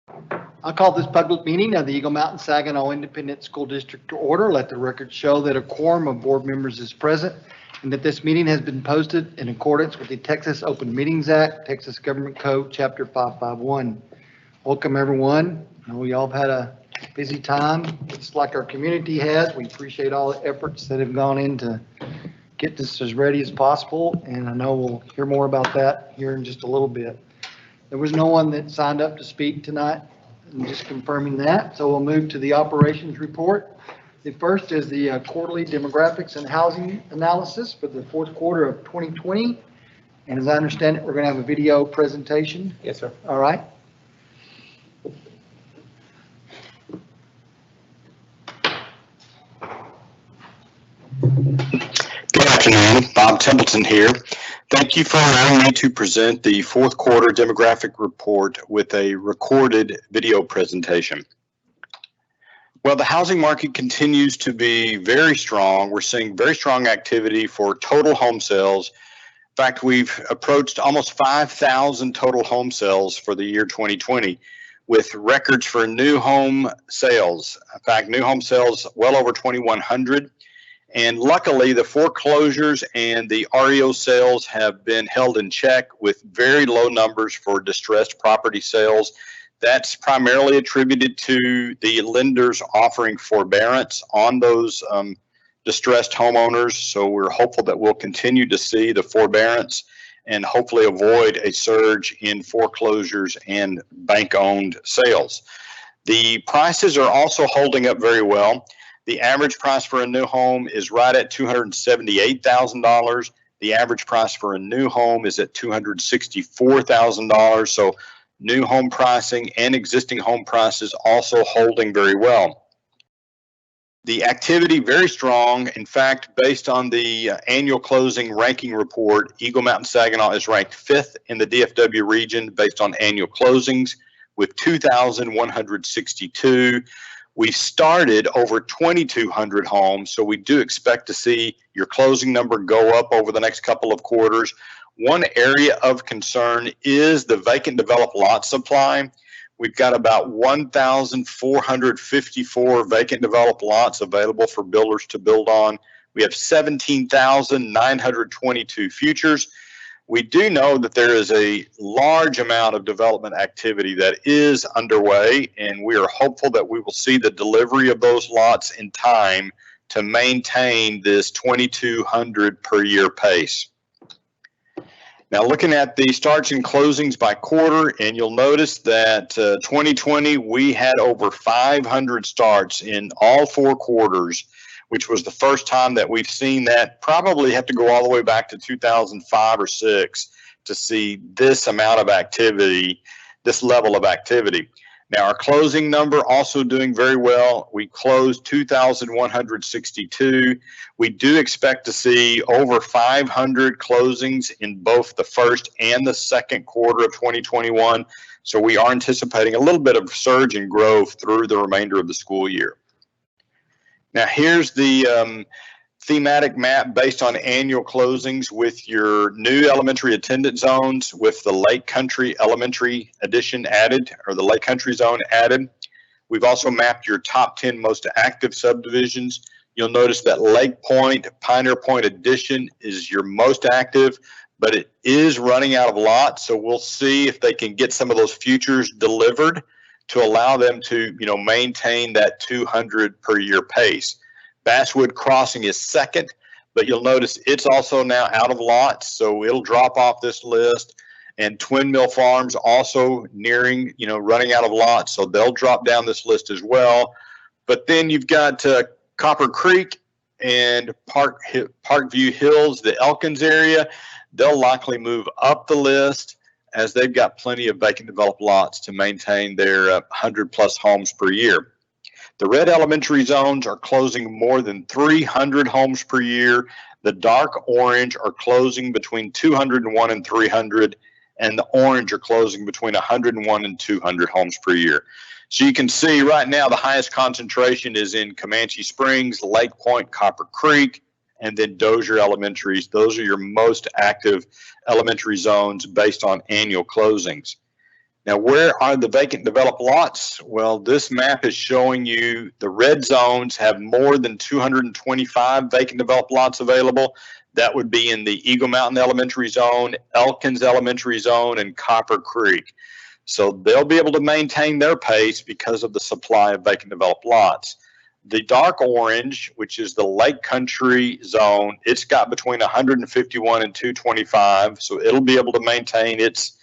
I call this public meeting of the Eagle Mountain Saginaw Independent School District to order. Let the record show that a quorum of board members is present and that this meeting has been posted in accordance with the Texas Open Meetings Act, Texas Government Code, Chapter 551. Welcome, everyone. I know we all have had a busy time. It's like our community has. We appreciate all the efforts that have gone into get this as ready as possible, and I know we'll hear more about that here in just a little bit. There was no one that signed up to speak tonight. I'm just confirming that. So we'll move to the operations report. The first is the quarterly demographics and housing analysis for the fourth quarter of 2020. And as I understand it, we're going to have a video presentation. Yes, sir. All right. Good afternoon, Bob Templeton here. Thank you for allowing me to present the fourth quarter demographic report with a recorded video presentation. Well, the housing market continues to be very strong. We're seeing very strong activity for total home sales. In fact, we've approached almost 5,000 total home sales for the year 2020, with records for new home sales. In fact, new home sales well over 2,100. And luckily, the foreclosures and the REO sales have been held in check with very low numbers for distressed property sales. That's primarily attributed to the lenders offering forbearance on those distressed homeowners. So we're hopeful that we'll continue to see the forbearance and hopefully avoid a surge in foreclosures and bank-owned sales. The prices are also holding up very well. The average price for a new home is right at $278,000. The average price for a new home is at $264,000. So new home pricing and existing home prices also holding very well. The activity very strong. In fact, based on the annual closing ranking report, Eagle Mountain Saginaw is ranked 5th in the DFW region based on annual closings with 2,162. We started over 2,200 homes, so we do expect to see your closing number go up over the next couple of quarters. One area of concern is the vacant developed lot supply. We've got about 1,454 vacant developed lots available for builders to build on. We have 17,922 futures. We do know that there is a large amount of development activity that is underway, and we are hopeful that we will see the delivery of those lots in time to maintain this 2,200 per year pace. Now, looking at the starts and closings by quarter, and you'll notice that 2020, we had over 500 starts in all 4 quarters, which was the first time that we've seen that. Probably have to go all the way back to 2005 or 6 to see this amount of activity, this level of activity. Now, our closing number also doing very well. We closed 2,162. We do expect to see over 500 closings in both the first and the second quarter of 2021. So we are anticipating a little bit of surge in growth through the remainder of the school year. Now, here's the thematic map based on annual closings with your new elementary attendance zones with the Lake Country Elementary Edition added, or the Lake Country Zone added. We've also mapped your top 10 most active subdivisions. You'll notice that Lake Point, Pioneer Point Edition is your most active, but it is running out of lots. So we'll see if they can get some of those futures delivered to allow them to, maintain that 200 per year pace. Basswood Crossing is second, but you'll notice it's also now out of lots, so it'll drop off this list. And Twin Mill Farms also nearing, running out of lots, so they'll drop down this list as well. But then you've got Copper Creek and Parkview Hills, the Elkins area. They'll likely move up the list as they've got plenty of vacant developed lots to maintain their 100+ homes per year. The red elementary zones are closing more than 300 homes per year. The dark orange are closing between 201 and 300, and the orange are closing between 101 and 200 homes per year. So you can see right now the highest concentration is in Comanche Springs, Lake Point, Copper Creek, and then Dozier Elementaries. Those are your most active elementary zones based on annual closings. Now, where are the vacant developed lots? Well, this map is showing you the red zones have more than 225 vacant developed lots available. That would be in the Eagle Mountain Elementary Zone, Elkins Elementary Zone, and Copper Creek. So they'll be able to maintain their pace because of the supply of vacant developed lots. The dark orange, which is the Lake Country Zone, it's got between 151 and 225, so it'll be able to maintain its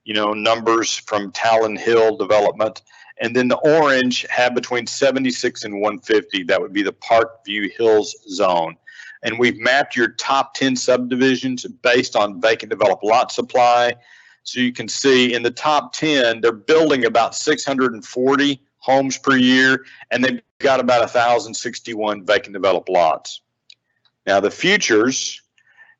numbers from Talon Hill development. And then the orange have between 76 and 150. That would be the Parkview Hills zone. And we've mapped your top 10 subdivisions based on vacant developed lot supply. So you can see in the top 10, they're building about 640 homes per year, and they've got about 1,061 vacant developed lots. Now the futures,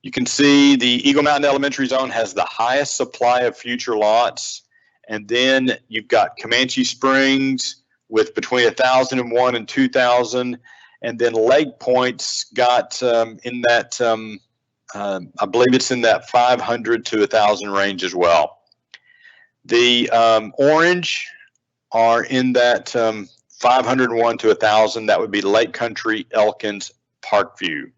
you can see the Eagle Mountain Elementary Zone has the highest supply of future lots. And then you've got Comanche Springs with between 1,001 and 2,000. And then Lake Point's got in that, I believe it's in that 500 to 1,000 range as well. The orange are in that 501 to 1,000. That would be Lake Country, Elkins, Parkview.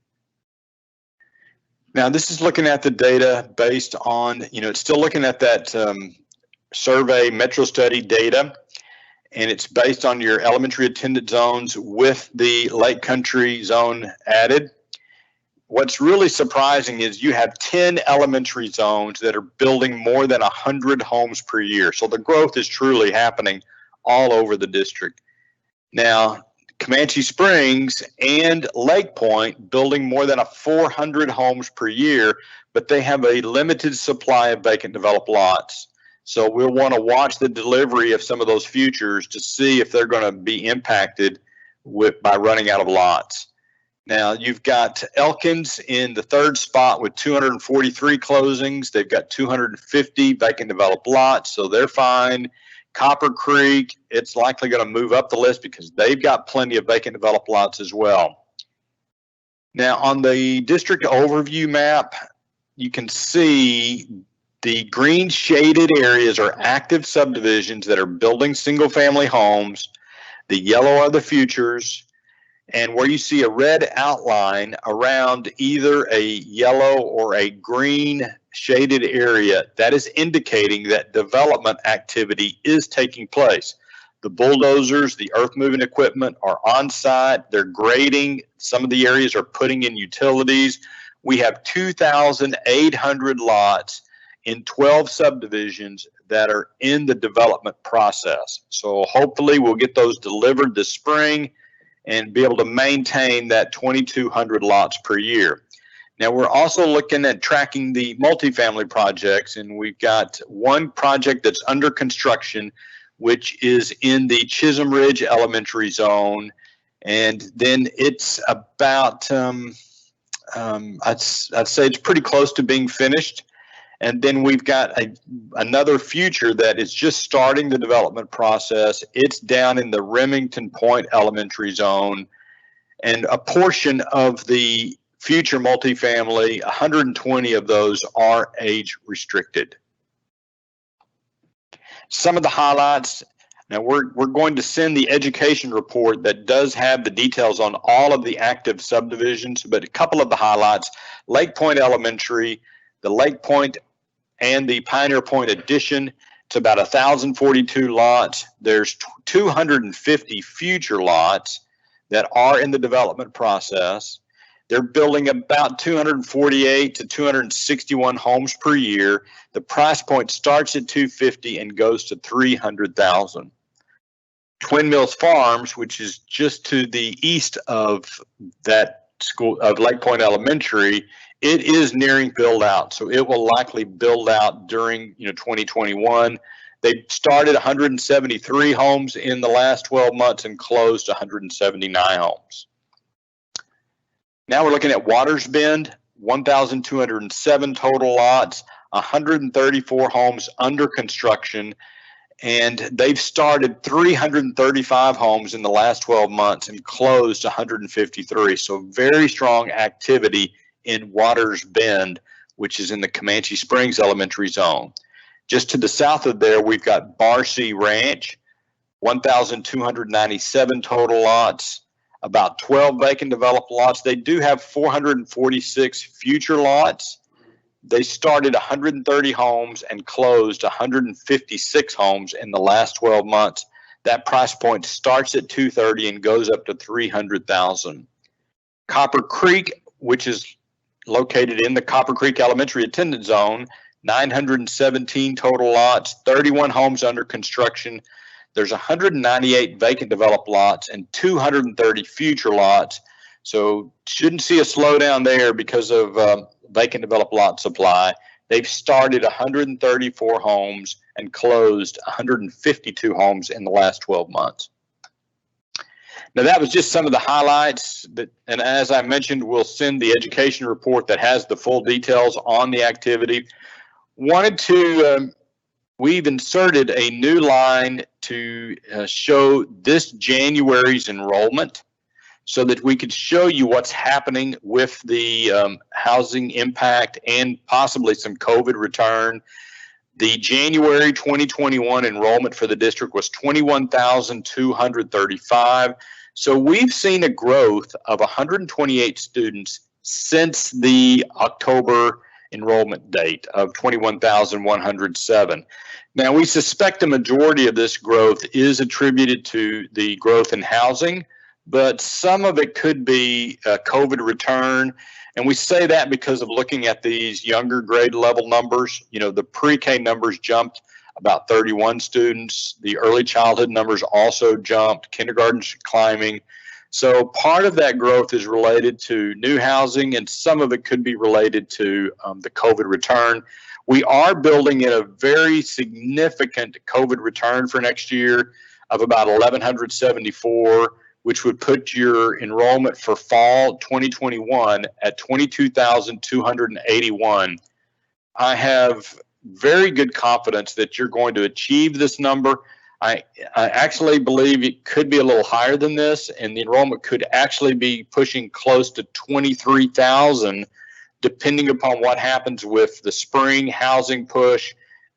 Now, this is looking at the data based on, it's still looking at that survey Metro Study data, and it's based on your elementary attended zones with the Lake Country zone added. What's really surprising is you have 10 elementary zones that are building more than 100 homes per year. So the growth is truly happening all over the district. Now, Comanche Springs and Lake Point building more than 400 homes per year, but they have a limited supply of vacant developed lots. So we'll want to watch the delivery of some of those futures to see if they're going to be impacted by running out of lots. Now you've got Elkins in the third spot with 243 closings. They've got 250 vacant developed lots, so they're fine. Copper Creek, it's likely going to move up the list because they've got plenty of vacant developed lots as well. Now on the district overview map, you can see the green shaded areas are active subdivisions that are building single family homes. The yellow are the futures. And where you see a red outline around either a yellow or a green shaded area, that is indicating that development activity is taking place. The bulldozers, the earth moving equipment are on site. They're grading. Some of the areas are putting in utilities. We have 2,800 lots in 12 subdivisions that are in the development process. So hopefully we'll get those delivered this spring and be able to maintain that 2,200 lots per year. Now we're also looking at tracking the multifamily projects, and we've got one project that's under construction, which is in the Chisholm Ridge Elementary Zone. And then it's about, I'd say it's pretty close to being finished. And then we've got another future that is just starting the development process. It's down in the Remington Point Elementary Zone. And a portion of the future multifamily, 120 of those are age restricted. Some of the highlights, now we're going to send the education report that does have the details on all of the active subdivisions, but a couple of the highlights: Lake Point Elementary, the Lake Point and the Pioneer Point addition. It's about 1,042 lots. There's 250 future lots that are in the development process. They're building about 248 to 261 homes per year. The price point starts at 250 and goes to 300,000. Twin Mills Farms, which is just to the east of that school of Lake Point Elementary, it is nearing build out, so it will likely build out during 2021. They started 173 homes in the last 12 months and closed 179 homes. Now we're looking at Waters Bend, 1,207 total lots, 134 homes under construction, and they've started 335 homes in the last 12 months and closed 153. So very strong activity in Waters Bend, which is in the Comanche Springs Elementary Zone. Just to the south of there, we've got Barcy Ranch, 1,297 total lots, about 12 vacant developed lots. They do have 446 future lots. They started 130 homes and closed 156 homes in the last 12 months. That price point starts at $230,000 and goes up to $300,000. Copper Creek, which is located in the Copper Creek Elementary Attendance Zone, 917 total lots, 31 homes under construction. There's 198 vacant developed lots and 230 future lots. So shouldn't see a slowdown there because of vacant developed lot supply. They've started 134 homes and closed 152 homes in the last 12 months. Now that was just some of the highlights, and as I mentioned, we'll send the education report that has the full details on the activity. We've inserted a new line to show this January's enrollment so that we could show you what's happening with the housing impact and possibly some COVID return. The January 2021 enrollment for the district was 21,235. So we've seen a growth of 128 students since the October enrollment date of 21,107. Now, we suspect the majority of this growth is attributed to the growth in housing, but some of it could be COVID return. And we say that because of looking at these younger grade level numbers. You know, the pre-K numbers jumped about 31 students. The early childhood numbers also jumped, kindergarten's climbing. So part of that growth is related to new housing, and some of it could be related to the COVID return. We are building in a very significant COVID return for next year of about 1,174, which would put your enrollment for fall 2021 at 22,281. I have very good confidence that you're going to achieve this number. I actually believe it could be a little higher than this, and the enrollment could actually be pushing close to 23,000, depending upon what happens with the spring housing push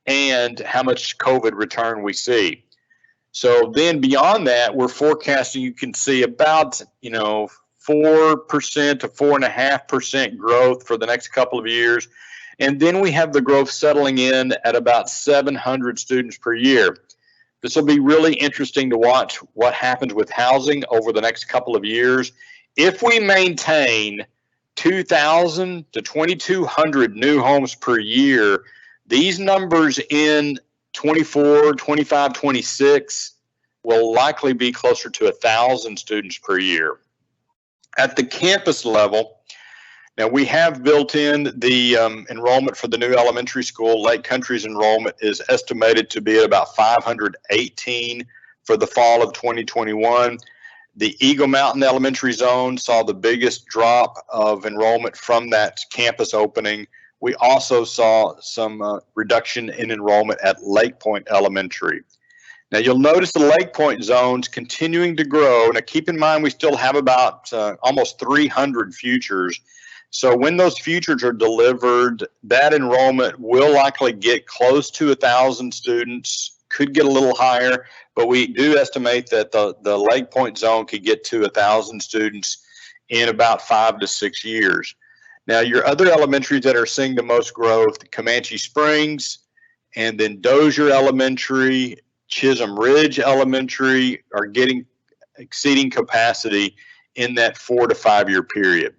and how much COVID return we see. So then beyond that, we're forecasting you can see about 4% to 4.5% growth for the next couple of years. And then we have the growth settling in at about 700 students per year. This will be really interesting to watch what happens with housing over the next couple of years. If we maintain 2,000 to 2,200 new homes per year, these numbers in 24, 25, 26 will likely be closer to 1,000 students per year. At the campus level, now we have built in the enrollment for the new elementary school. Lake Country's enrollment is estimated to be at about 518 for the fall of 2021. The Eagle Mountain Elementary Zone saw the biggest drop of enrollment from that campus opening. We also saw some reduction in enrollment at Lake Point Elementary. Now you'll notice the Lake Point zones continuing to grow. Now keep in mind we still have about almost 300 futures. So when those futures are delivered, that enrollment will likely get close to 1,000 students, could get a little higher, but we do estimate that the Lake Point zone could get to 1,000 students in about 5 to 6 years. Now your other elementaries that are seeing the most growth, Comanche Springs, and then Dozier Elementary, Chisholm Ridge Elementary are exceeding capacity in that 4 to 5 year period.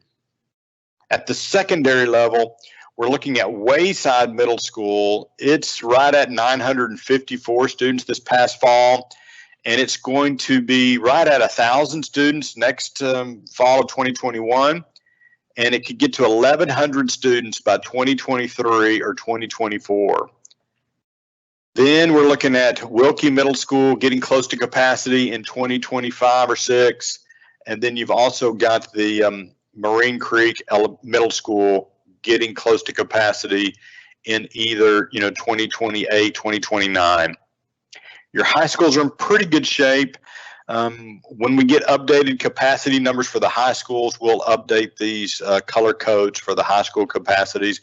At the secondary level, we're looking at Wayside Middle School. It's right at 954 students this past fall, and it's going to be right at 1,000 students next fall of 2021, and it could get to 1,100 students by 2023 or 2024. Then we're looking at Wilkie Middle School getting close to capacity in 2025 or 6, and then you've also got the Marine Creek Middle School getting close to capacity in either 2028, 2029. Your high schools are in pretty good shape. When we get updated capacity numbers for the high schools, we'll update these color codes for the high school capacities.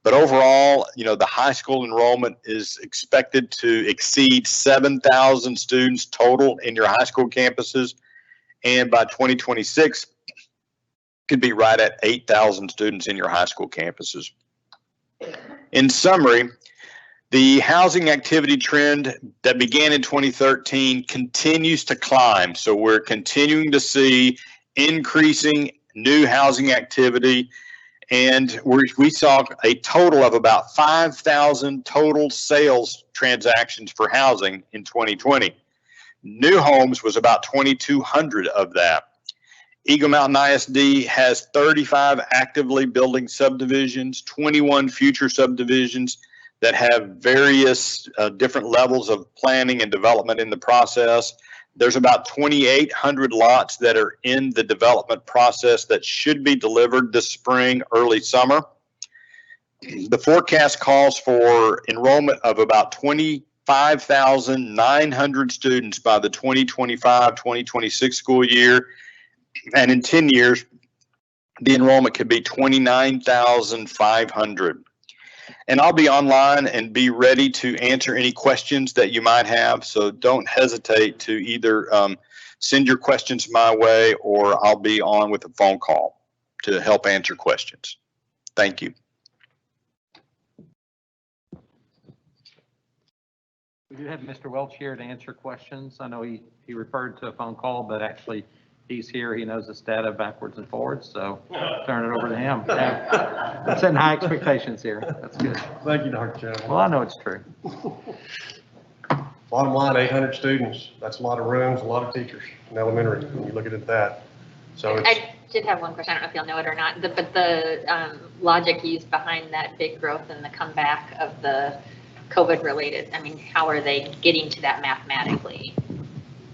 But overall, the high school enrollment is expected to exceed 7,000 students total in your high school campuses. And by 2026, could be right at 8,000 students in your high school campuses. In summary, the housing activity trend that began in 2013 continues to climb. So we're continuing to see increasing new housing activity. And we saw a total of about 5,000 total sales transactions for housing in 2020. New homes was about 2,200 of that. Eagle Mountain ISD has 35 actively building subdivisions, 21 future subdivisions that have various different levels of planning and development in the process. There's about 2,800 lots that are in the development process that should be delivered this spring, early summer. The forecast calls for enrollment of about 25,900 students by the 2025-2026 school year. And in 10 years, the enrollment could be 29,500. And I'll be online and be ready to answer any questions that you might have. So don't hesitate to either send your questions my way, or I'll be on with a phone call to help answer questions. Thank you. We do have Mr. Welch here to answer questions. I know he referred to a phone call, but actually he's here. He knows this data backwards and forwards, so turn it over to him. Yeah. I'm setting high expectations here. That's good. Thank you, Dr. Chairman. Well, I know it's true. Bottom line, 800 students. That's a lot of rooms, a lot of teachers in elementary when you look at that. So I did have one question. I don't know if you'll know it or not, but the logic used behind that big growth and the comeback of the COVID related, I mean, how are they getting to that mathematically?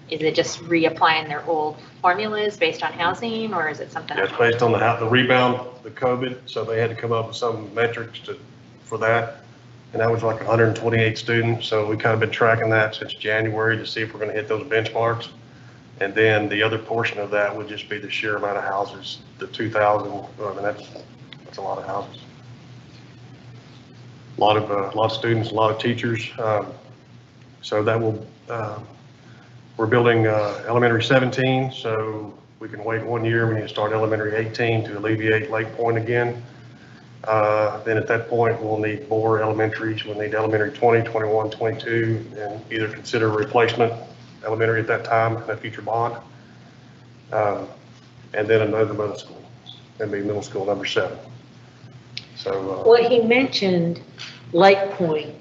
Is it just reapplying their old formulas based on housing, or is it something else? it's based on the rebound, the COVID. So they had to come up with some metrics for that. And that was like 128 students. So we kind of been tracking that since January to see if we're going to hit those benchmarks. And then the other portion of that would just be the sheer amount of houses, the 2,000. I mean, that's a lot of houses. A lot of students, a lot of teachers. So that will, we're building elementary 17, so we can wait 1 year. We need to start elementary 18 to alleviate Lake Point again. Then at that point, we'll need more elementaries. We'll need elementary 20, 21, 22, and either consider replacement elementary at that time in a future bond. And then another middle school. That'd be middle school number 7. So. Well, he mentioned Lake Point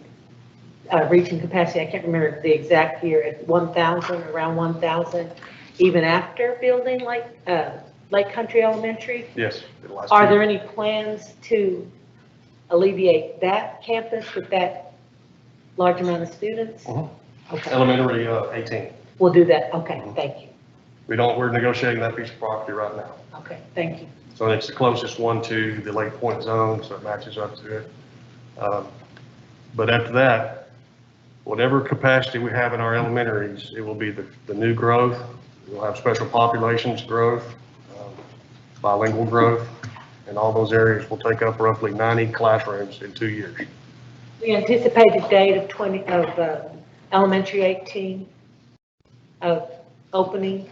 reaching capacity. I can't remember the exact year, at 1,000, around 1,000, even after building Lake Country Elementary. Yes. Are there any plans to alleviate that campus with that large amount of students? Okay. Elementary 18. We'll do that. Okay, thank you. We're negotiating that piece of property right now. Okay, thank you. So it's the closest one to the Lake Point zone, so it matches up to it. But after that, whatever capacity we have in our elementaries, it will be the new growth. We'll have special populations growth, bilingual growth, and all those areas will take up roughly 90 classrooms in 2 years. The anticipated date of elementary 18 of opening?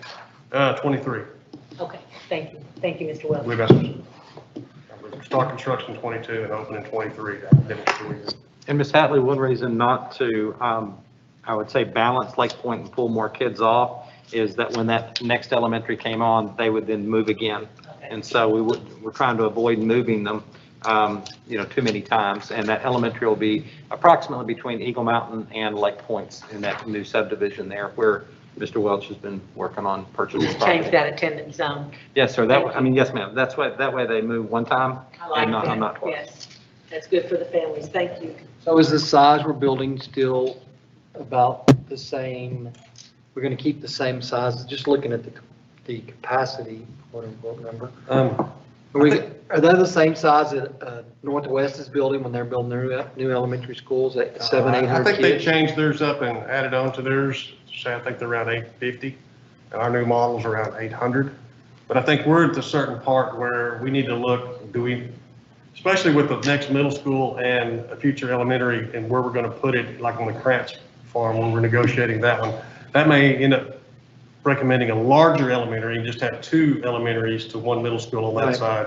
23. Okay, thank you. Thank you, Mr. Wells. We've got some, start construction 22 and open in 23. And Ms. Hatley, one reason not to, I would say, balance Lake Point and pull more kids off is that when that next elementary came on, they would then move again. Okay. And so we're trying to avoid moving them, too many times. And that elementary will be approximately between Eagle Mountain and Lake Points in that new subdivision there, where Mr. Welch has been working on purchasing property. Change that attendance zone. Yes, sir. Yes, ma'am. That way they move one time and not twice. Yes, that's good for the families. Thank you. So is the size we're building still about the same? We're going to keep the same size, just looking at the capacity, what number? Are they the same size that Northwest is building when they're building their new elementary schools at 700, 800 I think they kids? changed theirs up and added on to theirs. So I think they're around 850, and our new model's around 800. But I think we're at a certain part where we need to look, especially with the next middle school and a future elementary and where we're going to put it, like on the Krantz farm, when we're negotiating that one, that may end up recommending a larger elementary and just have 2 elementaries to 1 middle school on that Right. side.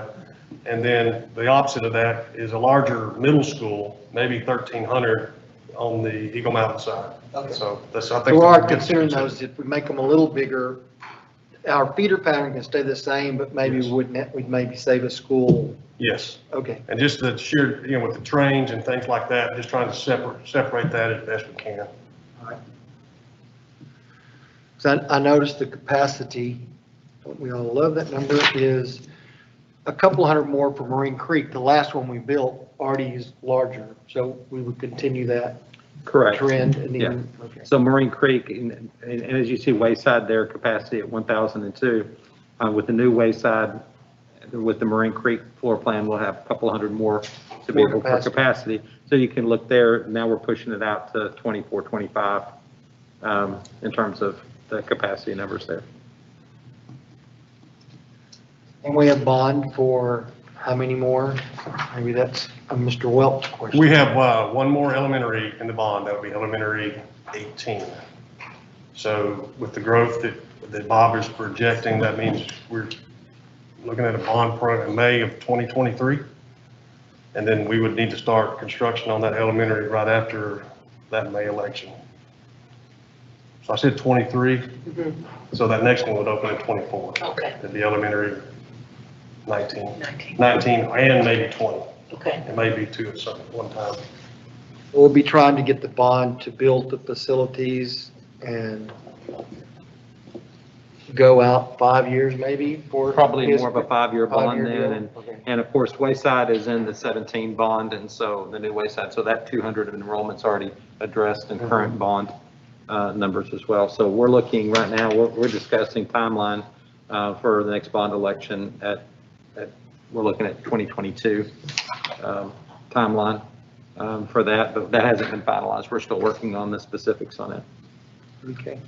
And then the opposite of that is a larger middle school, maybe 1,300 on the Eagle Mountain side. Okay. So that's, I So think. our concern though is if we make them a little bigger, our feeder pattern can stay the same, but maybe Yes. we'd maybe save a school. Yes. Okay. And just the sheer, with the trains and things like that, just trying to separate that as best we can. So I noticed the capacity, we all love that number, is a couple hundred more for Marine Creek. The last one we built already is larger, so we would continue that Correct. trend and Yeah. even, okay. So Marine Creek, and as you see Wayside, their capacity at 1,002. With the new Wayside, with the Marine Creek floor plan, we'll have a couple hundred more to be More able for capacity. capacity. So you can look there, now we're pushing it out to 24, 25 in terms of the capacity numbers there. And we have bond for how many more? Maybe that's a Mr. Welch question. We have 1 more elementary in the bond, that would be elementary 18. So with the growth that Bob is projecting, that means we're looking at a bond program in May of 2023. And then we would need to start construction on that elementary right after that May election. So I said 23, so that next one would open in 24. Okay. It'd be elementary 19 19, and maybe 20. okay. It may be 2 at some one time. We'll be trying to get the bond to build the facilities and go out 5 years maybe for. Probably his- more of a 5-year bond 5-year then, deal? and, Okay. and of course, Wayside is in the 17 bond, and so the new Wayside, so that 200 of enrollment's already addressed in current bond numbers as well. So we're looking right now, we're discussing timeline for the next bond election we're looking at 2022 timeline for that, but that hasn't been finalized. We're still working on the specifics on it. Okay.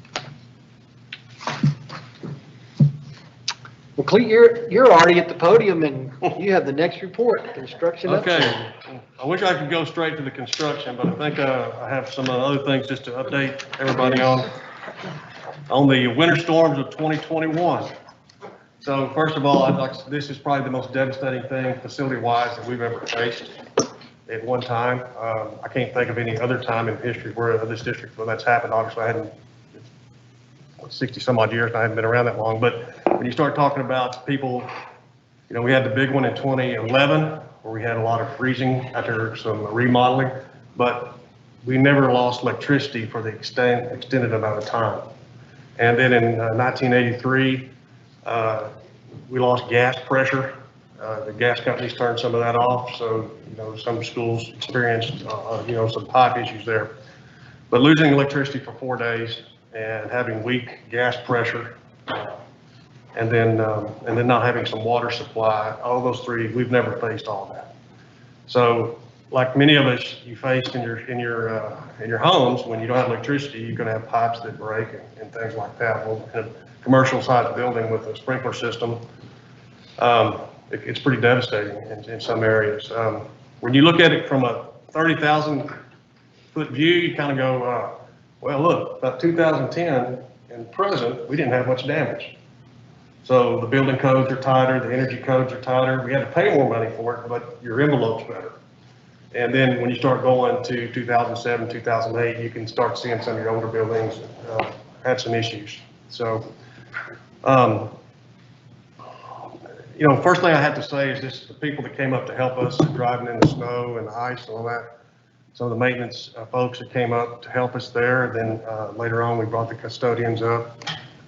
Well, Clete, you're already at the podium and you have the next report, construction update. Okay, I wish I could go straight to the construction, but I think I have some other things just to update everybody on the winter storms of 2021. So first of all, this is probably the most devastating thing facility-wise that we've ever faced at one time. I can't think of any other time in history where this district, where that's happened. Obviously, I hadn't, 60 some odd years, and I hadn't been around that long, but when you start talking about people, we had the big one in 2011 where we had a lot of freezing after some remodeling, but we never lost electricity for the extended amount of time. And then in 1983, we lost gas pressure. The gas companies turned some of that off, so some schools experienced some pipe issues there. But losing electricity for 4 days and having weak gas pressure, and then not having some water supply, all those 3, we've never faced all that. So like many of us, you faced in your homes, when you don't have electricity, you're going to have pipes that break and things like that. Well, in a commercial sized building with a sprinkler system, it's pretty devastating in some areas. When you look at it from a 30,000 foot view, you kind of go, well, look, about 2010 and present, we didn't have much damage. So the building codes are tighter, the energy codes are tighter. We had to pay more money for it, but your envelope's better. And then when you start going to 2007, 2008, you can start seeing some of your older buildings had some issues. So, first thing I have to say is this: the people that came up to help us driving in the snow and the ice and all that. Some of the maintenance folks that came up to help us there. Then later on, we brought the custodians up.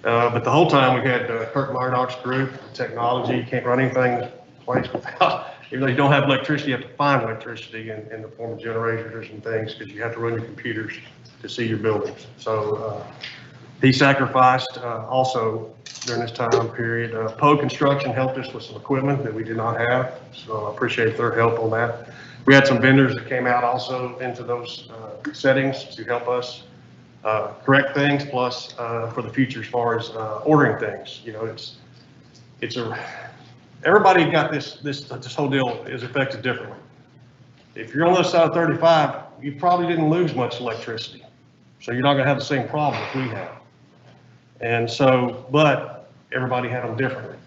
But the whole time we had Kirk Murdoch's group, technology. You can't run anything in place without, even though you don't have electricity, you have to find electricity in the form of generators and things, because you have to run your computers to see your buildings. So he sacrificed also during this time period. Poe Construction helped us with some equipment that we did not have, so I appreciate their help on that. We had some vendors that came out also into those settings to help us correct things, plus for the future as far as ordering things. everybody got this whole deal is affected differently. If you're on the other side of 35, you probably didn't lose much electricity. So you're not gonna have the same problem that we have. And so, but everybody had them differently.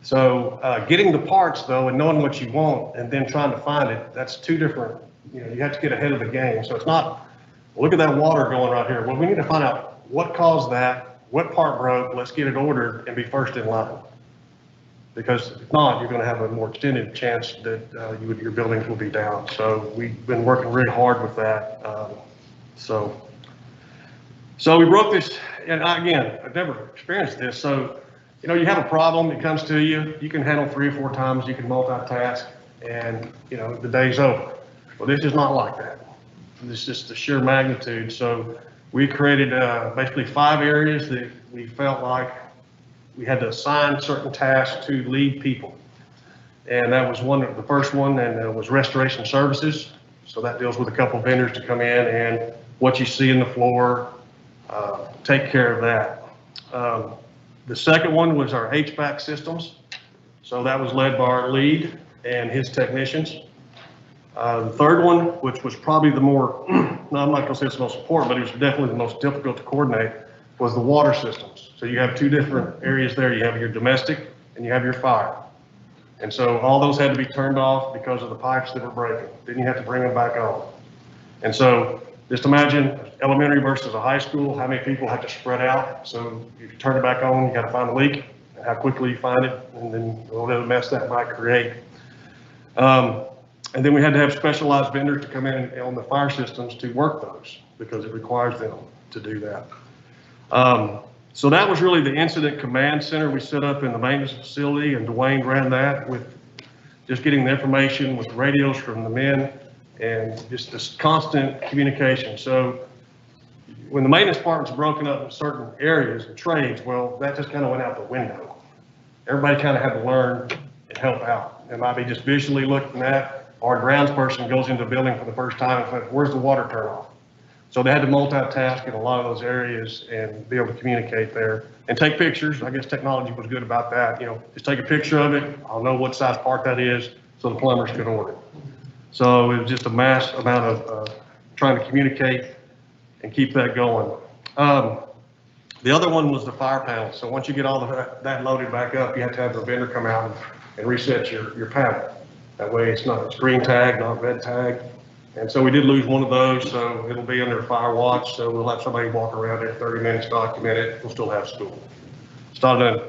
So getting the parts though, and knowing what you want and then trying to find it, that's two different, you have to get ahead of the game. So it's not, look at that water going right here. Well, we need to find out what caused that, what part broke, let's get it ordered and be first in line. Because if not, you're gonna have a more extended chance that your buildings will be down. So we've been working really hard with that. So we broke this, and again, I've never experienced this. So, you have a problem, it comes to you, you can handle 3 or 4 times, you can multitask, and, the day's over. Well, this is not like that. This is just the sheer magnitude. So we created basically 5 areas that we felt like we had to assign certain tasks to lead people. And that was the first one, and it was restoration services. So that deals with a couple of vendors to come in and what you see in the floor, take care of that. The second one was our HVAC systems. So that was led by our lead and his technicians. The third one, which was probably the more, no, I'm not gonna say it's the most important, but it was definitely the most difficult to coordinate, was the water systems. So you have 2 different areas there. You have your domestic and you have your fire. And so all those had to be turned off because of the pipes that were breaking. Then you have to bring them back on. And so just imagine elementary versus a high school, how many people have to spread out. So if you turn it back on, you got to find a leak, and how quickly you find it, and then whatever mess that might create. And then we had to have specialized vendors to come in on the fire systems to work those because it requires them to do that. So that was really the incident command center we set up in the maintenance facility, and Dwayne ran that with just getting the information with radios from the men and just this constant communication. So when the maintenance department's broken up in certain areas and trades, well, that just kind of went out the window. Everybody kind of had to learn and help out. It might be just visually looking at, or a grounds person goes into a building for the first time and says, where's the water turn off? So they had to multitask in a lot of those areas and be able to communicate there and take pictures. I guess technology was good about that. Just take a picture of it. I'll know what size part that is so the plumbers can order it. So it was just a mass amount of trying to communicate and keep that going. The other one was the fire panel. So once you get all that loaded back up, you have to have the vendor come out and reset your panel. That way it's green tag, not red tag. And so we did lose one of those, so it'll be under fire watch. So we'll have somebody walk around there 30 minutes, document it. We'll still have school. It's not an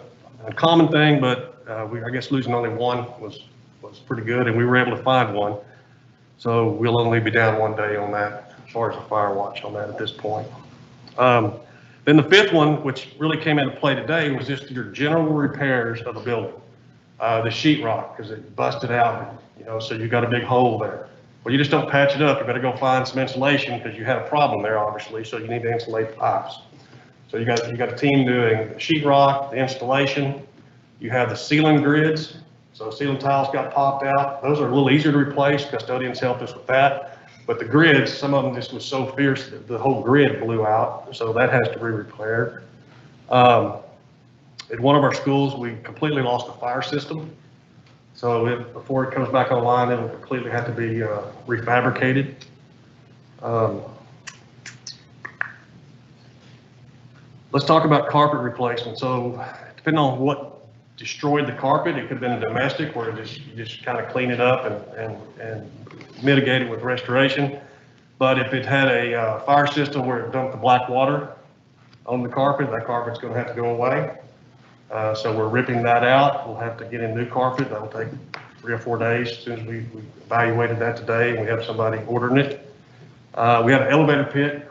uncommon thing, but I guess losing only one was pretty good, and we were able to find one. So we'll only be down 1 day on that, as far as the fire watch on that at this point. Then the 5th one, which really came into play today, was just your general repairs of the building. The sheetrock, because it busted out, so you got a big hole there. Well, you just don't patch it up. You better go find some insulation because you had a problem there, obviously, so you need to insulate the pipes. So you got a team doing the sheetrock, the installation. You have the ceiling grids. So ceiling tiles got popped out. Those are a little easier to replace. Custodians helped us with that. But the grids, some of them just was so fierce that the whole grid blew out. So that has to be repaired. At one of our schools, we completely lost the fire system. So before it comes back online, it'll completely have to be refabricated. Let's talk about carpet replacement. So depending on what destroyed the carpet, it could have been a domestic where you just kind of clean it up and mitigate it with restoration. But if it had a fire system where it dumped the black water on the carpet, that carpet's going to have to go away. So we're ripping that out. We'll have to get in new carpet. That'll take 3 or 4 days. As soon as we evaluated that today, and we have somebody ordering it. We had an elevator pit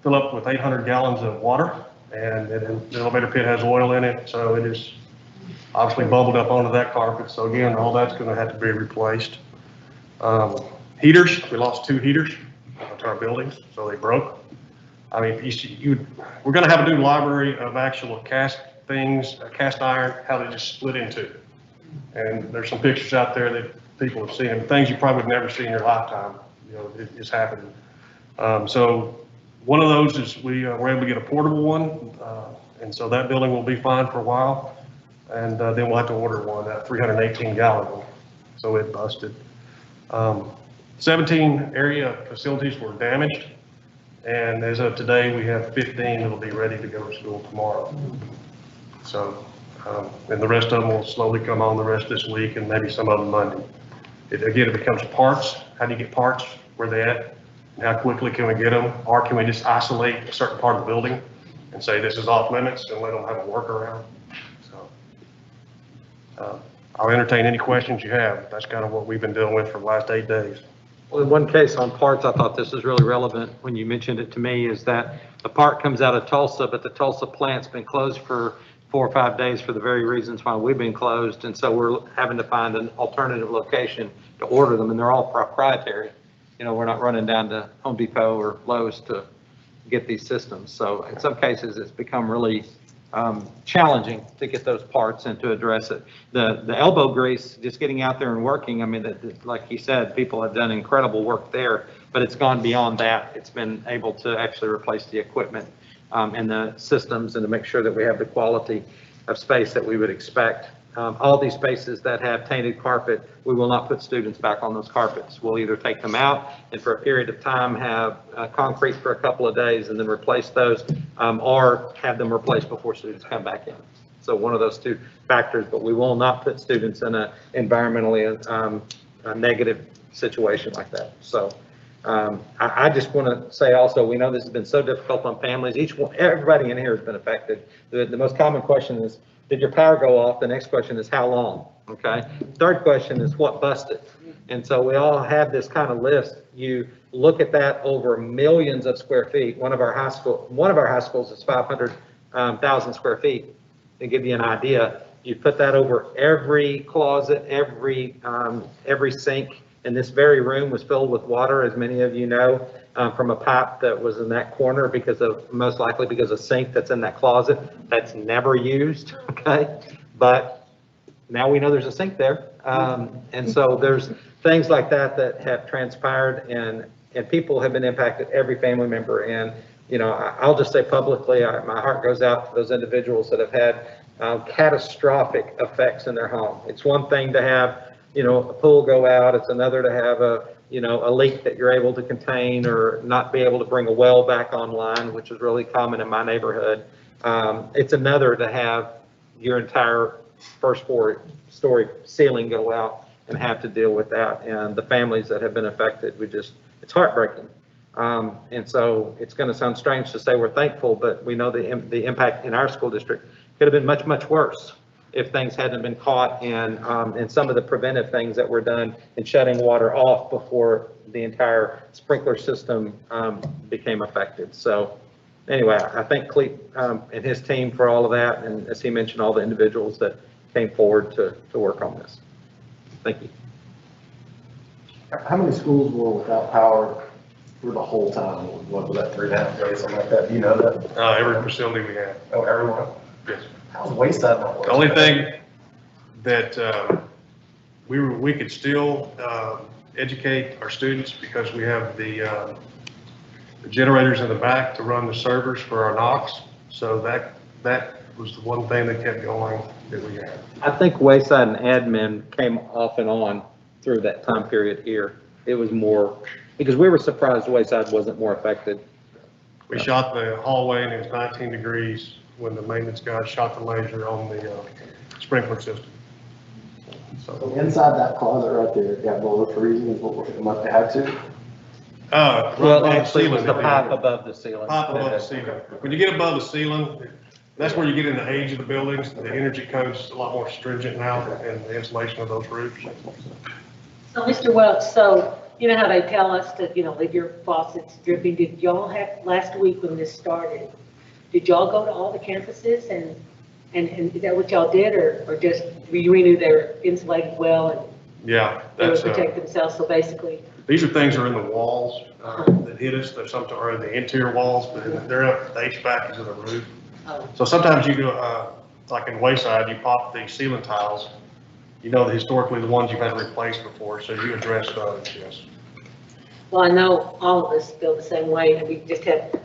fill up with 800 gallons of water, and the elevator pit has oil in it, so it is obviously bubbled up onto that carpet. So again, all that's going to have to be replaced. Heaters, we lost 2 heaters to our buildings, so they broke. I mean, we're going to have a new library of actual cast iron, how they just split in 2. And there's some pictures out there that people have seen, things you probably would never see in your lifetime. It's happening. So one of those is we were able to get a portable one, and so that building will be fine for a while. and then we'll have to order one, that 318 gallon one, so it busted. 17 area facilities were damaged, and as of today, we have 15 that'll be ready to go to school tomorrow. So, and the rest of them will slowly come on the rest this week, and maybe some of them Monday. Again, it becomes parts. How do you get parts? Where they at? And how quickly can we get them? Or can we just isolate a certain part of the building and say this is off limits and let them have a workaround? So, I'll entertain any questions you have. That's kind of what we've been dealing with for the last 8 days. Well, in one case on parts, I thought this was really relevant when you mentioned it to me, is that the part comes out of Tulsa, but the Tulsa plant's been closed for 4 or 5 days for the very reasons why we've been closed. And so we're having to find an alternative location to order them, and they're all proprietary. You know, we're not running down to Home Depot or Lowe's to get these systems. So in some cases, it's become really challenging to get those parts and to address it. The elbow grease, just getting out there and working, I mean, like he said, people have done incredible work there, but it's gone beyond that. It's been able to actually replace the equipment and the systems, and to make sure that we have the quality of space that we would expect. All these spaces that have tainted carpet, we will not put students back on those carpets. We'll either take them out and for a period of time have concrete for a couple of days and then replace those, or have them replaced before students come back in. So one of those two factors, but we will not put students in an environmentally a negative situation like that. So I just want to say also, we know this has been so difficult on families. Everybody in here has been affected. The most common question is, did your power go off? The next question is, how long? Okay. Third question is, what busted? And so we all have this kind of list. You look at that over millions of square feet. One of our high schools is 500,000 square feet. To give you an idea, you put that over every closet, every sink. And this very room was filled with water, as many of you know, from a pipe that was in that corner most likely because of sink that's in that closet that's never used, okay? But now we know there's a sink there. And so there's things like that that have transpired, and people have been impacted, every family member. And, you know, I'll just say publicly, my heart goes out to those individuals that have had catastrophic effects in their home. It's one thing to have, you know, a pool go out. It's another to have a leak that you're able to contain, or not be able to bring a well back online, which is really common in my neighborhood. It's another to have your entire first story ceiling go out and have to deal with that. And the families that have been affected, it's heartbreaking. And so it's going to sound strange to say we're thankful, but we know the impact in our school district could have been much, much worse if things hadn't been caught and some of the preventive things that were done in shutting water off before the entire sprinkler system became affected. So anyway, I thank Cleet and his team for all of that, and as he mentioned, all the individuals that came forward to work on this. Thank you. How many schools were without power for the whole time? What was that, 3.5 days, something like that? Do you know that? Every facility we have. Oh, everyone? Yes. How's Wayside not working? The only thing that we could still educate our students, because we have the generators in the back to run the servers for our NOCs. So that was the one thing that kept going that we had. I think Wayside and admin came off and on through that time period here. It was more, because we were surprised Wayside wasn't more affected. We shot the hallway and it was 19 degrees when the maintenance guy shot the laser on the sprinkler system. So inside that closet right there, it got below freezing is what it must have had to. Well, actually, it was the pipe above the ceiling. Pipe above the ceiling. When you get above the ceiling, that's where you get in the age of the buildings. The energy code's a lot more stringent now, and the insulation of those roofs. So Mr. Welch, so you know how they tell us to, leave your faucets dripping. Did y'all have, last week when this started, did y'all go to all the campuses and is that what y'all did, or just you knew they were insulated well and Yeah, they would that's protect themselves? So basically, these are things that are in the walls that hit us. There's some are in the interior walls, but they're up. The HVAC is in the roof. So sometimes you do like in Wayside, you pop the ceiling tiles. Historically the ones you've had replaced before, so you address those. Yes. well, I know all of us feel the same way, and we just have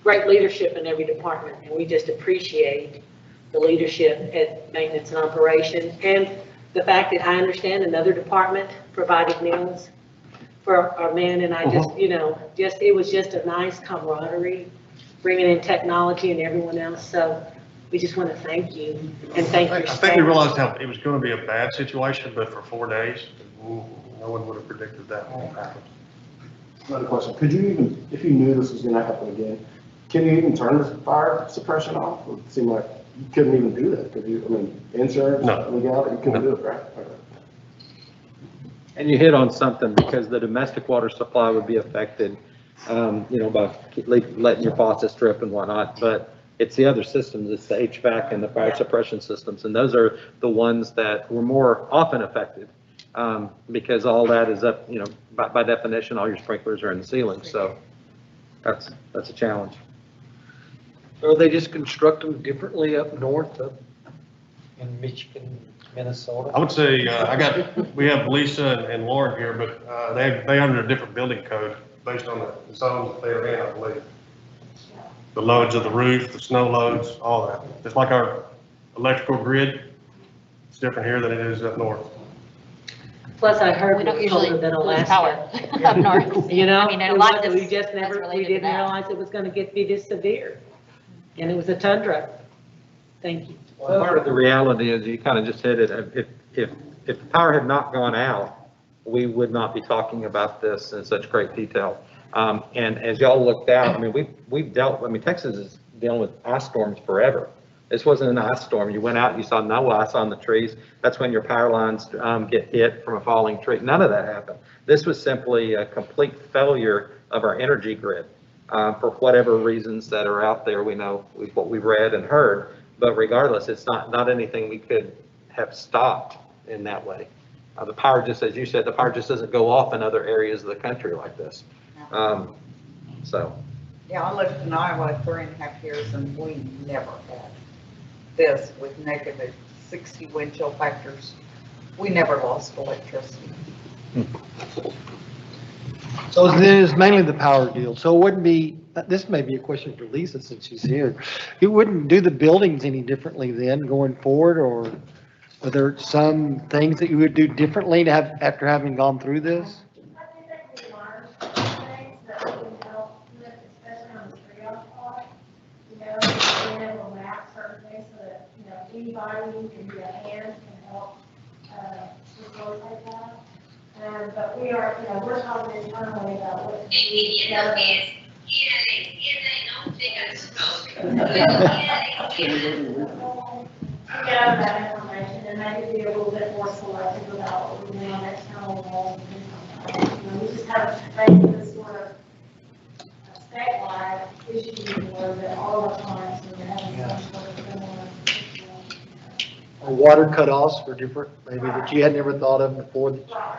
great leadership in every department, and we just appreciate the leadership at maintenance and operation, and the fact that I understand another department provided meals for our men, and I just, it was just a nice camaraderie, bringing in technology and everyone else, so we just want to thank you and thank your I staff. think we realized how it was going to be a bad situation, but for 4 days, no one would have predicted that would happen. Another question, could you even, if you knew this was gonna happen again, can you even turn the fire suppression off? It seemed like you couldn't even do that, could you? I mean, insurance, No. legality, you couldn't do it, right? Okay. And you hit on something, because the domestic water supply would be affected, by letting your faucets drip and whatnot, but it's the other systems, it's the HVAC and the fire suppression systems, and those are the ones that were more often affected, because all that is up, by definition, all your sprinklers are in the ceiling, so that's a challenge. Or they just construct them differently up north in Michigan, Minnesota? I would say, we have Lisa and Lauren here, but they under a different building code based on the zones that they're in, I believe. The loads of the roof, the snow loads, all that. Just like our electrical grid, it's different here than it is up north. Plus, I heard We it don't was usually colder than lose Alaska. power up north. I mean, a it lot wasn't- of we this- just that's never, we related to didn't that. realize it was going to be this severe. And it was a tundra. Thank you. Well, part of the reality is, you kind of just hit it, if the power had not gone out, we would not be talking about this in such great detail. And as y'all looked out, Texas is dealing with ice storms forever. This wasn't an ice storm. You went out, you saw no ice on the trees. That's when your power lines get hit from a falling tree. None of that happened. This was simply a complete failure of our energy grid. For whatever reasons that are out there, we know what we read and heard, but regardless, it's not anything we could have stopped in that way. The power, just as you said, the power just doesn't go off in other areas of the country like this. So. Yeah, I lived in Iowa 3.5 years and we never had this with negative 60 wind chill factors. We never lost electricity. So then it's mainly the power deal. So it wouldn't be, this may be a question for Lisa since she's here. You wouldn't do the buildings any differently then going forward, or are there some things that you would do differently to have, after having gone through this? I think that we learned some things that we can help with, especially on the triage part. Being able to map certain things so that, anybody who can be a hand can help, facilitate that. But we are, we're talking internally about what to do together. To gather that information and maybe be a little bit more selective about what we do on external walls and things like that. We just haven't faced this sort of statewide issue before that all of our clients are having some sort of similar. Or water cutoffs for different, maybe that you had never thought of before?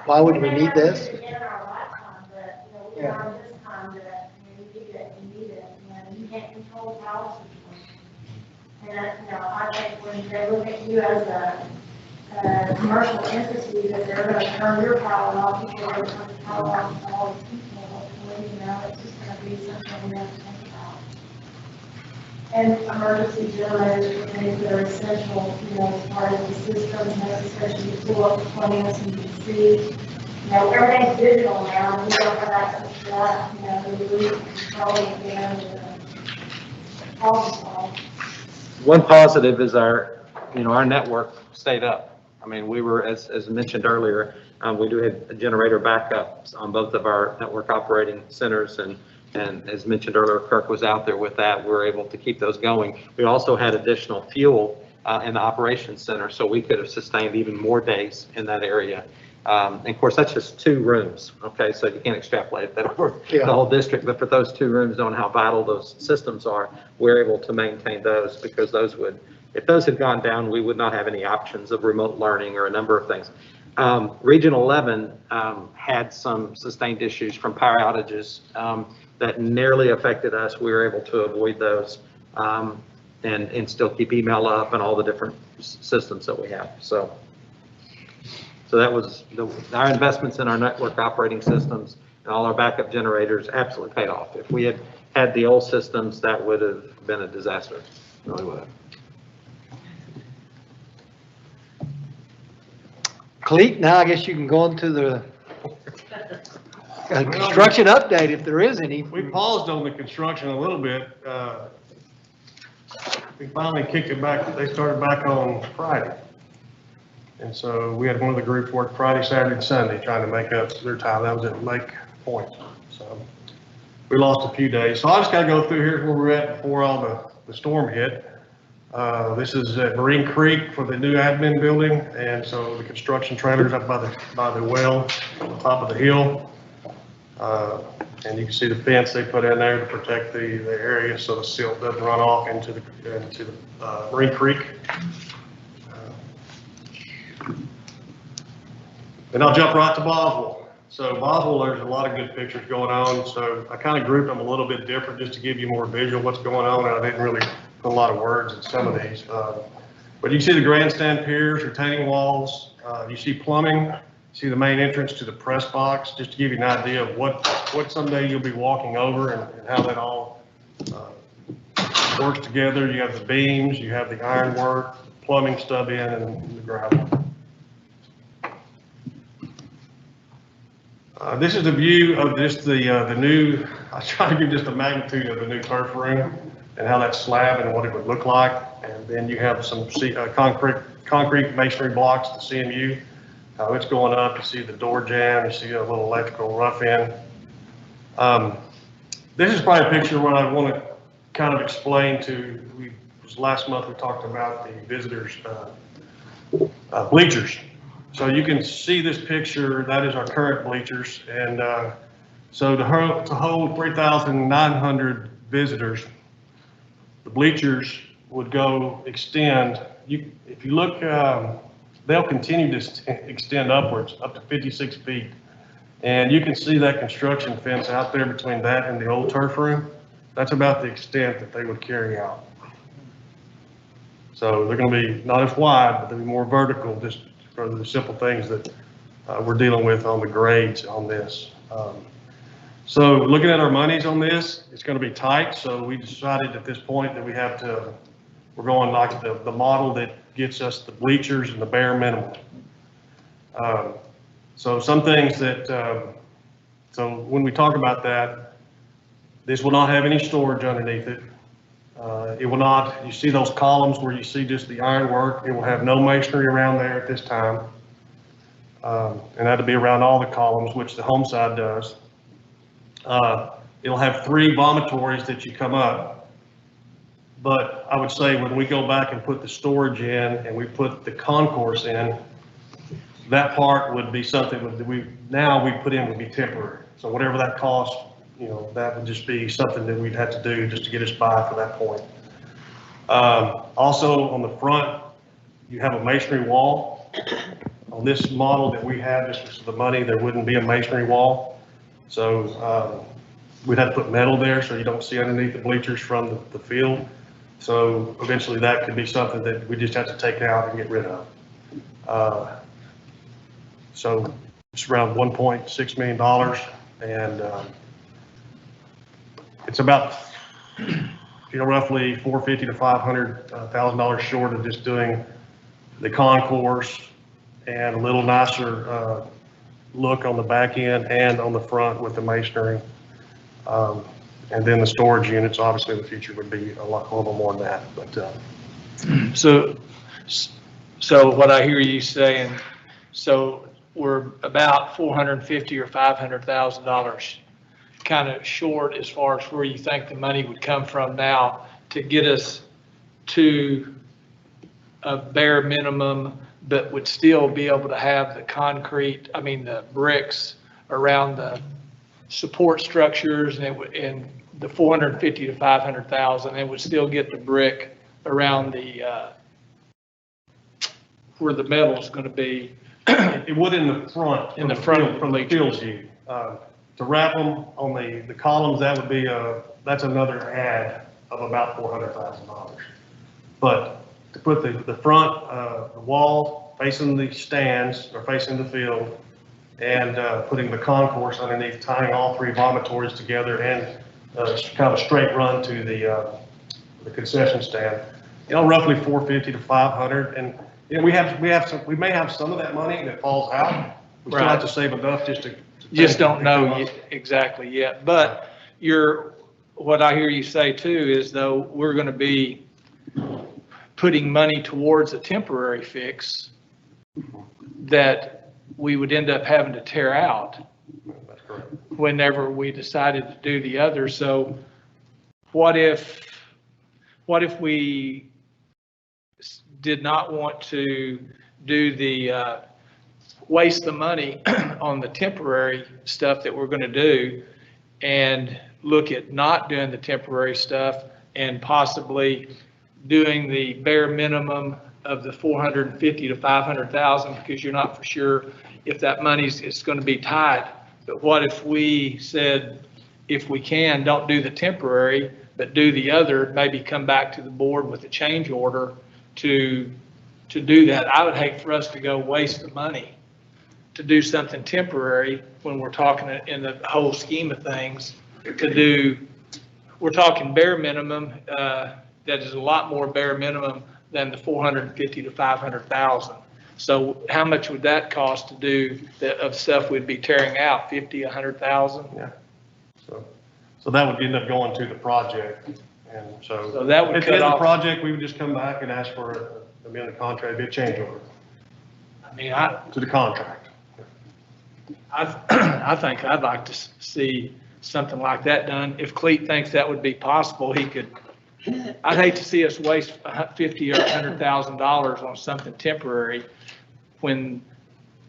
Why would we need this? In our lifetime, but, we learned this time that, you need it, you can't control power situation. And, I think when they look at you as a commercial entity, that they're gonna turn your power off, people are gonna turn the power off to all these people, hopefully, it's just gonna be something we have to think about. And emergency generators, things that are essential, as part of the system, especially you pull up the plans and you can see, everything's digital now, and we don't have access to that, we lose control again, problem solved. One positive is our network stayed up. I mean, we were, as mentioned earlier, we do have generator backups on both of our network operating centers, and as mentioned earlier, Kirk was out there with that. We were able to keep those going. We also had additional fuel in the operations center, so we could have sustained even more days in that area. And of course, that's just 2 rooms, okay? So you can't extrapolate that over the whole district, but for those 2 rooms, knowing how vital those systems are, we're able to maintain those, because those would, if those had gone down, we would not have any options of remote learning or a number of things. Region 11 had some sustained issues from power outages that nearly affected us. We were able to avoid those and still keep email up and all the different systems that we have. So that was our investments in our network operating systems and all our backup generators absolutely paid off. If we had had the old systems, that would have been a disaster. It really would have. Cleet, now I guess you can go into the construction update if there is any. We paused on the construction a little bit. We finally kicked it back. They started back on Friday. And so we had one of the groups work Friday, Saturday, and Sunday, trying to make up their time. That was at Lake Point. So we lost a few days. So I just gotta go through here where we're at before all the storm hit. This is at Marine Creek for the new admin building. And so the construction trailer's up by the well on the top of the hill. And you can see the fence they put in there to protect the area so the silt doesn't run off into the Marine Creek. And I'll jump right to Boswell. So Boswell, there's a lot of good pictures going on. So I kind of grouped them a little bit different just to give you more visual what's going on. And I didn't really put a lot of words in some of these. But you see the grandstand piers, retaining walls. You see plumbing. You see the main entrance to the press box, just to give you an idea of what someday you'll be walking over and how that all works together. You have the beams, you have the ironwork, plumbing stub in, and the gravel. This is the view of just the new, I try to give just the magnitude of the new turf room and how that slab and what it would look like. And then you have some concrete masonry blocks, the CMU, how it's going up. You see the door jamb, you see a little electrical rough in. This is probably a picture where I want to kind of explain last month we talked about the visitors bleachers. So you can see this picture, that is our current bleachers. And so to hold 3,900 visitors, the bleachers would go extend. If you look, they'll continue to extend upwards up to 56 feet. And you can see that construction fence out there between that and the old turf room. That's about the extent that they would carry out. So they're going to be not as wide, but they'll be more vertical, just for the simple things that we're dealing with on the grades on this. So looking at our monies on this, it's going to be tight. So we decided at this point that we're going like the model that gets us the bleachers and the bare minimum. So some things that, so when we talk about that, this will not have any storage underneath it. It will not, you see those columns where you see just the ironwork, it will have no masonry around there at this time. And that'll be around all the columns, which the home side does. It'll have 3 vomitories that you come up. But I would say when we go back and put the storage in and we put the concourse in, that part would be something that we put in would be temporary. So whatever that costs, you know, that would just be something that we'd have to do just to get us by for that point. Also on the front, you have a masonry wall. On this model that we have, just because of the money, there wouldn't be a masonry wall. So we'd have to put metal there so you don't see underneath the bleachers from the field. So eventually that could be something that we just have to take out and get rid of. So it's around $1.6 million. And it's about, roughly $450,000 to $500,000 short of just doing the concourse and a little nicer look on the back end and on the front with the masonry. And then the storage units, obviously in the future would be a little more than that. But so what I hear you saying, so we're about $450,000 or $500,000 kind of short as far as where you think the money would come from now to get us to a bare minimum, but would still be able to have the concrete, the bricks around the support structures, and the $450,000 to $500,000, and would still get the brick around the where the metal is going to be. It would in the front. In the front from the field view. To wrap them on the columns, that would be that's another add of about $400,000. But to put the front, the wall facing the stands or facing the field, and putting the concourse underneath, tying all 3 vomitories together, and kind of a straight run to the concession stand, roughly $450,000 to $500,000. And Yeah, we may have some of that money that falls out. We still have to save enough just to. Just don't know exactly yet, but what I hear you say too is though, we're gonna be putting money towards a temporary fix that we would end up having to tear out whenever we decided to do the other. So what if we did not want to do the, waste the money on the temporary stuff that we're going to do and look at not doing the temporary stuff and possibly doing the bare minimum of the 450 to 500,000 because you're not for sure if that it's going to be tied. But what if we said, if we can, don't do the temporary, but do the other, maybe come back to the board with a change order to do that. I would hate for us to go waste the money to do something temporary when we're talking in the whole scheme of things we're talking bare minimum, that is a lot more bare minimum than the 450 to 500,000. So how much would that cost to do of stuff we'd be tearing out, 50, 100,000? Yeah. So that would end up going to the project. And so that would at the cut end of the off. project, we would just come back and ask for an amended contract, be a change order I mean, to the contract. I think I'd like to see something like that done. If Cleet thinks that would be possible, he could. I'd hate to see us waste $50,000 or $100,000 on something temporary when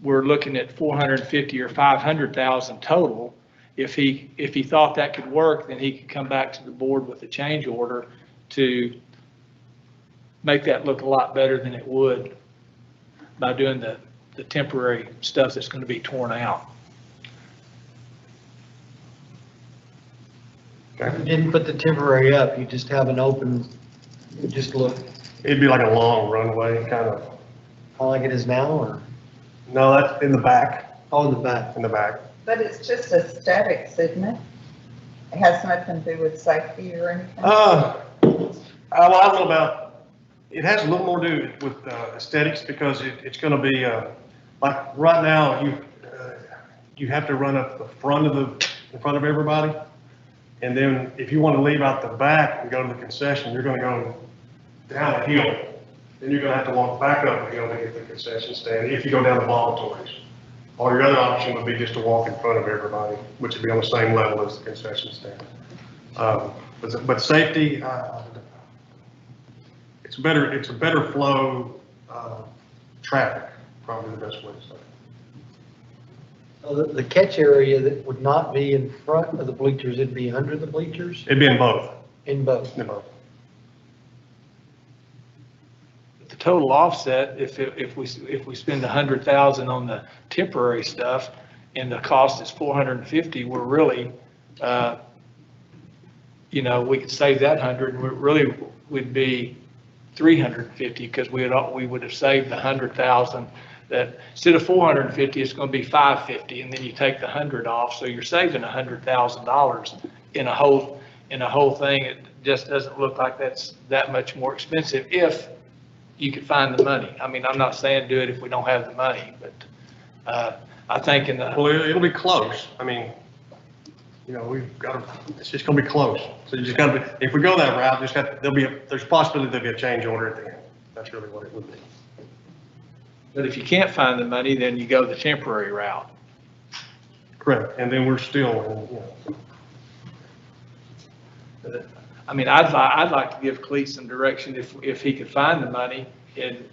we're looking at 450 or 500,000 total. If he thought that could work, then he could come back to the board with a change order to make that look a lot better than it would by doing the temporary stuff that's going to be torn out. You didn't put the temporary up, you just have an open, you just look, It'd be like a long runway, kind of. how like it is now, or, No, that's in the back, oh, in the back? in the back. But it's just aesthetics, isn't it? It has nothing to do with safety or anything? Well, I don't know about, it has a little more to do with aesthetics because it's going to be, like right now, you have to run up the front in front of everybody. And then if you want to leave out the back and go to the concession, you're going to go down a hill. Then you're going to have to walk back up the hill to get the concession stand if you go down the lavatories. Or your other option would be just to walk in front of everybody, which would be on the same level as the concession stand. But safety, it's a better flow traffic, probably the best way to say it. So the catch area that would not be in front of the bleachers, it'd be under the bleachers? It'd be in both. In both? In both. The total offset, if we spend 100,000 on the temporary stuff and the cost is 450, we're really, we could save that 100, and we really would be 350 because we would have saved the 100,000. That instead of 450, it's going to be 550, and then you take the 100 off, so you're saving $100,000 in a whole thing. It just doesn't look like that's that much more expensive if you could find the money. I mean, I'm not saying do it if we don't have the money, but I think Well, it'll be close. I mean, it's just going to be close. So you just got to, if we go that route, there's a possibility there'll be a change order at the end. That's really what it would be. But if you can't find the money, then you go the temporary route. Correct. And then we're still, I mean, I'd like to give Cleet some direction if he could find the money, and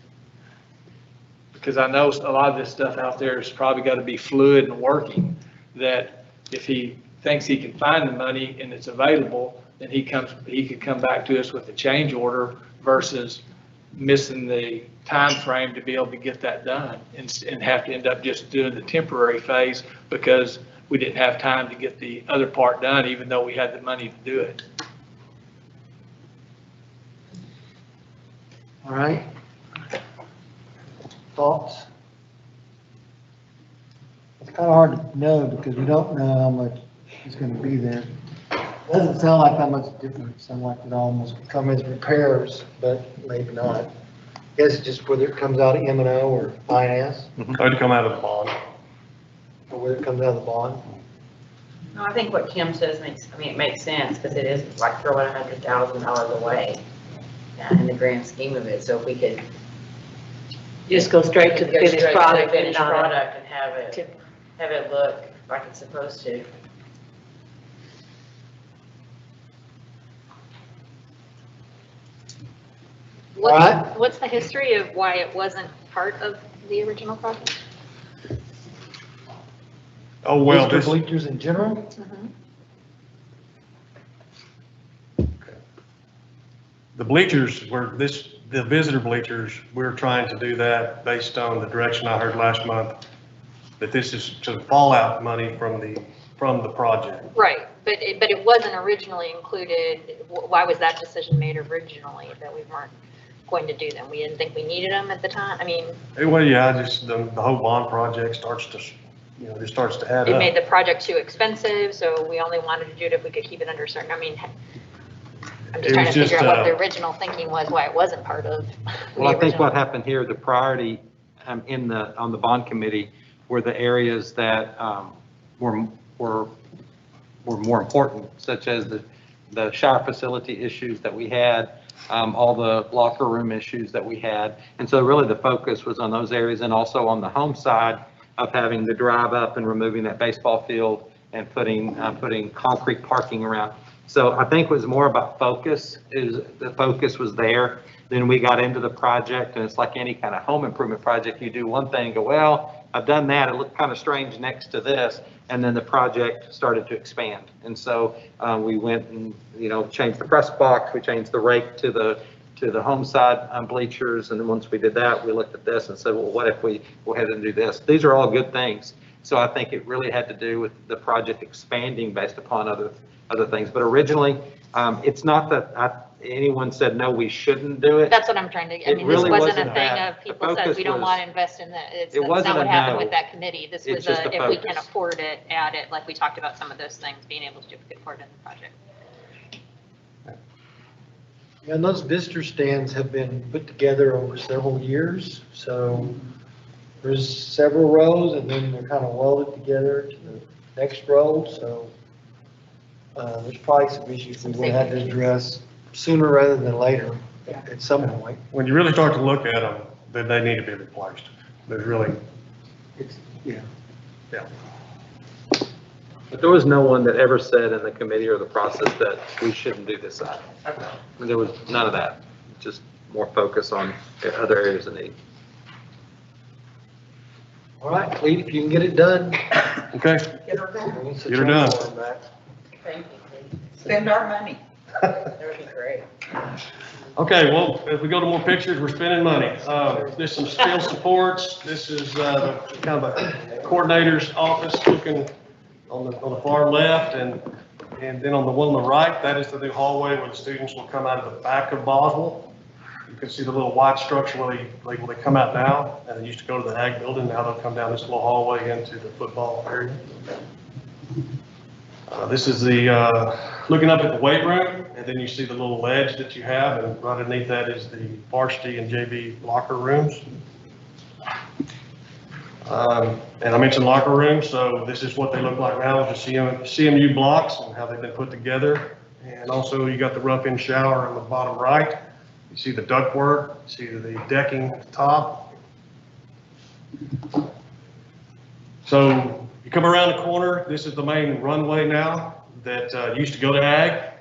because I know a lot of this stuff out there is probably got to be fluid and working, that if he thinks he can find the money and it's available, then he could come back to us with a change order versus missing the time frame to be able to get that done and have to end up just doing the temporary phase because we didn't have time to get the other part done, even though we had the money to do it. All right. Thoughts? It's kind of hard to know because we don't know how much is going to be there. Doesn't sound like that much different. Sound like it almost could come as repairs, but maybe not. guess just whether it comes out of M&O or finance, It'd come out of the bond. or whether it comes out of the bond. No, I think what Kim says it makes sense, because it is like throwing $100,000 away in the grand scheme of it, so if we could. Just go straight to the go finished straight to the product. Finished and not- product and have it look like it's supposed to. All right. What's the history of why it wasn't part of the original project? Oh, well, Booster this, bleachers in general? the bleachers the visitor bleachers, we're trying to do that based on the direction I heard last month, that this is to fallout money from the project. Right, but it wasn't originally included. Why was that decision made originally that we weren't going to do them? We didn't think we needed them at the time? I mean, Well, yeah, just the whole bond project starts to, just starts to add it up. made the project too expensive, so we only wanted to do it if we could keep it under certain, I'm It just trying was to figure just, out what the original thinking was, why it wasn't part of the Well, I think original. what happened here, the priority on the bond committee were the areas that were more important, such as the shower facility issues that we had, all the locker room issues that we had. And so really the focus was on those areas, and also on the home side of having the drive up and removing that baseball field and putting concrete parking around. So I think it was more about focus, the focus was there. Then we got into the project, and it's like any kind of home improvement project. You do one thing, go, well, I've done that. It looked kind of strange next to this. And then the project started to expand. And so we went and, changed the press box. We changed the rake to the home side bleachers. And then once we did that, we looked at this and said, well, what if we go ahead and do this? These are all good things. So I think it really had to do with the project expanding based upon other things. But originally, it's not that anyone said, no, we shouldn't do it. That's what I'm trying to, It this really wasn't a wasn't thing that. of The people said, focus we don't was- want to invest in that. That's wasn't not what a happened no. with that committee. This It's was just a if we can focus. afford it, add it, like we talked about some of those things, being able to do if we could afford it in the project. And those visitor stands have been put together over several years, so there's several rows, and then they're kind of welded together to the next row, so there's probably some issues we would have to address sooner rather than later at some point. When you really start to look at them, then they need to be replaced. There's really, Yeah. But there was no one that ever said in the committee or the process that we shouldn't do this side. There was none of that, just more focus on other areas of need. All right, Clete, if you can get it done. okay, Get her done. we'll set Get her your done. form back. Thank you, Clete. Spend our money. That would be great. Okay, well, if we go to more pictures, we're spending money. There's some steel supports. This is the kind of a coordinator's office looking on the far left, and then on the one on the right, that is the new hallway where the students will come out of the back of Boswell. You can see the little white structure where they come out now, and they used to go to the ag building. Now they'll come down this little hallway into the football area. This is the, looking up at the weight room, and then you see the little ledge that you have, and right underneath that is the varsity and JV locker rooms. And I mentioned locker rooms, so this is what they look like now, the CMU blocks and how they've been put together. And also you got the rough-in shower on the bottom right. You see the ductwork, you see the decking at the top. So you come around the corner, this is the main runway now that used to go to ag.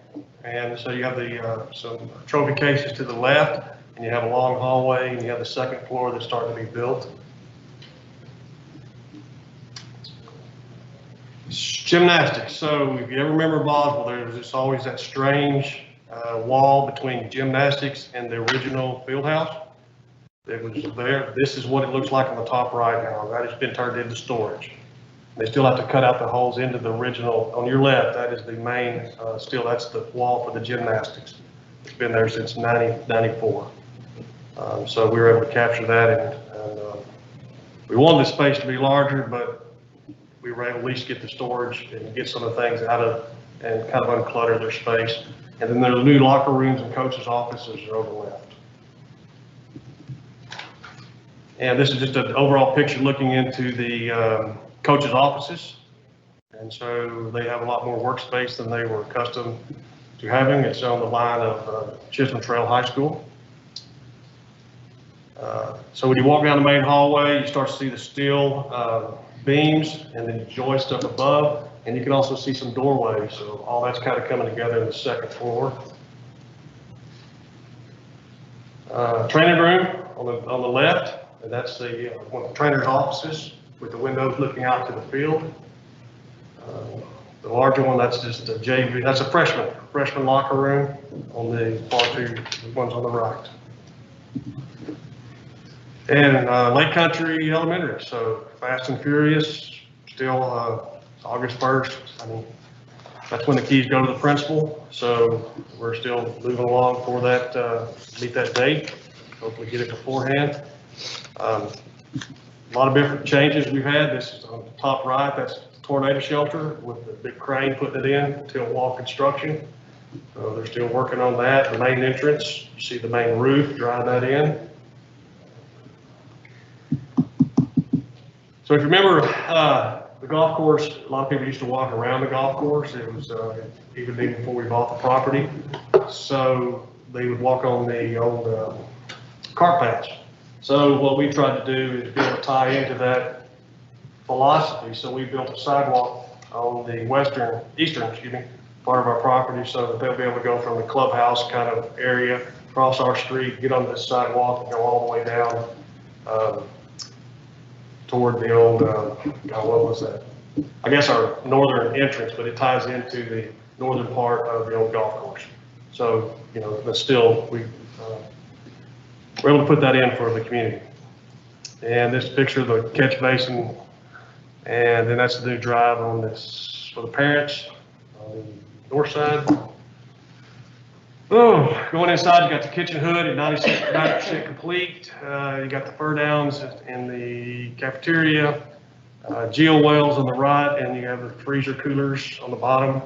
And so you have some trophy cases to the left, and you have a long hallway, and you have the second floor that's starting to be built. Gymnastics. So if you ever remember Boswell, there was just always that strange wall between gymnastics and the original field house. It was there. This is what it looks like on the top right now. That has been turned into storage. They still have to cut out the holes into the original. On your left, that is the main, that's the wall for the gymnastics. It's been there since 1994. So we were able to capture that, and we wanted the space to be larger, but we were able to at least get the storage and get some of the things out of and kind of unclutter their space. And then there's new locker rooms and coaches' offices are over left. And this is just an overall picture looking into the coaches' offices. And so they have a lot more workspace than they were accustomed to having. It's on the line of Chisholm Trail High School. So when you walk down the main hallway, you start to see the steel beams and then joist up above, and you can also see some doorways. So all that's kind of coming together in the second floor. Training room on the left, and that's one of the trainer's offices with the windows looking out to the field. The larger one, that's just a JV, that's a freshman locker room on the far two, the ones on the right. And Lake Country Elementary, so fast and furious, still August 1st. I mean, that's when the keys go to the principal. So we're still moving along for that, meet that date, hopefully get it beforehand. A lot of different changes we've had. This is on the top right, that's the tornado shelter with the big crane putting it in, tilt wall construction. So they're still working on that. The main entrance, you see the main roof, drive that in. So if you remember the golf course, a lot of people used to walk around the golf course. It was even before we bought the property. So they would walk on the old cart paths. So what we tried to do is be able to tie into that philosophy. So we built a sidewalk on the eastern part of our property so that they'll be able to go from the clubhouse kind of area, cross our street, get on this sidewalk and go all the way down toward the old, what was that? I guess our northern entrance, but it ties into the northern part of the old golf course. So, but still, we're able to put that in for the community. And this picture of the catch basin, and then that's the new drive on this for the parents on the north side. Oh, going inside, you got the kitchen hood at 90% complete. You got the fur downs in the cafeteria, geo wells on the right, and you have the freezer coolers on the bottom.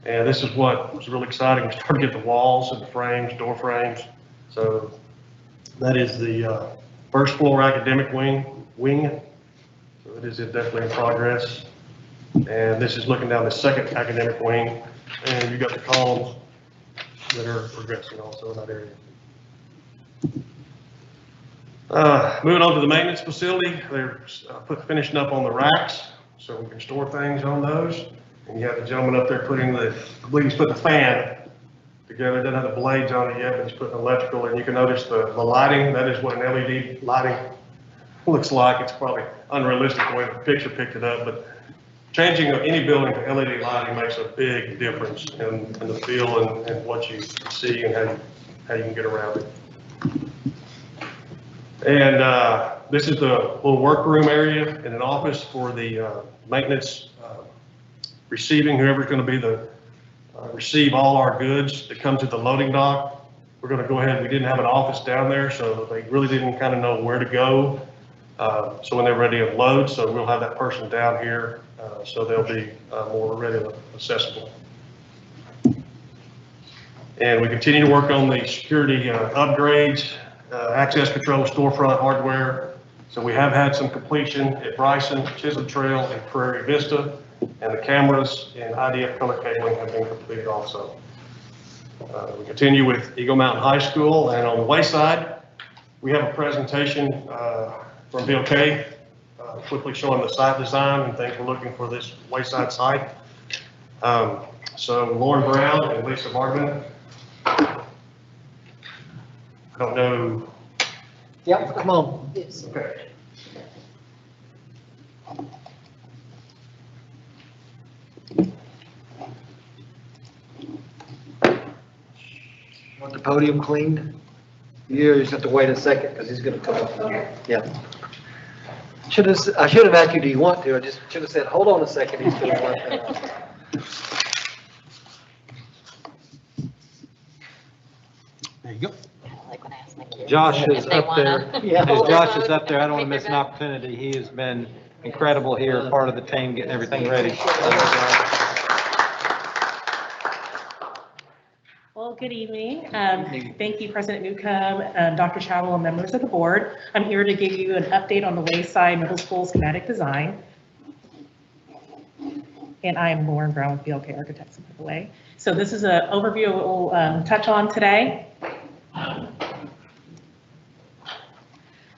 And this is what was really exciting. We started to get the walls and the frames, door frames. So that is the first floor academic wing. So it is definitely in progress. And this is looking down the second academic wing, and you got the columns that are progressing also in that area. Moving on to the maintenance facility, they're finishing up on the racks so we can store things on those. And you have the gentleman up there putting I believe he's putting the fan together. Doesn't have the blades on it yet, but he's putting electrical. And you can notice the lighting. That is what an LED lighting looks like. It's probably unrealistic the way the picture picked it up, but changing any building to LED lighting makes a big difference in the feel and what you see and how you can get around it. And this is the little workroom area in an office for the maintenance receiving, whoever's going to be the receive all our goods that come to the loading dock. We're going to go ahead. We didn't have an office down there, so they really didn't kind of know where to go. So when they're ready to load, so we'll have that person down here, so they'll be more readily accessible. And we continue to work on the security upgrades, access control, storefront hardware. So we have had some completion at Bryson, Chisholm Trail, and Prairie Vista, and the cameras and IDF color cabling have been completed also. We continue with Eagle Mountain High School, and on the wayside, we have a presentation from Bill Kay, quickly showing the site design and things we're looking for this wayside site. So Lauren Brown and Lisa Bartman. I don't know. Yep, come on. Okay. Want the podium cleaned? You just have to wait a second because he's going to come up. Yeah. I should have asked you, do you want to? I just should have said, hold on a second. He's going to work that out. There you go. Like when I ask my kids. Josh if is they up there. wanna Yeah. As hold Josh their is up there, I don't want to vote, miss an take their vote. opportunity. He has been incredible here, part of the team, getting everything ready. Well, Good evening. Thank you, President Newcomb, Dr. Chadwell, and members of the board. I'm here to give you an update on the Wayside Middle School schematic design. And I am Lauren Brown with BLK Architects, by the way. So this is an overview of what we'll touch on today.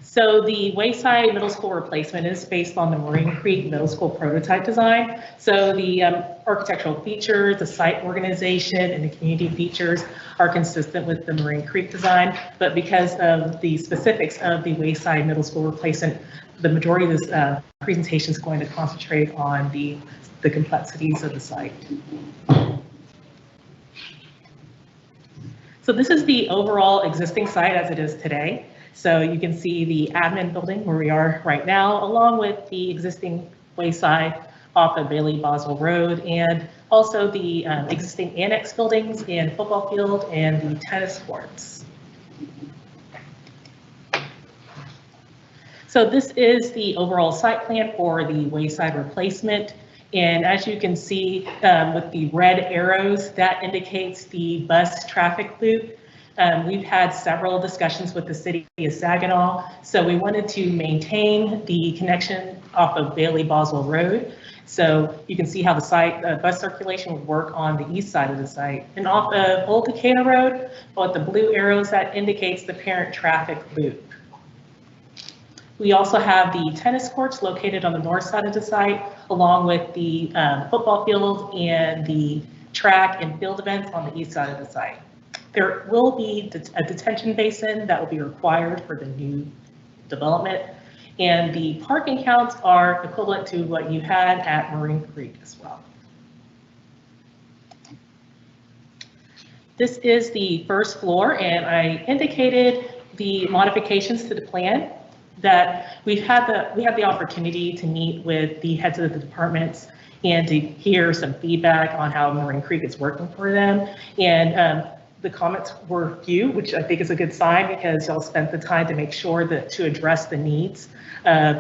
So the Wayside Middle School replacement is based on the Marine Creek Middle School prototype design. So the architectural features, the site organization, and the community features are consistent with the Marine Creek design. But because of the specifics of the Wayside Middle School replacement, the majority of this presentation is going to concentrate on the complexities of the site. So this is the overall existing site as it is today. So you can see the admin building where we are right now, along with the existing Wayside off of Bailey Boswell Road, and also the existing annex buildings and football field and the tennis courts. So this is the overall site plan for the Wayside replacement. And as you can see with the red arrows, that indicates the bus traffic loop. We've had several discussions with the city of Saginaw, so we wanted to maintain the connection off of Bailey Boswell Road. So you can see how the site bus circulation would work on the east side of the site. And off of Old Decatur Road, with the blue arrows, that indicates the parent traffic loop. We also have the tennis courts located on the north side of the site, along with the football field and the track and field events on the east side of the site. There will be a detention basin that will be required for the new development, and the parking counts are equivalent to what you had at Marine Creek as well. This is the first floor, and I indicated the modifications to the plan that we had the opportunity to meet with the heads of the departments and to hear some feedback on how Marine Creek is working for them. And the comments were few, which I think is a good sign because y'all spent the time to make sure that to address the needs of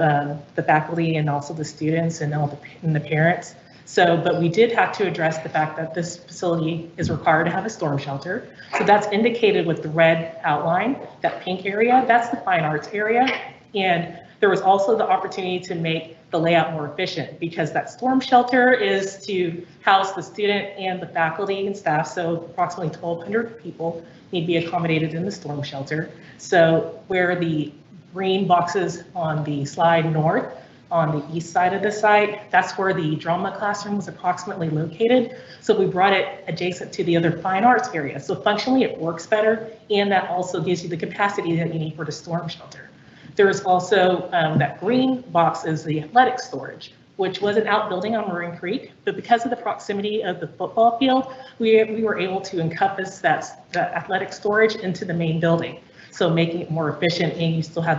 the faculty and also the students and all the parents. So, but we did have to address the fact that this facility is required to have a storm shelter. So that's indicated with the red outline, that pink area, that's the fine arts area. And there was also the opportunity to make the layout more efficient because that storm shelter is to house the student and the faculty and staff. So approximately 1,200 people need to be accommodated in the storm shelter. So where the green boxes on the slide north on the east side of the site, that's where the drama classroom was approximately located. So we brought it adjacent to the other fine arts area. So functionally it works better, and that also gives you the capacity that you need for the storm shelter. There is also that green box is the athletic storage, which was an outbuilding on Marine Creek, but because of the proximity of the football field, we were able to encompass that athletic storage into the main building. So making it more efficient, and you still have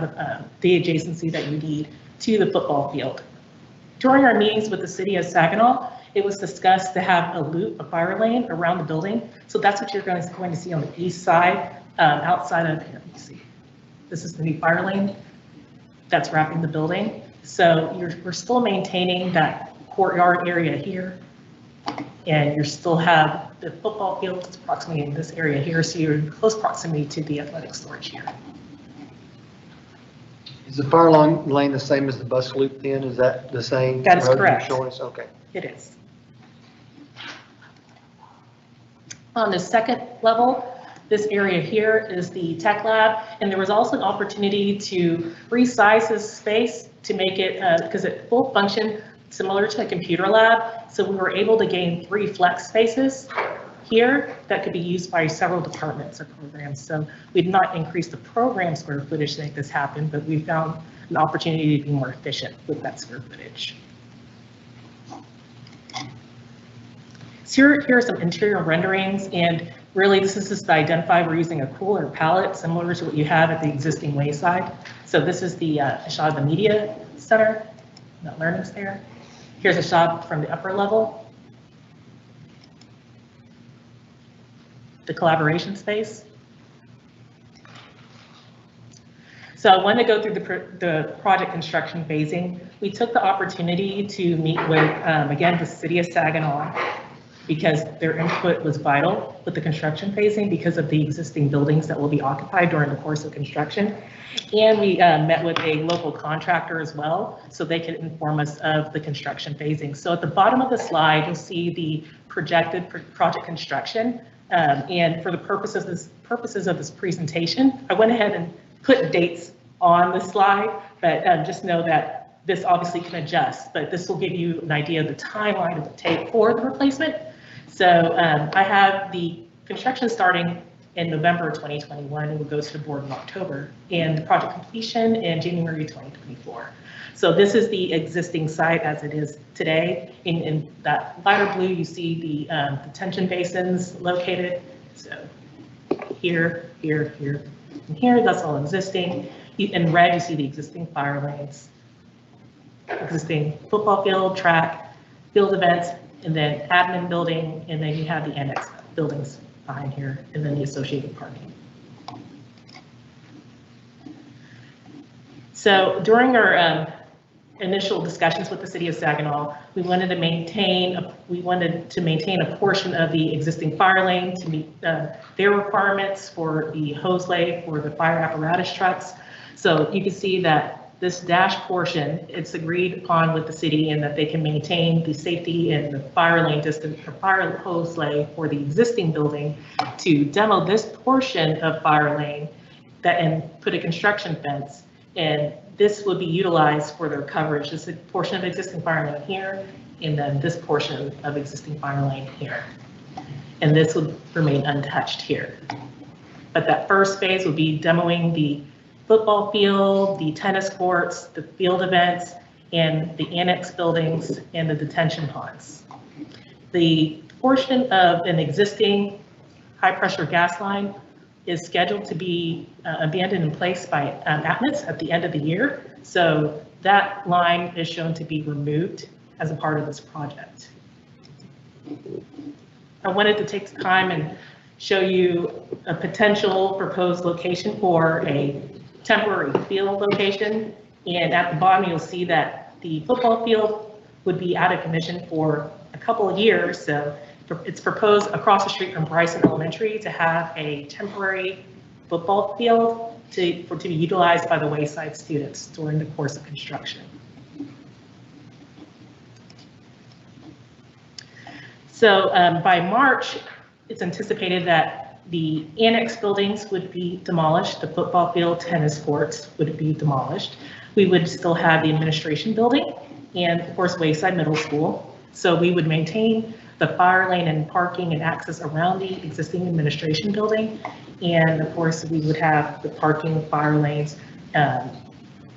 the adjacency that you need to the football field. During our meetings with the city of Saginaw, it was discussed to have a loop, a fire lane around the building. So that's what you're going to see on the east side, outside of here. Let me see. This is the new fire lane that's wrapping the building. So we're still maintaining that courtyard area here, and you still have the football field that's approximately in this area here. So you're in close proximity to the athletic storage here. Is the fire lane the same as the bus loop then? Is that the same? That is road you're correct. showing us? Okay. It is. On the second level, this area here is the tech lab, and there was also an opportunity to resize this space to make it, because it full function similar to a computer lab. So we were able to gain 3 flex spaces here that could be used by several departments or programs. So we did not increase the program square footage to make this happen, but we found an opportunity to be more efficient with that square footage. So here are some interior renderings, and really this is just to identify we're using a cooler palette similar to what you have at the existing Wayside. So this is the shot of the media center, that learning there. Here's a shot from the upper level. The collaboration space. So I wanted to go through the project construction phasing. We took the opportunity to meet with, again, the city of Saginaw because their input was vital with the construction phasing because of the existing buildings that will be occupied during the course of construction. And we met with a local contractor as well, so they could inform us of the construction phasing. So at the bottom of the slide, you'll see the projected project construction. And for the purposes of this presentation, I went ahead and put dates on the slide, but just know that this obviously can adjust, but this will give you an idea of the timeline it would take for the replacement. So I have the construction starting in November 2021, and it goes to the board in October, and the project completion in January 2024. So this is the existing site as it is today. In that lighter blue, you see the detention basins located. So here, here, here, and here, that's all existing. In red, you see the existing fire lanes, existing football field, track, field events, and then admin building, and then you have the annex buildings behind here, and then the associated parking. So during our initial discussions with the city of Saginaw, we wanted to maintain a portion of the existing fire lane to meet their requirements for the hose lay for the fire apparatus trucks. So you can see that this dash portion, it's agreed upon with the city and that they can maintain the safety and the fire lane distance or fire hose lay for the existing building to demo this portion of fire lane and put a construction fence. And this would be utilized for their coverage. This is a portion of existing fire lane here, and then this portion of existing fire lane here. And this would remain untouched here. But that first phase would be demoing the football field, the tennis courts, the field events, and the annex buildings and the detention ponds. The portion of an existing high pressure gas line is scheduled to be abandoned in place by Atmos at the end of the year. So that line is shown to be removed as a part of this project. I wanted to take time and show you a potential proposed location for a temporary field location. And at the bottom, you'll see that the football field would be out of commission for a couple of years. So it's proposed across the street from Bryson Elementary to have a temporary football field to be utilized by the Wayside students during the course of construction. So by March, it's anticipated that the annex buildings would be demolished, the football field, tennis courts would be demolished. We would still have the administration building and of course Wayside Middle School. So we would maintain the fire lane and parking and access around the existing administration building. And of course we would have the parking fire lanes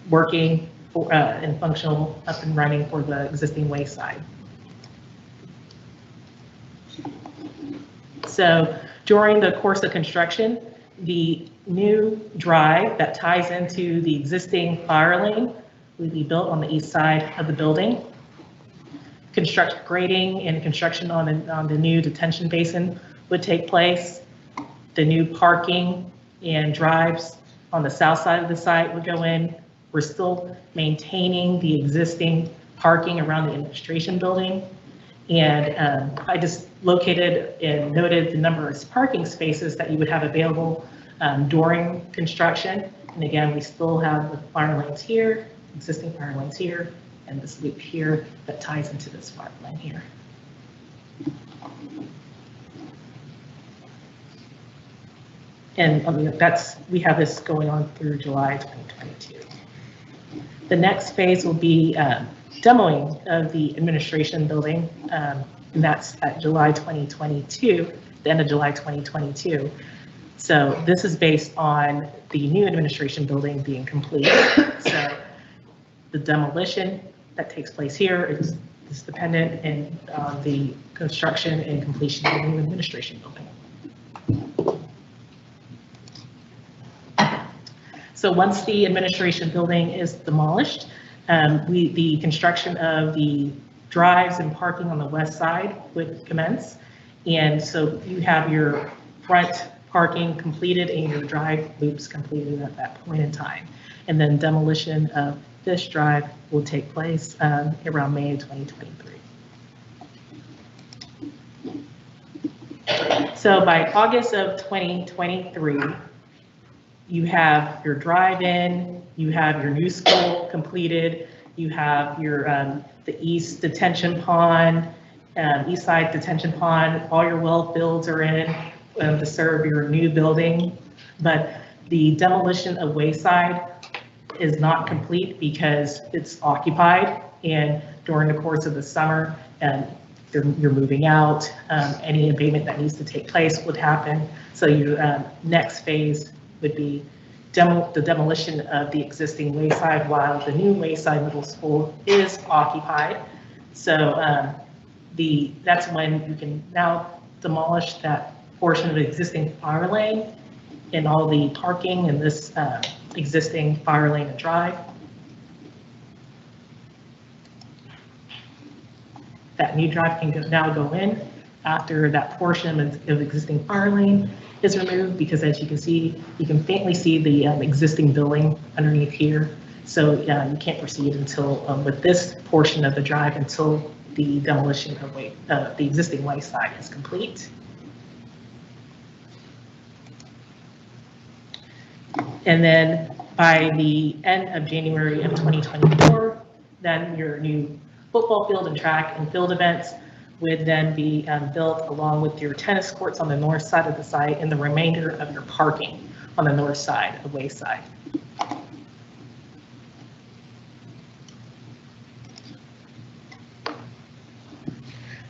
working for, and functional up and running for the existing Wayside. So during the course of construction, the new drive that ties into the existing fire lane will be built on the east side of the building. Construct grading and construction on the new detention basin would take place. The new parking and drives on the south side of the site would go in. We're still maintaining the existing parking around the administration building. And I just located and noted the number of parking spaces that you would have available during construction. And again, we still have the fire lanes here, existing fire lanes here, and this loop here that ties into this fire lane here. And I mean, we have this going on through July 2022. The next phase will be demoing of the administration building, and that's at July 2022, the end of July 2022. So this is based on the new administration building being complete. So the demolition that takes place here is dependent on the construction and completion of the new administration building. So once the administration building is demolished, the construction of the drives and parking on the west side would commence. And so you have your front parking completed and your drive loops completed at that point in time. And then demolition of this drive will take place around May of 2023. So by August of 2023, you have your drive-in, you have your new school completed, you have your, the east detention pond, east side detention pond, all your well fields are in to serve your new building. But the demolition of Wayside is not complete because it's occupied, and during the course of the summer, you're moving out, any abatement that needs to take place would happen. So your next phase would be the demolition of the existing Wayside while the new Wayside Middle School is occupied. So that's when you can now demolish that portion of the existing fire lane and all the parking in this existing fire lane and drive. That new drive can now go in after that portion of existing fire lane is removed, because as you can see, you can faintly see the existing building underneath here. So you can't proceed until, with this portion of the drive, until the demolition of the existing Wayside is complete. And then by the end of January of 2024, then your new football field and track and field events would then be built along with your tennis courts on the north side of the site and the remainder of your parking on the north side of Wayside.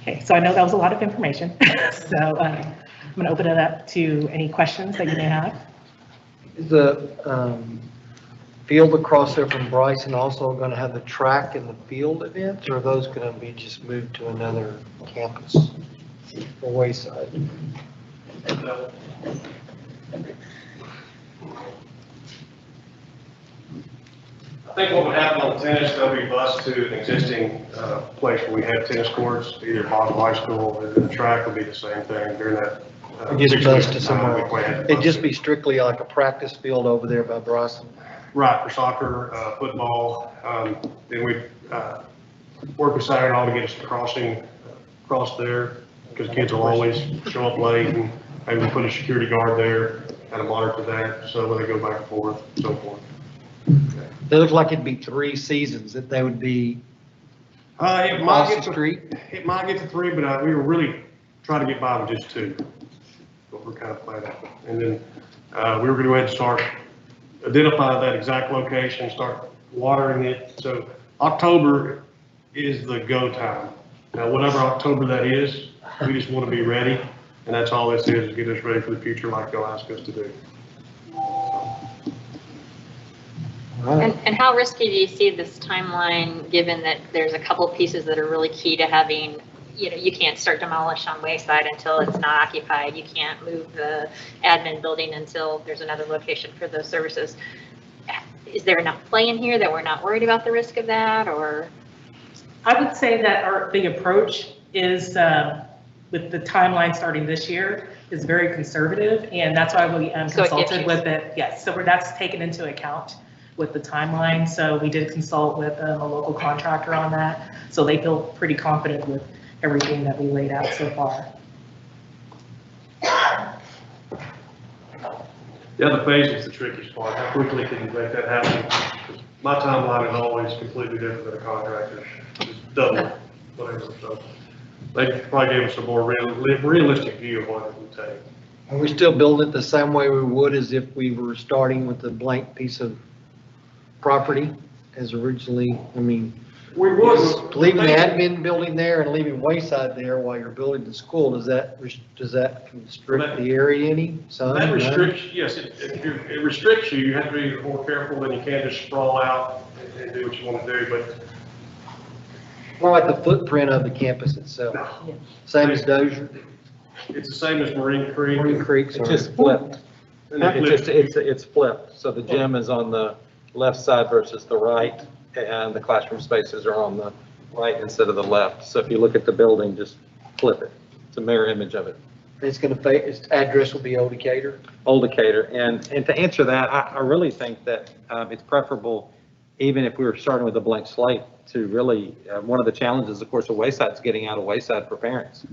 Okay, so I know that was a lot of information. So I'm going to open it up to any questions that you may have. Is the field across there from Bryson also going to have the track and the field events, or are those going to be just moved to another campus or Wayside? I think what would happen on tennis, they'll be bused to an existing place where we have tennis courts, either Boston High School, or the track will be the same thing during that. Just bused to somewhere. It'd just be strictly like a practice field over there by Bryson. Right, for soccer, football. Then we work with Saginaw to get us a crossing across there, because kids will always show up late, and maybe we put a security guard there, kind of monitor that, so when they go back and forth, so forth. It looks like it'd be 3 seasons that they would be It might across get the to, street. it might get to 3, but we were really trying to get by with just 2. What we're kind of planning. And then we were going to go ahead and start identify that exact location, start watering it. So October is the go time. Now, whatever October that is, we just want to be ready. And that's all this is get us ready for the future like they'll ask us to do. And how risky do you see this timeline, given that there's a couple pieces that are really key to having, you can't start demolish on Wayside until it's not occupied. You can't move the admin building until there's another location for those services. Is there enough play in here that we're not worried about the risk of that, or? I would say that the approach is, with the timeline starting this year, is very conservative, and that's why we consulted with it. Yes, so that's taken into account with the timeline. So we did consult with a local contractor on that. So they feel pretty confident with everything that we laid out so far. The other phase is the trickiest part. How quickly can you make that happen? My timeline is always completely different than a contractor's. Just double, whatever. So they probably gave us a more realistic view of what it would take. Are we still building it the same way we would as if we were starting with a blank piece of property as originally? I mean, We would. leaving the admin building there and leaving Wayside there while you're building the school, does that constrict the area any? That restricts, yes, it restricts you. You have to be more careful, and you can't just sprawl out and do what you want to do, but. More like the footprint of the campus itself. No. Same as Dozier. It's the same as Marine Creek. Marine Creek, It's sorry. just flipped. It's flipped. So the gym is on the left side versus the right, and the classroom spaces are on the right instead of the left. So if you look at the building, just flip it. It's a mirror image of it. It's going to its address will be Old Decatur. Old Decatur. And to answer that, I really think that it's preferable, even if we were starting with a blank slate, to really, one of the challenges, of course, of Wayside is getting out of Wayside for parents.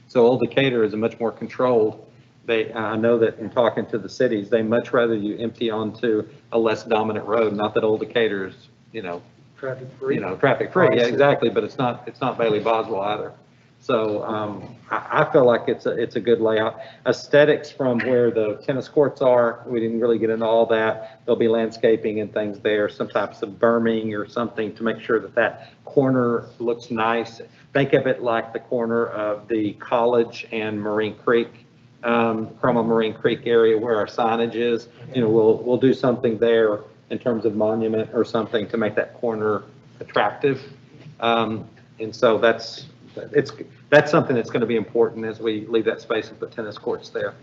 So Old Decatur is a much more controlled. I know that in talking to the cities, they much rather you empty onto a less dominant road. Not that Old Decatur is, Traffic free. traffic free. Yeah, exactly. But it's not Bailey Boswell either. So I feel like it's a good layout. Aesthetics from where the tennis courts are, we didn't really get into all that. There'll be landscaping and things there, some types of berming or something to make sure that that corner looks nice. Think of it like the corner of the College and Marine Creek, Cromwell Marine Creek area where our signage is. We'll do something there in terms of monument or something to make that corner attractive. And so that's something that's going to be important as we leave that space and put tennis courts there.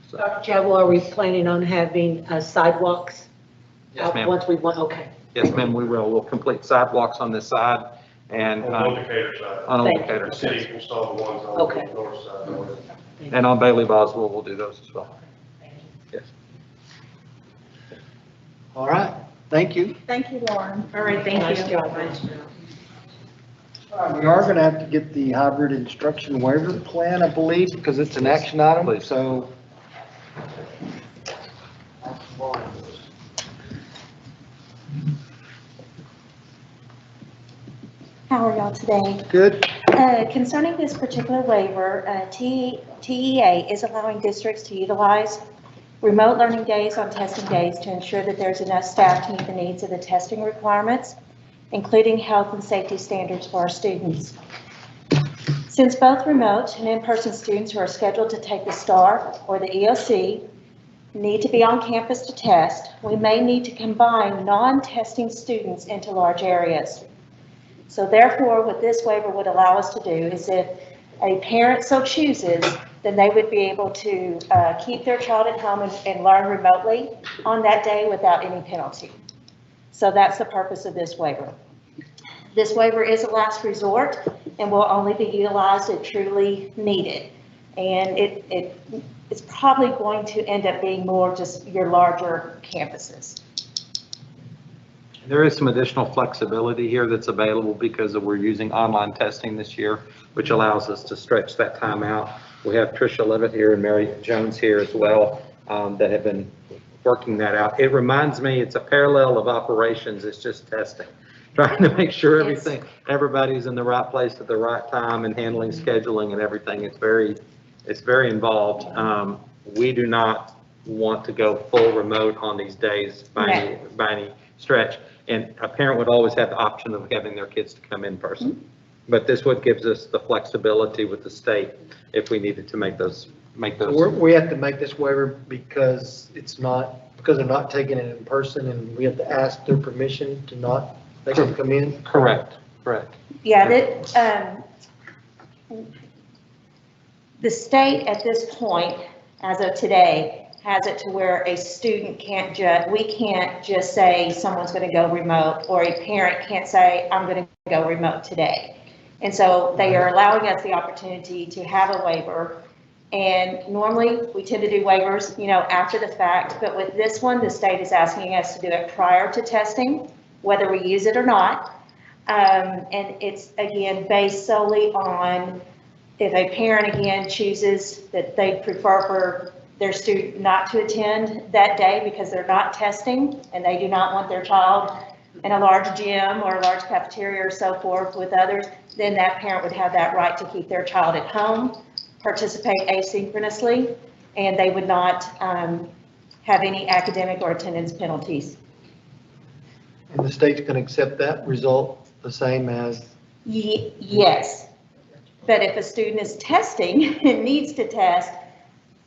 So, Dr. Chadwell, are we planning on having sidewalks? Yes, ma'am. Once we want, okay. Yes, ma'am, we will. We'll complete sidewalks on this side and On Old Decatur side. on Old Thank you. Decatur. The city can install the ones on Okay. the north side. And on Bailey Boswell, we'll do those as well. Yes. All right, thank you. Thank you, Lauren. All right, thank Nice you. job. All right, we are going to have to get the hybrid instruction waiver plan, I believe, because it's an action item, Please. so. How are y'all today? Good. Concerning this particular waiver, TEA is allowing districts to utilize remote learning days on testing days to ensure that there's enough staff to meet the needs of the testing requirements, including health and safety standards for our students. Since both remote and in-person students who are scheduled to take the STAR or the EOC need to be on campus to test, we may need to combine non-testing students into large areas. So therefore, what this waiver would allow us to do is if a parent so chooses, then they would be able to keep their child at home and learn remotely on that day without any penalty. So that's the purpose of this waiver. This waiver is a last resort and will only be utilized if truly needed. And it's probably going to end up being more just your larger campuses. There is some additional flexibility here that's available because we're using online testing this year, which allows us to stretch that time out. We have Tricia Levitt here and Mary Jones here as well that have been working that out. It reminds me, it's a parallel of operations. It's just testing, trying to make sure everybody's in the right place at the right time and handling scheduling and everything. It's very involved. We do not want to go full remote on these days by any stretch. And a parent would always have the option of having their kids to come in person. Mm-hmm. But this would gives us the flexibility with the state if we needed to make those. So we have to make this waiver because they're not taking it in person and we have to ask their permission to they can come in? Correct. Yeah, the state at this point, as of today, has it to where a student we can't just say someone's going to go remote, or a parent can't say, I'm going to go remote today. And so they are allowing us the opportunity to have a waiver. And normally we tend to do waivers, after the fact, but with this one, the state is asking us to do it prior to testing, whether we use it or not. And it's again, based solely on if a parent again chooses that they prefer for their student not to attend that day because they're not testing and they do not want their child in a large gym or a large cafeteria or so forth with others, then that parent would have that right to keep their child at home, participate asynchronously, and they would not have any academic or attendance penalties. And the state's going to accept that result the same as? Yes, but if a student is testing and needs to test,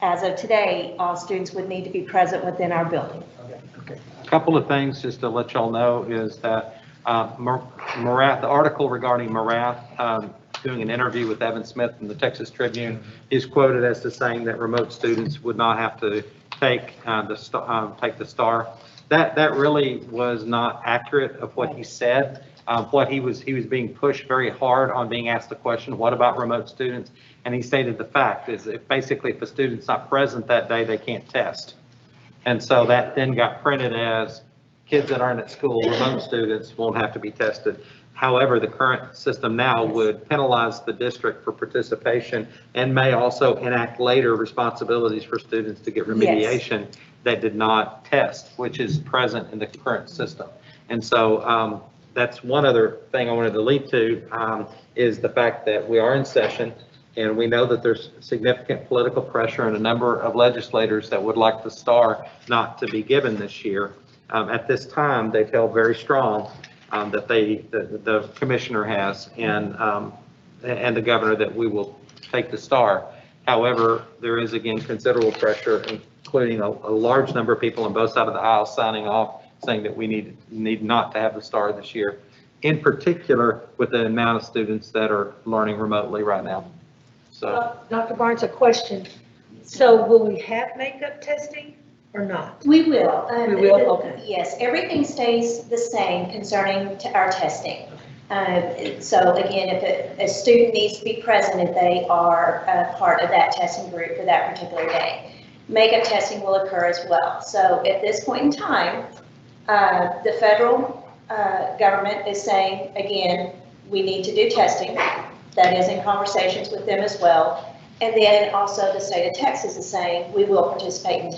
as of today, all students would need to be present within our building. Okay. A couple of things just to let y'all know is that Morath, the article regarding Morath, doing an interview with Evan Smith in the Texas Tribune, he's quoted as to saying that remote students would not have to take the STAR. That really was not accurate of what he said. He was being pushed very hard on being asked the question, what about remote students? And he stated the fact is if a student's not present that day, they can't test. And so that then got printed as kids that aren't at school, remote students won't have to be tested. However, the current system now would penalize the district for participation and may also enact later responsibilities for students to get remediation that did not test, which is present in the current system. And so that's one other thing I wanted to lead to, is the fact that we are in session, and we know that there's significant political pressure and a number of legislators that would like the STAR not to be given this year. At this time, they've held very strong that the commissioner has and the governor that we will take the STAR. However, there is again considerable pressure, including a large number of people on both sides of the aisle signing off, saying that we need not to have the STAR this year, in particular with the amount of students that are learning remotely right now. So, Dr. Barnes, a question. So will we have makeup testing or not? We will. We will? Okay. Yes, everything stays the same concerning to our testing. So again, if a student needs to be present, if they are part of that testing group for that particular day, makeup testing will occur as well. So at this point in time, the federal government is saying, again, we need to do testing. That is in conversations with them as well. And then also the state of Texas is saying we will participate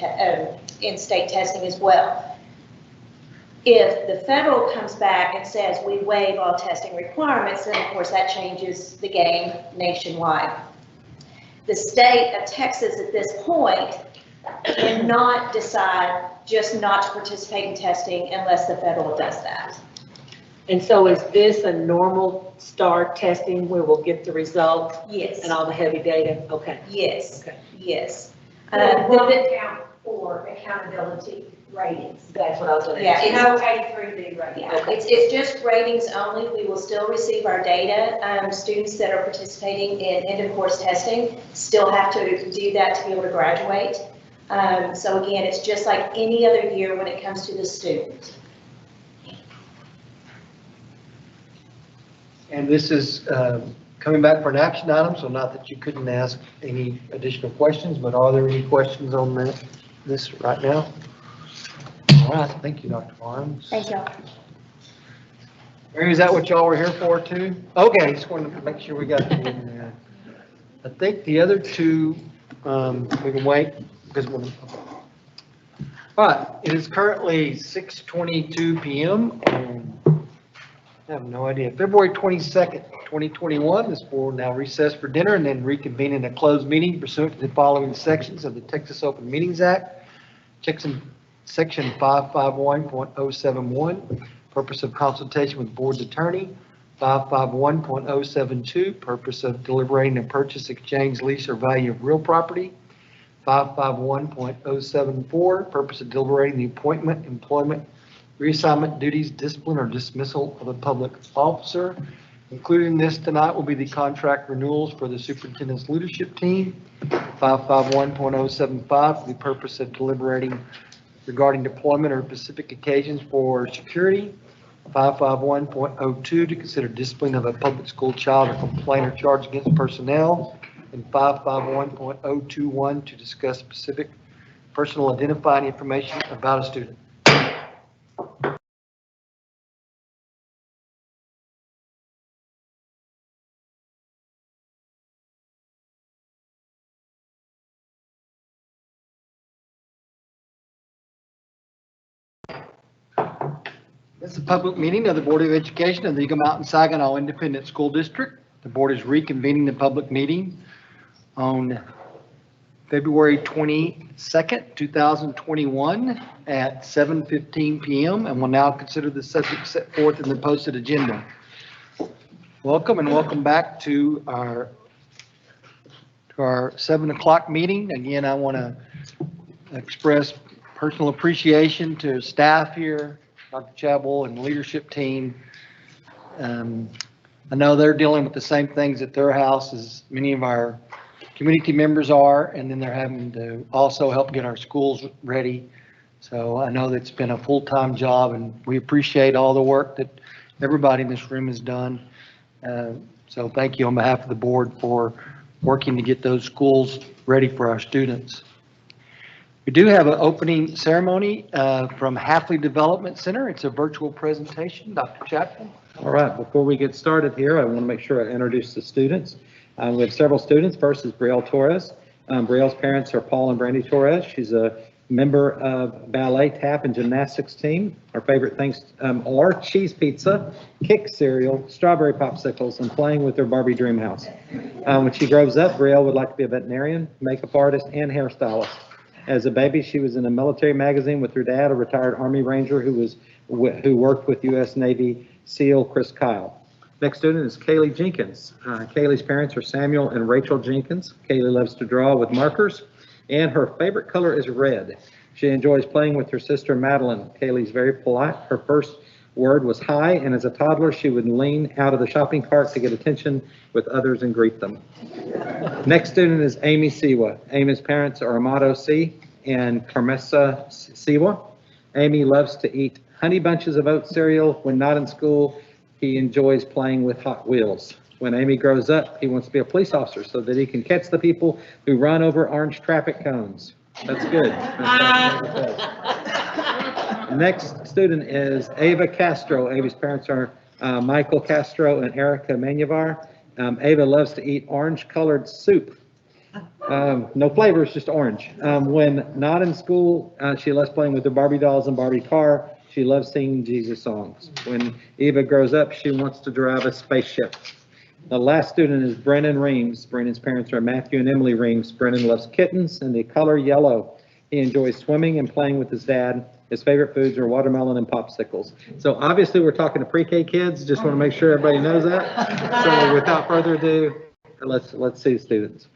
in state testing as well. If the federal comes back and says we waive all testing requirements, then of course that changes the game nationwide. The state of Texas at this point cannot decide just not to participate in testing unless the federal does that. And so is this a normal STAR testing where we'll get the results? Yes. And all the heavy data? Okay. Yes. Okay. Yes. It will account for accountability ratings. That's what I was going to Yeah, ask. it's No A through D ratings. Yeah, it's just ratings only. We will still receive our data. Students that are participating in end of course testing still have to do that to be able to graduate. So again, it's just like any other year when it comes to the student. And this is coming back for an action item, so not that you couldn't ask any additional questions, but are there any questions on this right now? All right, thank you, Dr. Barnes. Thank y'all. Mary, is that what y'all were here for too? Okay, just wanted to make sure we got you in there. I think the other two, we can wait because we're. All right, it is currently 6:22 p.m. I have no idea. February 22nd, 2021, this board will now recess for dinner and then reconvene in a closed meeting pursuant to the following sections of the Texas Open Meetings Act. Section 551.071, purpose of consultation with board's attorney. 551.072, purpose of deliberating a purchase, exchange, lease, or value of real property. 551.074, purpose of deliberating the appointment, employment, reassignment, duties, discipline, or dismissal of a public officer. Included in this tonight will be the contract renewals for the superintendent's leadership team. 551.075 for the purpose of deliberating regarding deployment or specific occasions for security. 551.02 to consider discipline of a public school child or complaint or charge against personnel. And 551.021 to discuss specific personal identifying information about a student. This is a public meeting of the Board of Education of the Eagle Mountain Saginaw Independent School District. The board is reconvening the public meeting on February 22nd, 2021 at 7:15 p.m. and will now consider the subject set forth in the posted agenda. Welcome and welcome back to our 7 o'clock meeting. Again, I want to express personal appreciation to staff here, Dr. Chabel and the leadership team. I know they're dealing with the same things at their house as many of our community members are, and then they're having to also help get our schools ready. So I know that's been a full-time job, and we appreciate all the work that everybody in this room has done. So thank you on behalf of the board for working to get those schools ready for our students. We do have an opening ceremony from Halfley Development Center. It's a virtual presentation. Dr. Chapman? All right, before we get started here, I want to make sure I introduce the students. We have several students. First is Brielle Torres. Brielle's parents are Paul and Brandy Torres. She's a member of ballet, tap, and gymnastics team. Her favorite things are cheese pizza, kick cereal, strawberry popsicles, and playing with her Barbie dream house. When she grows up, Brielle would like to be a veterinarian, makeup artist, and hairstylist. As a baby, she was in a military magazine with her dad, a retired Army Ranger who worked with U.S. Navy SEAL Chris Kyle. Next student is Kaylee Jenkins. Kaylee's parents are Samuel and Rachel Jenkins. Kaylee loves to draw with markers, and her favorite color is red. She enjoys playing with her sister Madeline. Kaylee's very polite. Her first word was hi, and as a toddler, she would lean out of the shopping cart to get attention with others and greet them. Next student is Amy Siwa. Amy's parents are Amato C. and Carmessa Siwa. Amy loves to eat honey bunches of oat cereal. When not in school, he enjoys playing with Hot Wheels. When Amy grows up, he wants to be a police officer so that he can catch the people who run over orange traffic cones. That's good. Next student is Ava Castro. Ava's parents are Michael Castro and Erica Manuvar. Ava loves to eat orange-colored soup. No flavors, just orange. When not in school, she loves playing with the Barbie dolls and Barbie car. She loves singing Jesus songs. When Eva grows up, she wants to drive a spaceship. The last student is Brennan Reams. Brennan's parents are Matthew and Emily Reams. Brennan loves kittens and the color yellow. He enjoys swimming and playing with his dad. His favorite foods are watermelon and popsicles. So obviously we're talking to pre-K kids. Just want to make sure everybody knows that. So without further ado, let's see the students.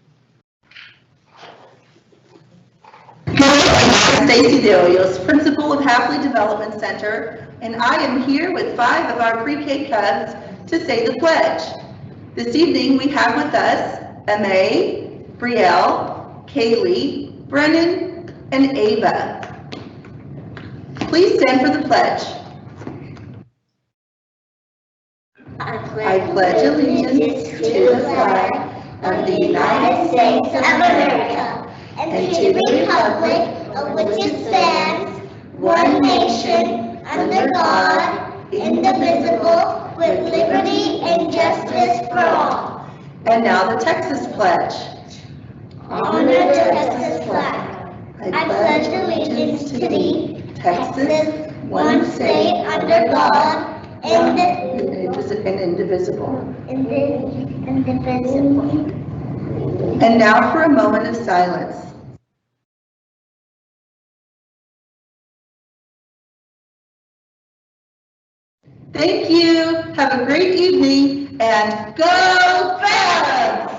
I'm Stacy Delios, principal of Halfley Development Center, and I am here with 5 of our pre-K cubs to say the pledge. This evening we have with us Ame, Brielle, Kaylee, Brennan, and Ava. Please stand for the pledge. I pledge allegiance to the flag of the United States of America and to the republic of which it stands, one nation, under God, indivisible, with liberty and justice for all. And now the Texas pledge. Honor the Texas flag. I pledge allegiance to thee, Texas, one state under God, indivisible. And now for a moment of silence. Thank you. Have a great evening and go Fabs!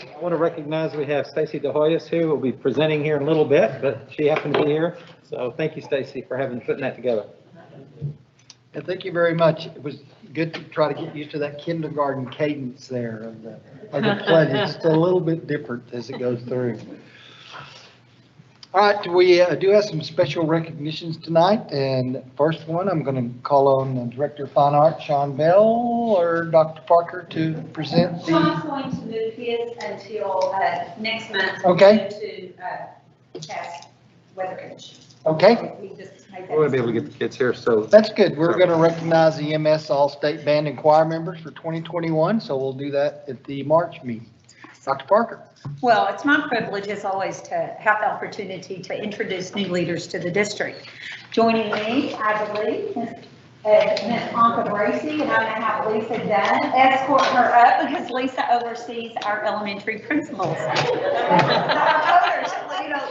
I want to recognize we have Stacy DeHoyas who will be presenting here in a little bit, but she happened to be here. So thank you, Stacy, for putting that together. And thank you very much. It was good to try to get used to that kindergarten cadence there of the pledge. It's just a little bit different as it goes through. All right, we do have some special recognitions tonight, and first one, I'm going to call on the Director of Fine Arts, Sean Bell, or Dr. Parker to present the... Sean's going to move his until next month. Okay. To past weather conditions. Okay. We just made that. We're going to be able to get the kids here, so. That's good. We're going to recognize the EMS All-State Band and Choir members for 2021, so we'll do that at the March meeting. Dr. Parker. Well, it's my privilege, as always, to have the opportunity to introduce new leaders to the district. Joining me, I believe, is Ms. Anka Bracey, and I'm going to have Lisa Dunn escort her up because Lisa oversees our elementary principals.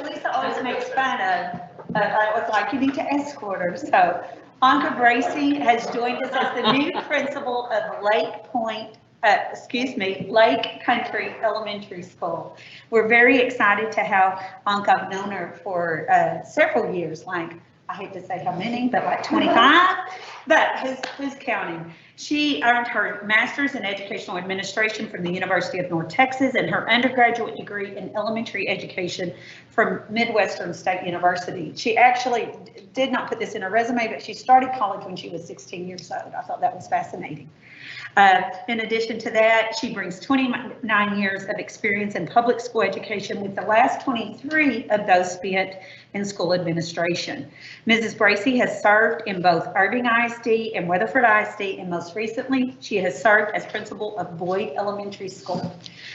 Lisa always makes fun of, I was like, you need to escort her. So Anka Bracey has joined us as the new principal of Lake Country Elementary School. We're very excited to have Anka. I've known her for several years, like, I hate to say how many, but like 25, but who's counting? She earned her master's in educational administration from the University of North Texas and her undergraduate degree in elementary education from Midwestern State University. She actually did not put this in her resume, but she started college when she was 16 years old. I thought that was fascinating. In addition to that, she brings 29 years of experience in public school education, with the last 23 of those spent in school administration. Mrs. Bracey has served in both Irving ISD and Weatherford ISD, and most recently, she has served as principal of Boyd Elementary School.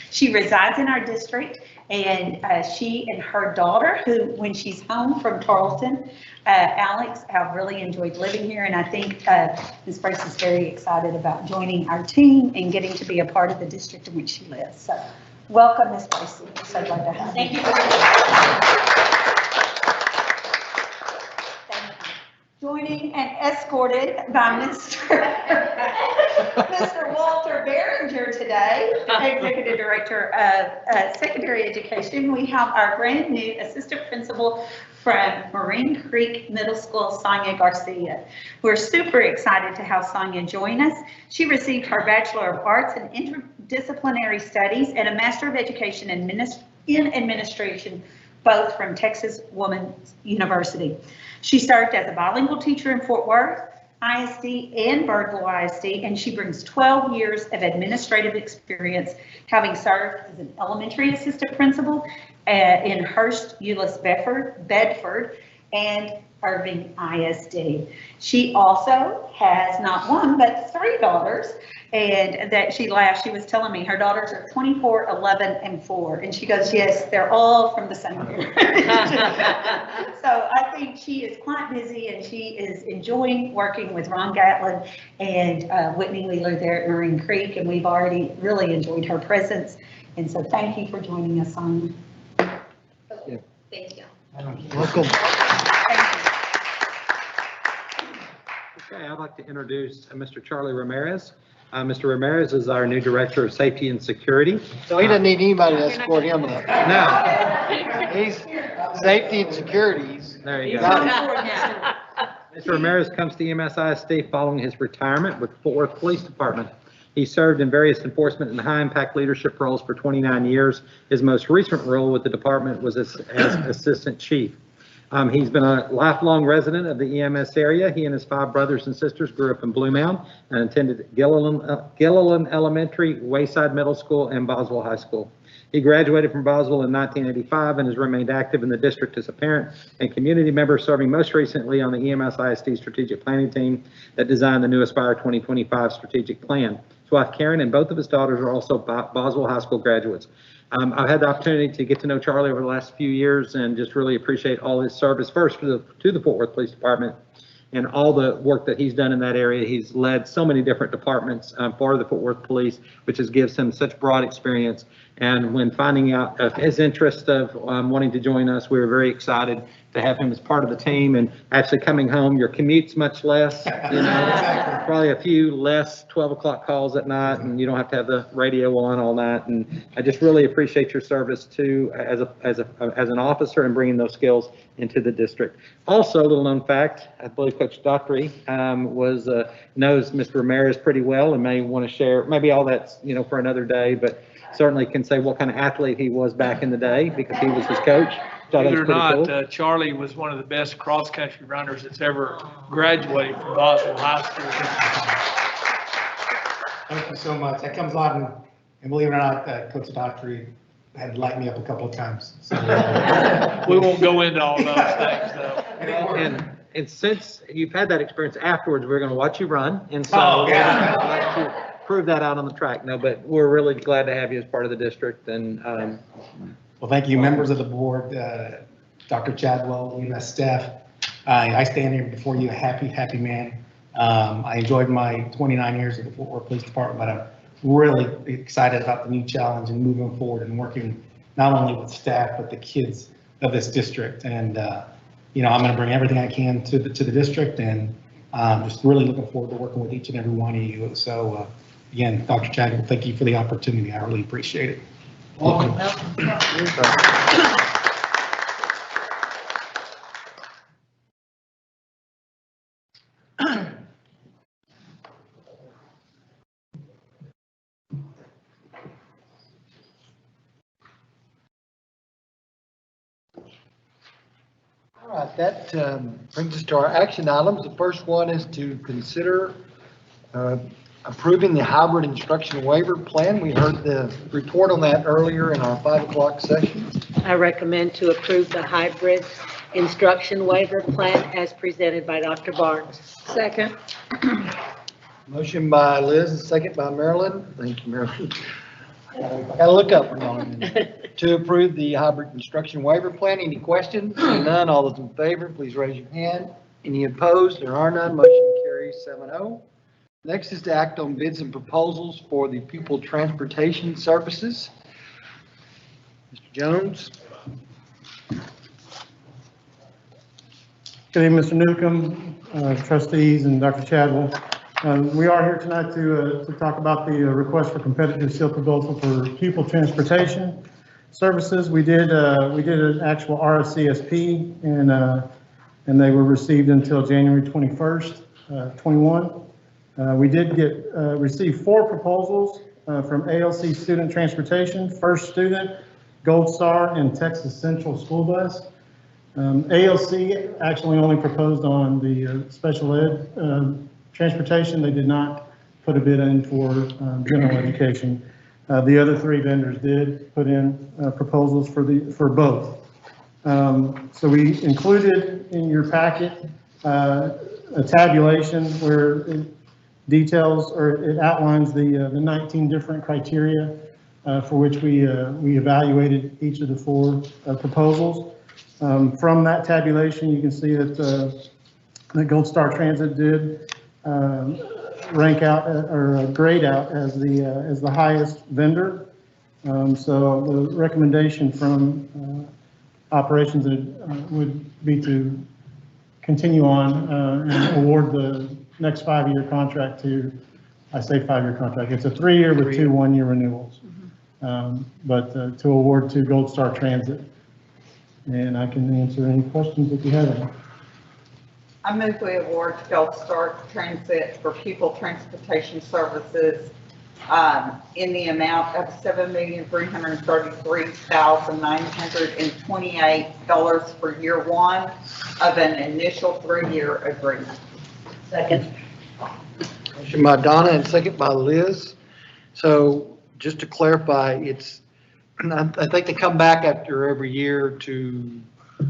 She resides in our district, and she and her daughter, who, when she's home from Tarleton, Alex, have really enjoyed living here, and I think Ms. Brace is very excited about joining our team and getting to be a part of the district in which she lives. So welcome, Ms. Brace. We're so glad to have you. Thank you. Joining and escorted by Mr. Walter Behringer today, Executive Director of Secondary Education. We have our brand new Assistant Principal from Marine Creek Middle School, Sonia Garcia. We're super excited to have Sonia join us. She received her Bachelor of Arts in Interdisciplinary Studies and a Master of Education in Administration, both from Texas Woman's University. She served as a bilingual teacher in Fort Worth ISD and Birdville ISD, and she brings 12 years of administrative experience, having served as an elementary assistant principal in Hurst, Euless, Bedford, and Irving ISD. She also has not one, but 3 daughters, and that she laughed. She was telling me her daughters are 24, 11, and 4. And she goes, yes, they're all from the same year. So I think she is quite busy, and she is enjoying working with Ron Gatlin and Whitney Wheeler there at Marine Creek. And we've already really enjoyed her presence. And so thank you for joining us, Sonia. Thank you. Welcome. Okay, I'd like to introduce Mr. Charlie Ramirez. Mr. Ramirez is our new Director of Safety and Security. So he doesn't need anybody to escort him up. No. He's safety and securities. There you go. Got Mr. Ramirez comes to EMS-ISD following his retirement with Fort Worth Police Department. He served in various enforcement and high-impact leadership roles for 29 years. His most recent role with the department was as Assistant Chief. He's been a lifelong resident of the EMS area. He and his 5 brothers and sisters grew up in Blue Mound and attended Gilliland Elementary, Wayside Middle School, and Boswell High School. He graduated from Boswell in 1985 and has remained active in the district as a parent and community member, serving most recently on the EMS-ISD strategic planning team that designed the new Aspire 2025 strategic plan. His wife Karen and both of his daughters are also Boswell High School graduates. I've had the opportunity to get to know Charlie over the last few years and just really appreciate all his service, first to the Fort Worth Police Department and all the work that he's done in that area. He's led so many different departments for the Fort Worth Police, which gives him such broad experience. And when finding out of his interest of wanting to join us, we were very excited to have him as part of the team. And actually coming home, your commute's much less, you know, probably a few less 12 o'clock calls at night, and you don't have to have the radio on all night. And I just really appreciate your service too as an officer and bringing those skills into the district. Also, a little known fact, I believe Coach Daughtry knows Mr. Ramirez pretty well and may want to share, maybe all that's, you know, for another day, but certainly can say what kind of athlete he was back in the day because he was his coach. Believe it or not, Charlie was one of the best cross-country runners that's ever graduated from Boswell High School. Thank you so much. That comes on, and believe it or not, Coach Daughtry had to light me up a couple of times. So, we won't go into all those things, though. And since you've had that experience afterwards, we're going to watch you run. And so I'd like to prove that out on the track. No, but we're really glad to have you as part of the district. And well, thank you, members of the board, Dr. Chadwell, EMS staff. I stand here before you a happy man. I enjoyed my 29 years at the Fort Worth Police Department, but I'm really excited about the new challenge and moving forward and working not only with staff, but the kids of this district. And, you know, I'm going to bring everything I can to the district, and just really looking forward to working with each and every one of you. So, again, Dr. Chadwell, thank you for the opportunity. I really appreciate it. Welcome. All right, that brings us to our action items. The first one is to consider approving the hybrid instruction waiver plan. We heard the report on that earlier in our 5 o'clock session. I recommend to approve the hybrid instruction waiver plan as presented by Dr. Barnes. Second. Motion by Liz and second by Marilyn. Thank you, Marilyn. Gotta look up for a minute. To approve the hybrid instruction waiver plan. Any questions? Seeing none, all those in favor, please raise your hand. Any opposed? There are none. Motion carries 7-0. Next is to act on bids and proposals for the pupil transportation services. Mr. Jones. Good evening, Mr. Newcomb, trustees, and Dr. Chadwell. We are here tonight to talk about the request for competitive seal proposal for pupil transportation services. We did an actual RFCSP, and they were received until January 21st, 21. We did receive 4 proposals from ALC Student Transportation, First Student, Gold Star, and Texas Central School Bus. ALC actually only proposed on the special ed transportation. They did not put a bid in for general education. The other 3 vendors did put in proposals for both. So we included in your packet a tabulation where it details or it outlines the 19 different criteria for which we evaluated each of the 4 proposals. From that tabulation, you can see that Gold Star Transit did rank out or grade out as the highest vendor. So the recommendation from operations would be to continue on and award the next 5-year contract to, I say 5-year contract, it's a 3-year with 2 1-year renewals. But to award to Gold Star Transit. And I can answer any questions if you have any. I move we award to Gold Star Transit for pupil transportation services in the amount of $7,333,928 for year 1 of an initial 3-year agreement. Second. Motion by Donna and second by Liz. So just to clarify, I think they come back after every year to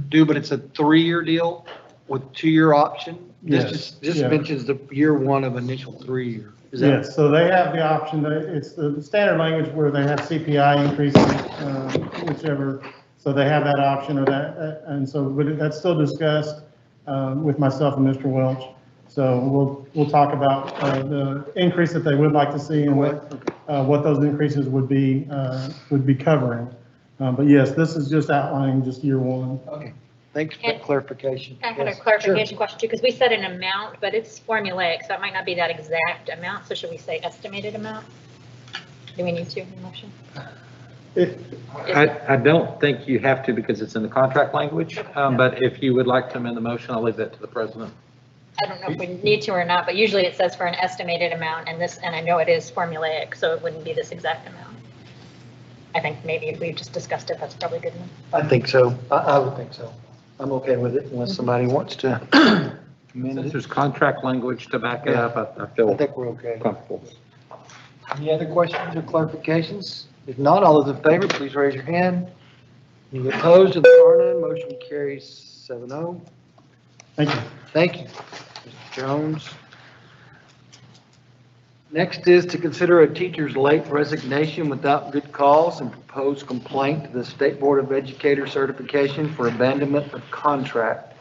do, but it's a 3-year deal with 2-year option. This just mentions the year 1 of initial 3-year. Yes, so they have the option. It's the standard language where they have CPI increases, whichever. So they have that option or that, and so but that's still discussed with myself and Mr. Welch. So we'll talk about the increase that they would like to see and what those increases would be covering. But yes, this is just outlining just year 1. Okay, thanks for that clarification. I had a clarification question too, because we said an amount, but it's formulaic, so it might not be that exact amount. So should we say estimated amount? Do we need to in the motion? I don't think you have to because it's in the contract language, but if you would like to amend the motion, I'll leave that to the president. I don't know if we need to or not, but usually it says for an estimated amount, and I know it is formulaic, so it wouldn't be this exact amount. I think maybe if we just discussed it, that's probably good enough. I think so. I would think so. I'm okay with it unless somebody wants to amend Since it. there's contract language to back it up, I I feel think we're okay. comfortable. Any other questions or clarifications? If not, all those in favor, please raise your hand. Any opposed? If there are none, motion carries 7-0. Thank you. Thank you, Mr. Jones. Next is to consider a teacher's late resignation without good cause and propose complaint to the State Board of Educator certification for abandonment of contract.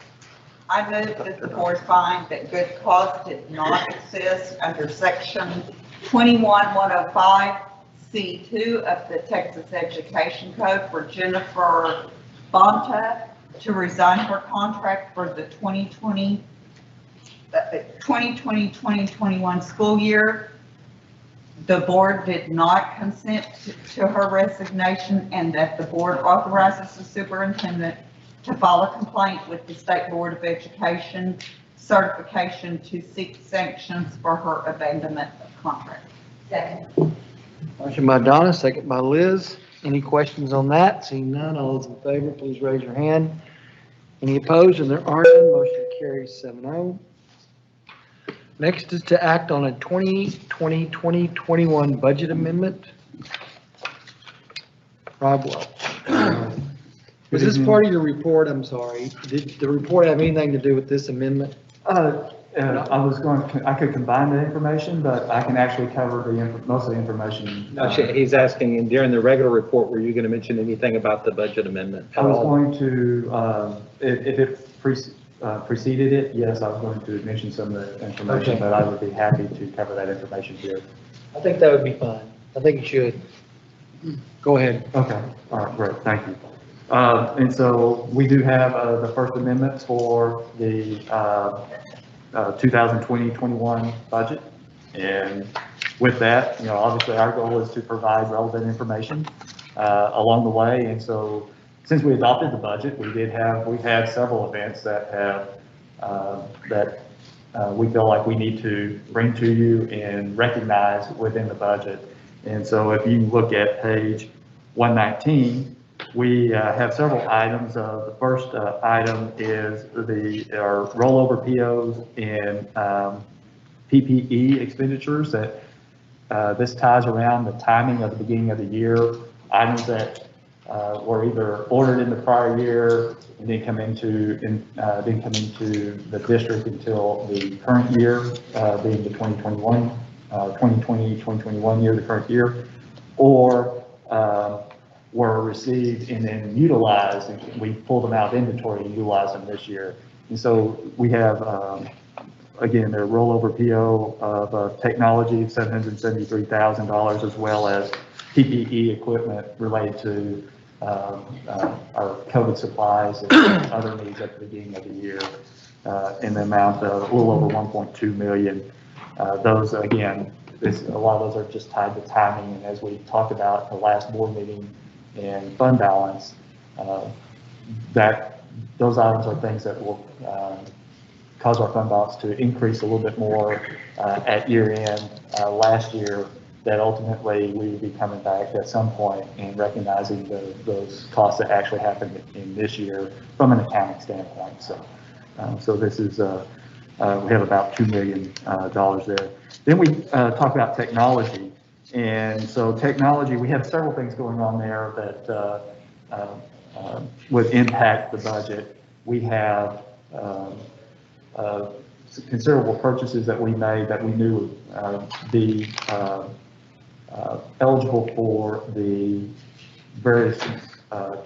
I move that the board find that good cause did not exist under section 21105C2 of the Texas Education Code for Jennifer Bonta to resign her contract for the 2020-2021 school year. The board did not consent to her resignation, and that the board authorizes the superintendent to file a complaint with the State Board of Education certification to seek sanctions for her abandonment of contract. Second. Motion by Donna, second by Liz. Any questions on that? Seeing none, all those in favor, please raise your hand. Any opposed? And there are none. Motion carries 7-0. Next is to act on a 2020-2021 budget amendment. Rob Welch. Was this part of your report? I'm sorry. Did the report have anything to do with this amendment? I could combine the information, but I can actually cover most of the information. No, he's asking, and during the regular report, were you going to mention anything about the budget amendment I at was all? going to, if it preceded it, yes, I was going to mention some of the information, Okay. but I would be happy to cover that information here. I think that would be fine. I think you should. Go ahead. Okay, all right, great, thank you. And so we do have the First Amendment for the 2020-21 budget. And with that, obviously our goal is to provide relevant information along the way. And so since we adopted the budget, we've had several events that we feel like we need to bring to you and recognize within the budget. And so if you look at page 119, we have several items. The first item is our rollover POs and PPE expenditures that this ties around the timing of the beginning of the year, items that were either ordered in the prior year and didn't come into the district until the current year, being the 2020-2021 year, the current year, or were received and then utilized, and we pulled them out of inventory and utilized them this year. And so we have, again, their rollover PO of technology, $773,000, as well as PPE equipment related to our COVID supplies and other needs at the beginning of the year, in the amount of a little over 1.2 million. Those, again, a lot of those are just tied to timing, and as we talked about at the last board meeting and fund balance, those items are things that will cause our fund balance to increase a little bit more at year end last year, that ultimately we will be coming back at some point and recognizing those costs that actually happened in this year from an accounting standpoint. So this is, we have about $2 million there. Then we talk about technology. And so technology, we have several things going on there that would impact the budget. We have considerable purchases that we made that we knew would be eligible for the various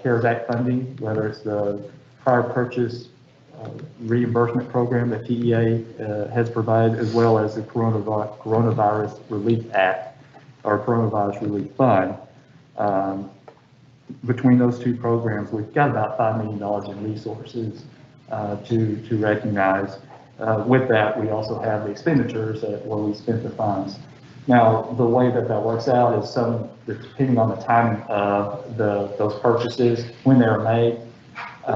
CARES Act funding, whether it's the prior purchase reimbursement program that TEA has provided, as well as the Coronavirus Relief Act, or Coronavirus Relief Fund. Between those two programs, we've got about $5 million in resources to recognize. With that, we also have the expenditures where we spent the funds. Now, the way that works out is depending on the timing of those purchases, when they're made,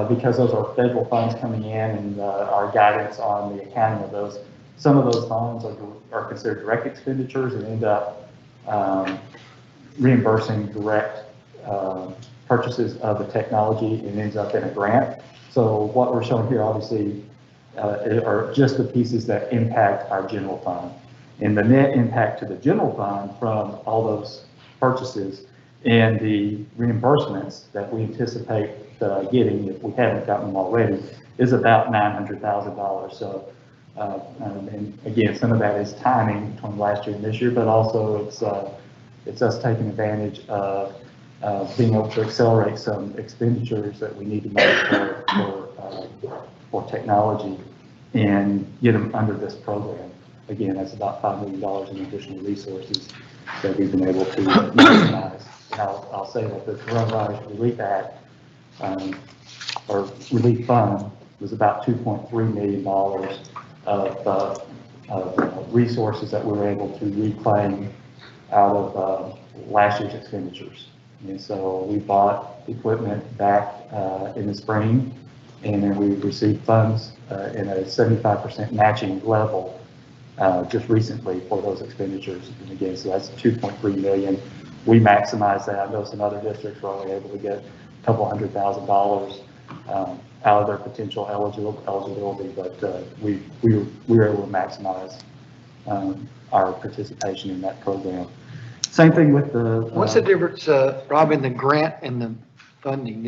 because those are federal funds coming in and our guidance on the accounting of those, some of those funds are considered direct expenditures and end up reimbursing direct purchases of the technology and ends up in a grant. So what we're showing here, obviously, are just the pieces that impact our general fund. And the net impact to the general fund from all those purchases and the reimbursements that we anticipate getting, if we haven't gotten them already, is about $900,000. So, and again, some of that is timing between last year and this year, but also it's us taking advantage of being able to accelerate some expenditures that we need to make for technology and get them under this program. Again, that's about $5 million in additional resources that we've been able to maximize. And I'll say that the Coronavirus Relief Act, or Relief Fund, was about $2.3 million of resources that we were able to reclaim out of last year's expenditures. And so we bought equipment back in the spring, and then we received funds in a 75% matching level just recently for those expenditures. And again, so that's $2.3 million. We maximize that. I know some other districts were only able to get a couple $100,000 out of their potential eligibility, but we were able to maximize our participation in that program. Same thing with the. What's the difference, Rob, in the grant and the funding?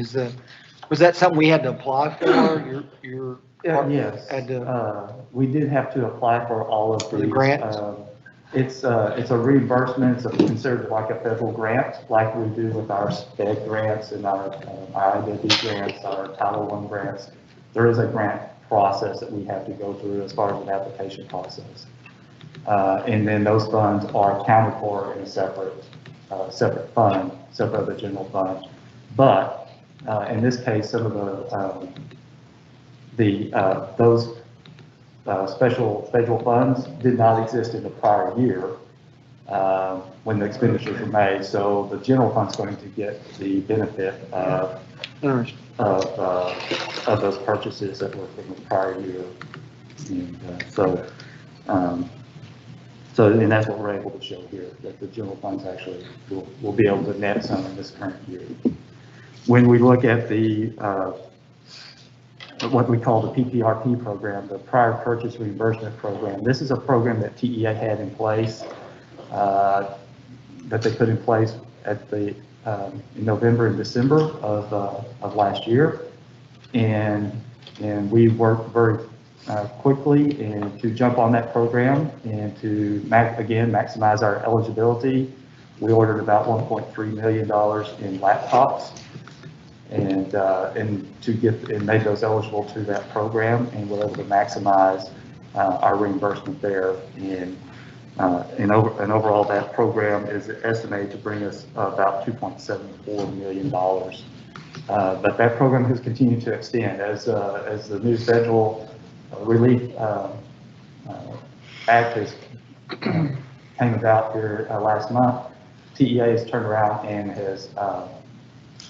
Was that something we had to apply for? Your Yes, had to, we did have to apply for all of for the these. grants? It's a reimbursement. It's considered like a federal grant, like we do with our SPED grants and our IWB grants, our Title I grants. There is a grant process that we have to go through as far as an application process. And then those funds are accounted for in a separate fund, separate of the general fund. But in this case, some of those special federal funds did not exist in the prior year when the expenditures were made. So the general fund's going to get the benefit of those purchases that were from the prior year. And and that's what we're able to show here, that the general funds actually will be able to net some in this current year. When we look at the what we call the PPRP program, the prior purchase reimbursement program, this is a program that TEA had in place, that they put in place at the in November and December of last year, and we worked very quickly and to jump on that program and to again maximize our eligibility. We ordered about $1.3 million in laptops and to get and made those eligible to that program, and we're able to maximize our reimbursement there. And overall, that program is estimated to bring us about $2.74 million. But that program has continued to extend as the new federal relief act has came about here last month. TEA has turned around and has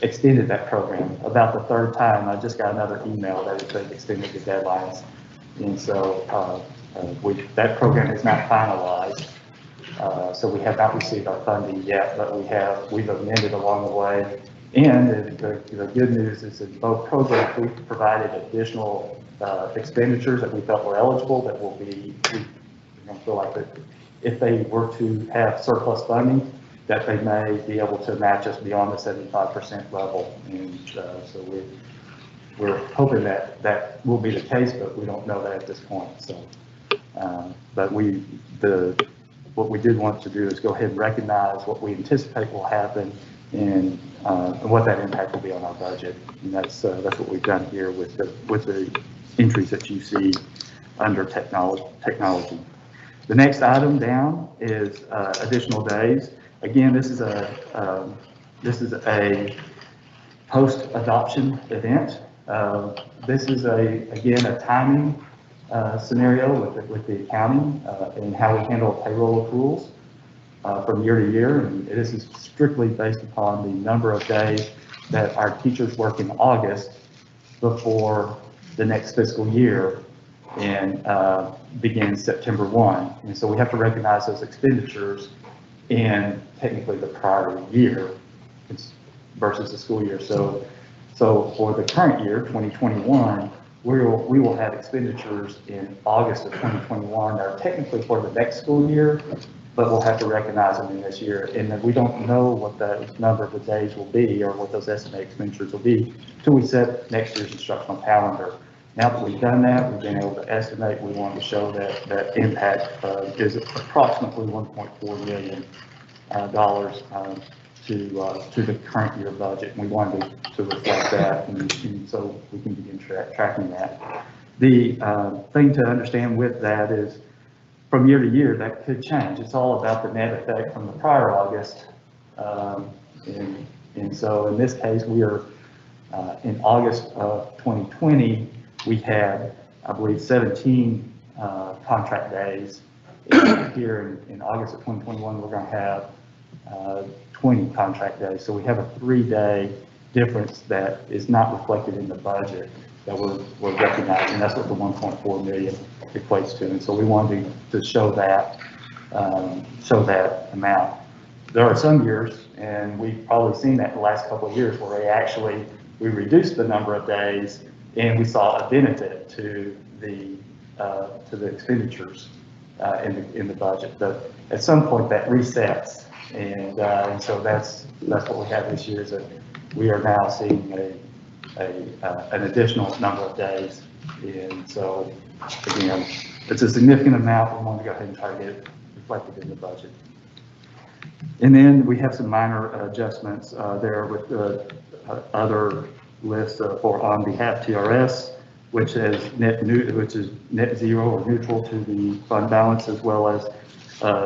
extended that program about the third time. I just got another email that they've extended the deadlines, and so that program is not finalized. So we have not received our funding yet, but we've amended along the way. And the good news is in both programs we've provided additional expenditures that we felt were eligible that will be, we feel like that if they were to have surplus funding, that they may be able to match us beyond the 75% level. And so we're hoping that that will be the case, but we don't know that at this point. So, but what we did want to do is go ahead and recognize what we anticipate will happen and what that impact will be on our budget. And that's what we've done here with the entries that you see under technology. The next item down is additional days. Again, this is a post-adoption event. This is again a timing scenario with the accounting and how we handle payroll accruals from year to year. And this is strictly based upon the number of days that our teachers work in August before the next fiscal year and begins September 1. And so we have to recognize those expenditures in technically the prior year versus the school year. So for the current year, 2021, we will have expenditures in August of 2021 that are technically for the next school year, but we'll have to recognize them in this year. And we don't know what the number of the days will be or what those estimated expenditures will be until we set next year's instructional calendar. Now that we've done that, we've been able to estimate, we want to show that impact is approximately $1.4 million to the current year budget. And we wanted to reflect that, and so we can begin tracking that. The thing to understand with that is from year to year, that could change. It's all about the net effect from the prior August. And so in this case, we are in August of 2020, we had, I believe, 17 contract days. Here in August of 2021, we're going to have 20 contract days. So we have a 3-day difference that is not reflected in the budget that we're recognizing. That's what the 1.4 million equates to. And so we wanted to show that amount. There are some years, and we've probably seen that in the last couple of years, where they actually we reduced the number of days, and we saw a benefit to the expenditures in the budget. But at some point, that resets, and so that's what we have this year, is that we are now seeing an additional number of days. And so, again, it's a significant amount. We want to go ahead and try to get it reflected in the budget. And then we have some minor adjustments there with the other lists for on behalf TRS, which is net zero or neutral to the fund balance, as well as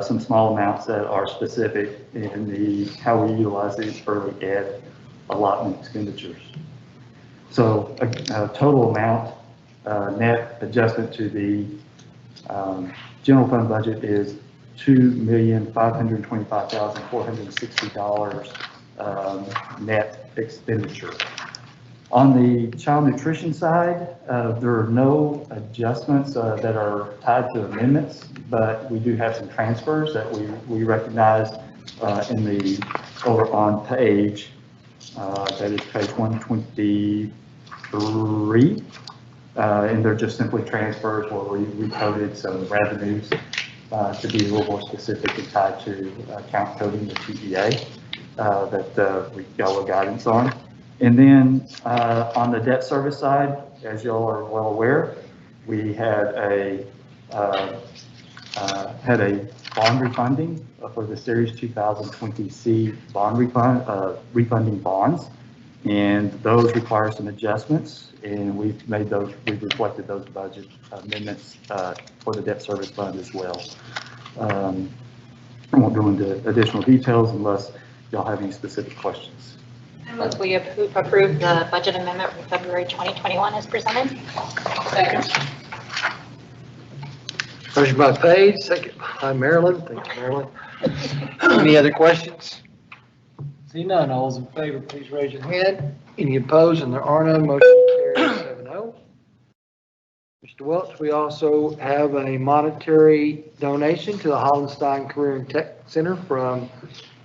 some small amounts that are specific in how we utilize the early ed allotment expenditures. So a total amount net adjustment to the general fund budget is $2,525,460 net expenditure. On the child nutrition side, there are no adjustments that are tied to amendments, but we do have some transfers that we recognize over on page, that is page 123. And they're just simply transfers where we recoded some revenues to be a little more specific and tied to account coding, the TEA, that we got a little guidance on. And then on the debt service side, as y'all are well aware, we had a bond refunding for the Series 2020C bond refunding bonds. And those require some adjustments, and we've reflected those budget amendments for the debt service fund as well. I won't go into additional details unless y'all have any specific questions. We approve the budget amendment for February 2021 as presented. Second. Motion by Page, second by Marilyn. Thank you, Marilyn. Any other questions? See none, all those in favor, please raise your hand. Any opposed? And there are none, motion carries 7-0. Mr. Welch, we also have a monetary donation to the Hollenstein Career and Tech Center from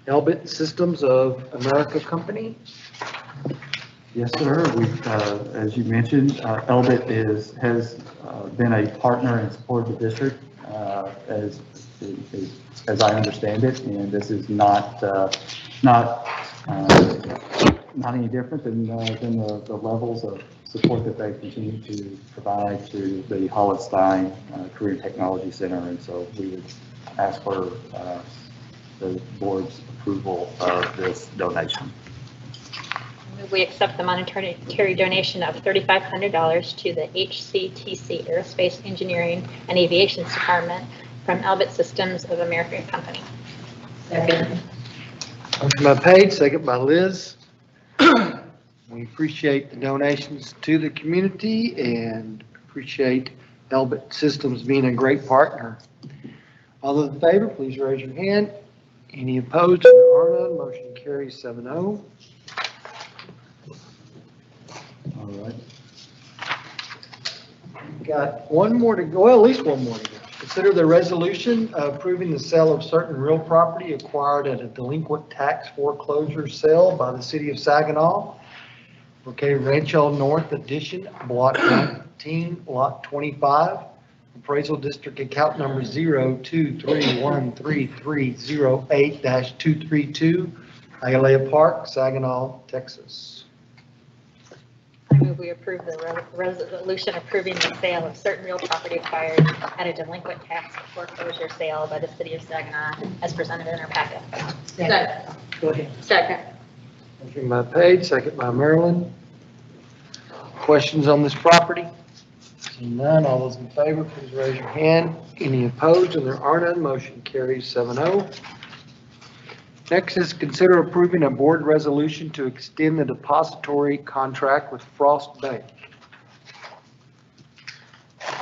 Elbit Systems of America Company. Yes, sir. As you mentioned, Elbit has been a partner and supported the district as I understand it, and this is not any different than the levels of support that they continue to provide to the Hollenstein Career and Technology Center, and so we would ask for the board's approval of this donation. We accept the monetary donation of $3,500 to the HCTC Aerospace Engineering and Aviation Department from Elbit Systems of America Company. Second. Motion by Page, second by Liz. We appreciate the donations to the community and appreciate Elbit Systems being a great partner. All those in favor, please raise your hand. Any opposed? There are none. Motion carries 7-0. All right. Got one more to go, well, at least one more to go. Consider the resolution approving the sale of certain real property acquired at a delinquent tax foreclosure sale by the city of Saginaw, located Rancho North Addition, Block 19, Lot 25, appraisal district account number 023133308-232, Hialeah Park, Saginaw, Texas. I move we approve the resolution approving the sale of certain real property acquired at a delinquent tax foreclosure sale by the city of Saginaw as presented in our packet. Second. Go ahead. Second. Motion by Page, second by Marilyn. Questions on this property? Seeing none, all those in favor, please raise your hand. Any opposed? And there are none, motion carries 7-0. Next is consider approving a board resolution to extend the depository contract with Frost Bank.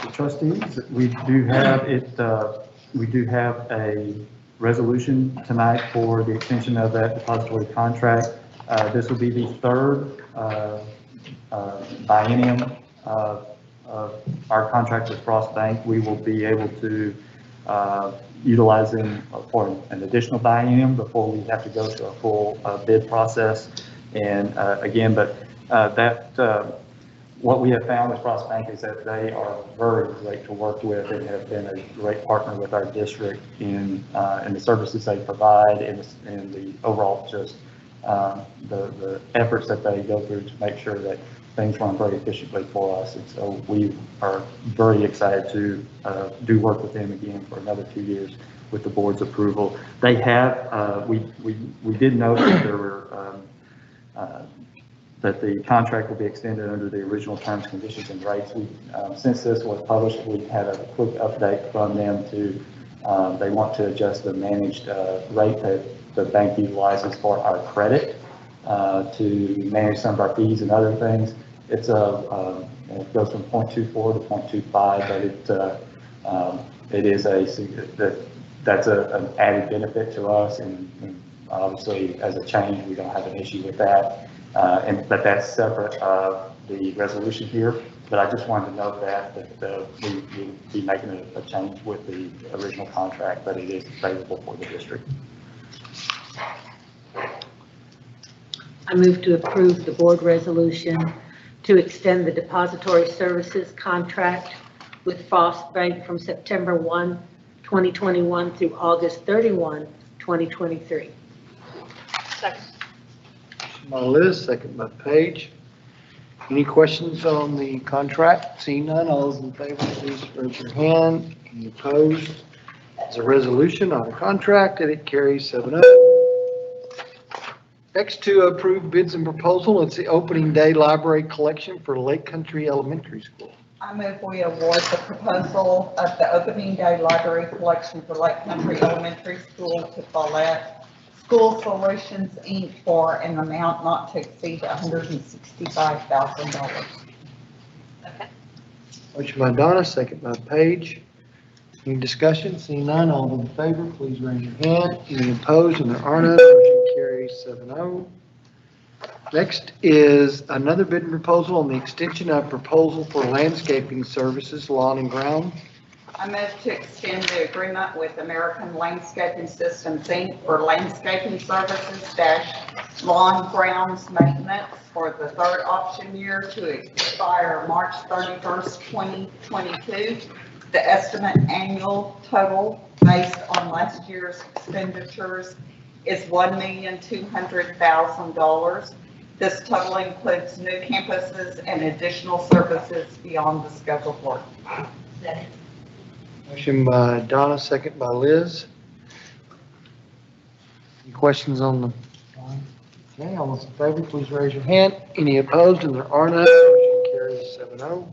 The trustees, we do have a resolution tonight for the extension of that depository contract. This will be the third biennium of our contract with Frost Bank. We will be able to utilize them for an additional biennium before we have to go to a full bid process. And again, but What we have found with Frost Bank is that they are very great to work with and have been a great partner with our district in the services they provide and the overall just the efforts that they go through to make sure that things run very efficiently for us. And so we are very excited to do work with them again for another 2 years with the board's approval. They have, we did note that there were, that the contract will be extended under the original terms, conditions, and rates. Since this was published, we had a quick update from them to, they want to adjust the managed rate that the bank utilizes for our credit to manage some of our fees and other things. It goes from 0.24 to 0.25, but it is that's an added benefit to us, and obviously as a change, we don't have an issue with that. But that's separate of the resolution here. But I just wanted to note that we will be making a change with the original contract, but it is favorable for the district. I move to approve the board resolution to extend the depository services contract with Frost Bank from September 1, 2021 through August 31, 2023. Second. By Liz, second by Paige. Any questions on the contract? Seeing none, all those in favor, please raise your hand. Any opposed? It's a resolution, not a contract, and it carries 7-0. Next, to approve bids and proposal, it's the opening day library collection for Lake Country Elementary School. I move we award the proposal of the opening day library collection for Lake Country Elementary School to Follette School Solutions, Inc. for an amount not to exceed $165,000. Okay. Motion by Donna, second by Paige. Any discussion? Seeing none, all in favor, please raise your hand. Any opposed? And there are none. Motion carries 7-0. Next is another bid and proposal on the extension of proposal for landscaping services, lawn and ground. I move to extend the agreement with American Landscaping Systems, Inc. for landscaping services - lawn grounds maintenance for the third option year to expire March 31st, 2022. The estimate annual total based on last year's expenditures is $1,200,000. This total includes new campuses and additional services beyond the scheduled work. Motion by Donna, second by Liz. Any questions on the? Okay, all those in favor, please raise your hand. Any opposed? And there are none. Motion carries 7-0.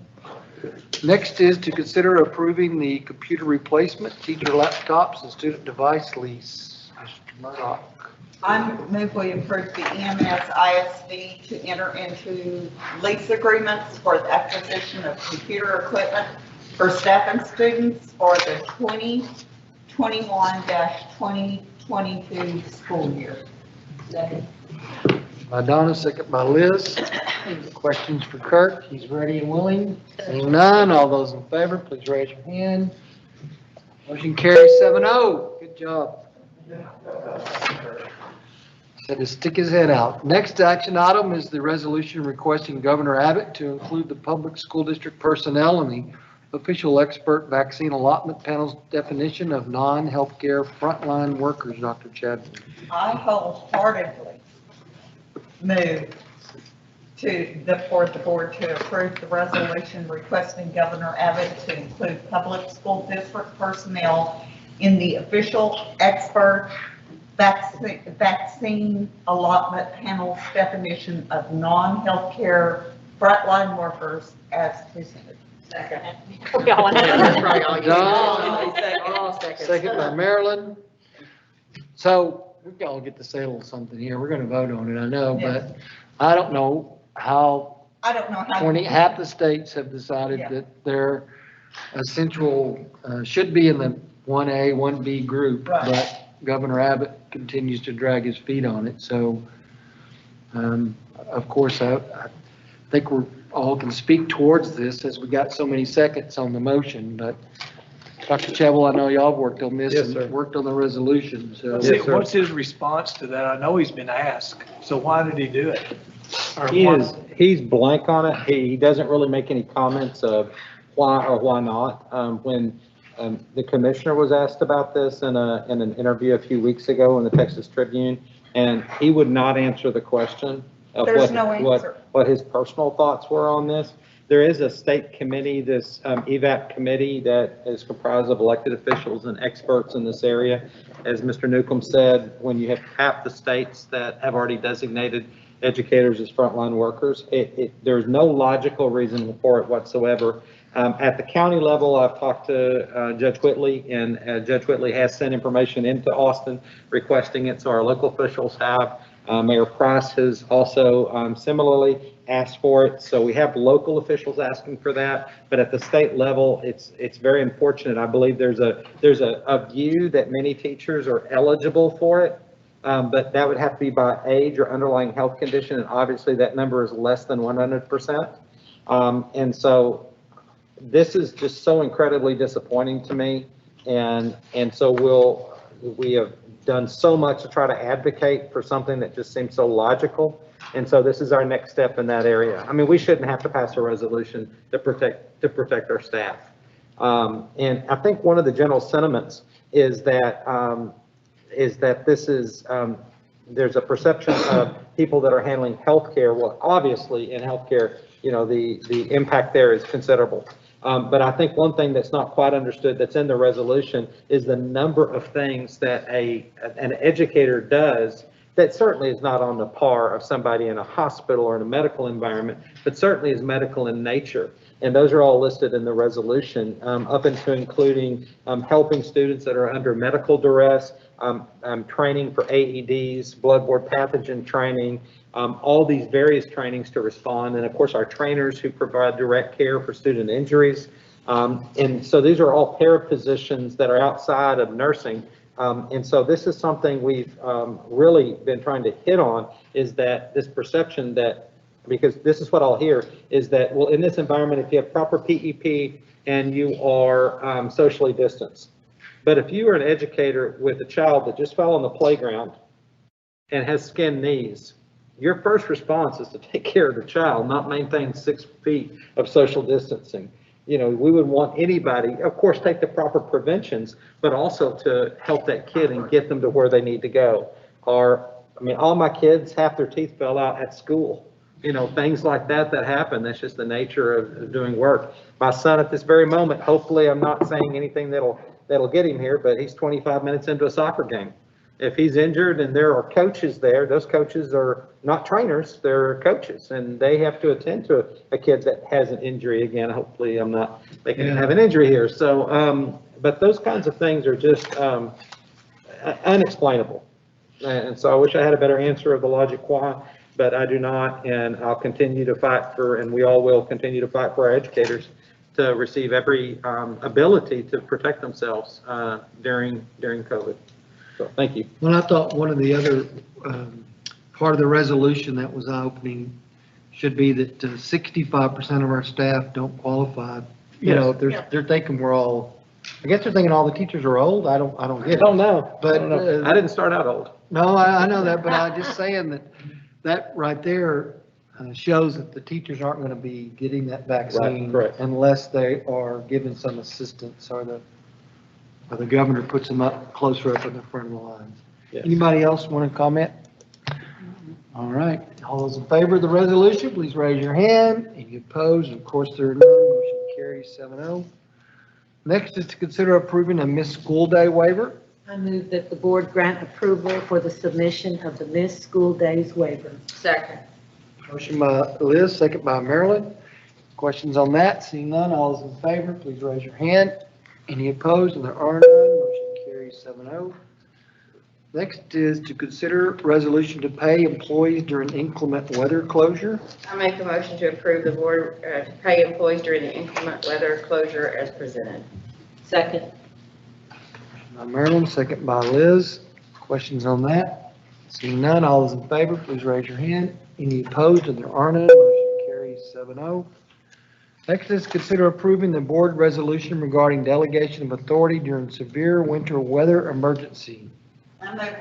Next is to consider approving the computer replacement, teacher laptops, and student device lease. Mr. Murdoch. I move we approve the EMS ISD to enter into lease agreements for the acquisition of computer equipment for staff and students for the 2021-2022 school year. Second. By Donna, second by Liz. Questions for Kurt? He's ready and willing. Seeing none, all those in favor, please raise your hand. Motion carries 7-0. Good job. Had to stick his head out. Next action item is the resolution requesting Governor Abbott to include the public school district personnel in the official expert vaccine allotment panel's definition of non-healthcare frontline workers. Dr. Chadwick. I wholeheartedly move for the board to approve the resolution requesting Governor Abbott to include public school district personnel in the official expert vaccine allotment panel's definition of non-healthcare frontline workers as presented. Second. Second by Marilyn. So we all get to say a little something here. We're going to vote on it, I know, but I don't know how. Half the states have decided that their essential should be in the 1A, 1B group, but Governor Abbott continues to drag his feet on it. So, of course, I think we're all can speak towards this as we got so many seconds on the motion, but Dr. Chadwell, I know y'all have worked on this and worked on the resolution. So What's his response to that? I know he's been asked, so why did he do it? he's blank on it. He doesn't really make any comments of why or why not. When the commissioner was asked about this in an interview a few weeks ago in the Texas Tribune, and he would not answer the question of There's no answer. what his personal thoughts were on this. There is a state committee, this EVAP committee, that is comprised of elected officials and experts in this area. As Mr. Newcomb said, when you have half the states that have already designated educators as frontline workers, there's no logical reason for it whatsoever. At the county level, I've talked to Judge Whitley, and Judge Whitley has sent information into Austin requesting it, so our local officials have. Mayor Price has also similarly asked for it, so we have local officials asking for that. But at the state level, it's very unfortunate. I believe there's a view that many teachers are eligible for it, but that would have to be by age or underlying health condition, and obviously that number is less than 100%. And so this is just so incredibly disappointing to me, and so we have done so much to try to advocate for something that just seems so logical. And so this is our next step in that area. I mean, we shouldn't have to pass a resolution to protect our staff. And I think one of the general sentiments is that this is, there's a perception of people that are handling healthcare. Well, obviously in healthcare, you know, the impact there is considerable. But I think one thing that's not quite understood that's in the resolution is the number of things that an educator does that certainly is not on the par of somebody in a hospital or in a medical environment, but certainly is medical in nature. And those are all listed in the resolution, up into including helping students that are under medical duress, training for AEDs, bloodborne pathogen training, all these various trainings to respond. And of course, our trainers who provide direct care for student injuries. And so these are all parapositions that are outside of nursing. And so this is something we've really been trying to hit on, is that this perception that, because this is what I'll hear, is that, well, in this environment, if you have proper PEP and you are socially distanced, but if you are an educator with a child that just fell on the playground and has skinned knees, your first response is to take care of the child, not maintain 6 feet of social distancing. You know, we would want anybody, of course, take the proper preventions, but also to help that kid and get them to where they need to go. Or, I mean, all my kids, half their teeth fell out at school. You know, things like that happen. That's just the nature of doing work. My son at this very moment, hopefully I'm not saying anything that'll get him here, but he's 25 minutes into a soccer game. If he's injured and there are coaches there, those coaches are not trainers, they're coaches, and they have to attend to a kid that has an injury. Again, hopefully I'm not making him have an injury here. So, but those kinds of things are just unexplainable. And so I wish I had a better answer of the logic why, but I do not, and I'll continue to fight for, and we all will continue to fight for our educators to receive every ability to protect themselves during COVID. So, thank you. Well, I thought one of the other part of the resolution that was eye-opening should be that 65% of our staff don't qualify. You know, they're thinking we're all, I guess they're thinking all the teachers are old. I don't get it. I don't know. But I didn't start out old. No, I know that, but I'm just saying that right there shows that the teachers aren't going to be getting that vaccine unless they are given some assistance or the governor puts them up closer up in the front of the lines. Yes. Anybody else want to comment? All right. All those in favor of the resolution, please raise your hand. Any opposed? Of course, there are none. Motion carries 7-0. Next is to consider approving a missed school day waiver. I move that the board grant approval for the submission of the missed school days waiver. Second. Motion by Liz, second by Marilyn. Questions on that? Seeing none, all those in favor, please raise your hand. Any opposed? And there are none. Motion carries 7-0. Next is to consider resolution to pay employees during inclement weather closure. I make a motion to approve the board to pay employees during the inclement weather closure as presented. Second. By Marilyn, second by Liz. Questions on that? Seeing none, all those in favor, please raise your hand. Any opposed? And there are none. Motion carries 7-0. Next is consider approving the board resolution regarding delegation of authority during severe winter weather emergency. I move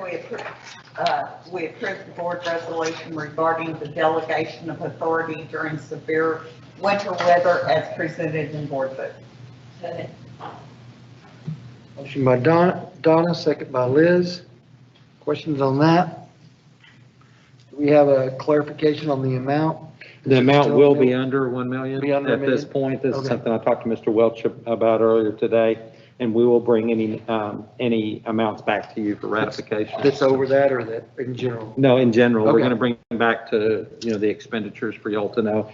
we approve the board resolution regarding the delegation of authority during severe winter weather as presented in board book. Motion by Donna, second by Liz. Questions on that? Do we have a clarification on the amount? The amount will be under 1 Be million under at $1 this million? point. This is Okay. something I talked to Mr. Welch about earlier today, and we will bring any amounts back to you for ratification. That's over that or that in general? No, in general, we're Okay. going to bring them back to, the expenditures for y'all to know.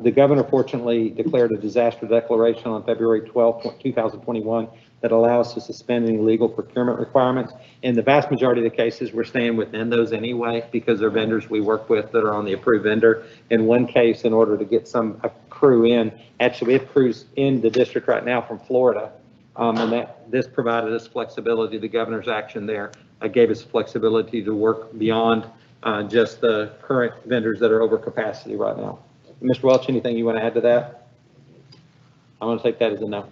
The governor fortunately declared a disaster declaration on February 12th, 2021, that allows to suspend any legal procurement requirements. In the vast majority of the cases, we're staying within those anyway, because they're vendors we work with that are on the approved vendor. In one case, in order to get a crew in, actually, we have crews in the district right now from Florida. And this provided us flexibility. The governor's action there gave us flexibility to work beyond just the current vendors that are over capacity right now. Mr. Welch, anything you want to add to that? I want to take that as a no.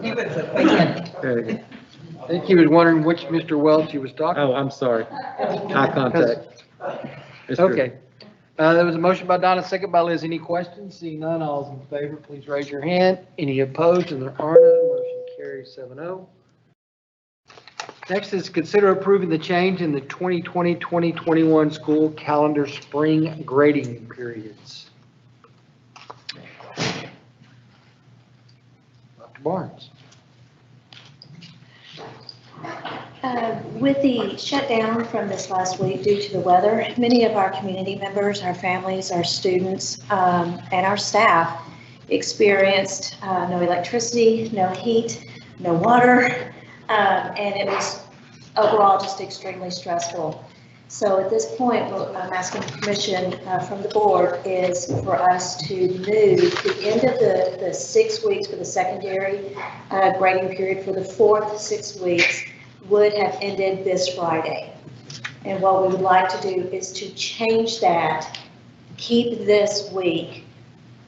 He was a fan. Very good. I think he was wondering which Mr. Welch he was talking. Oh, I'm sorry. Eye contact. Mr. Okay. There was a motion by Donna, second by Liz. Any questions? Seeing none, all those in favor, please raise your hand. Any opposed? And there are none. Motion carries 7-0. Next is consider approving the change in the 2020-2021 school calendar spring grading periods. Dr. Barnes. With the shutdown from this last week due to the weather, many of our community members, our families, our students, and our staff experienced no electricity, no heat, no water, and it was overall just extremely stressful. So at this point, what I'm asking permission from the board is for us to move the end of the 6 weeks for the secondary grading period for the fourth 6 weeks would have ended this Friday. And what we would like to do is to change that, keep this week,